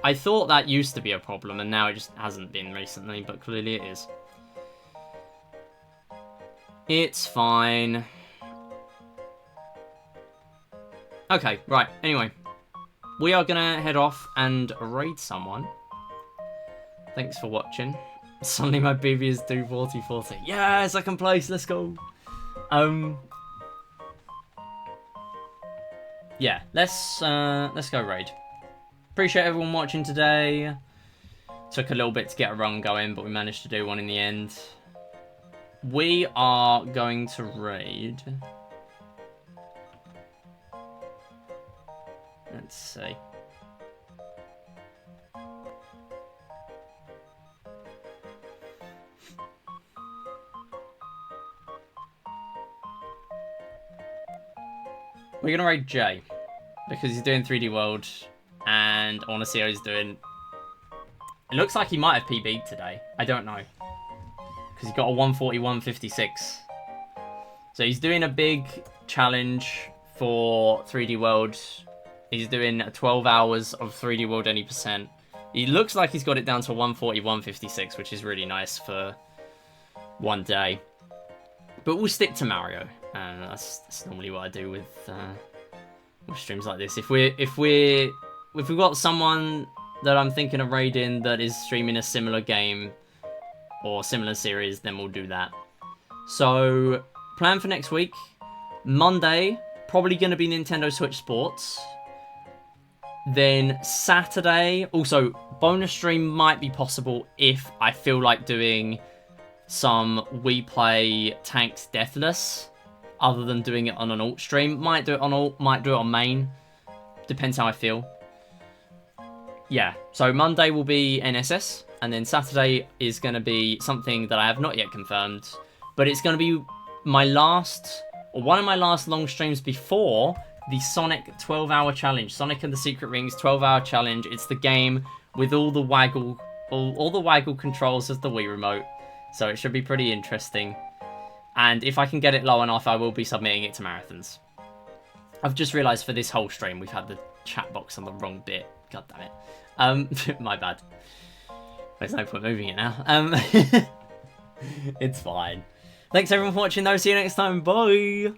I thought that used to be a problem and now it just hasn't been recently, but clearly it is. It's fine. Okay, right, anyway. We are gonna head off and raid someone. Thanks for watching. Suddenly my BB is 240.40. Yeah, second place, let's go. Yeah, let's go raid. Appreciate everyone watching today. Took a little bit to get a run going, but we managed to do one in the end. We are going to raid. Let's see. We're going to raid Jay. Because he's doing 3D World. And I want to see how he's doing. It looks like he might have PB'd today. I don't know. Because he got a 141.56. So he's doing a big challenge for 3D World. He's doing 12 hours of 3D World any percent. He looks like he's got it down to 141.56, which is really nice for one day. But we'll stick to Mario. That's normally what I do with streams like this. If we've got someone that I'm thinking of raiding that is streaming a similar game or similar series, then we'll do that. So, plan for next week. Monday, probably going to be Nintendo Switch Sports. Then Saturday, also bonus stream might be possible if I feel like doing some We Play Tanks Deathless, other than doing it on an alt stream. Might do it on alt, might do it on main. Depends how I feel. yeah, so Monday will be NSS, and then Saturday is going to be something that I have not yet confirmed, but it's going to be my last, or one of my last long streams before the Sonic 12-hour challenge. Sonic and the Secret Rings 12-hour challenge. It's the game with all the waggle, all the waggle controls of the Wii remote, so it should be pretty interesting. And if I can get it low enough, I will be submitting it to marathons. I've just realised for this whole stream we've had the chat box on the wrong bit. God damn it. My bad. There's no point moving it now. It's fine. Thanks everyone for watching though. See you next time. Bye.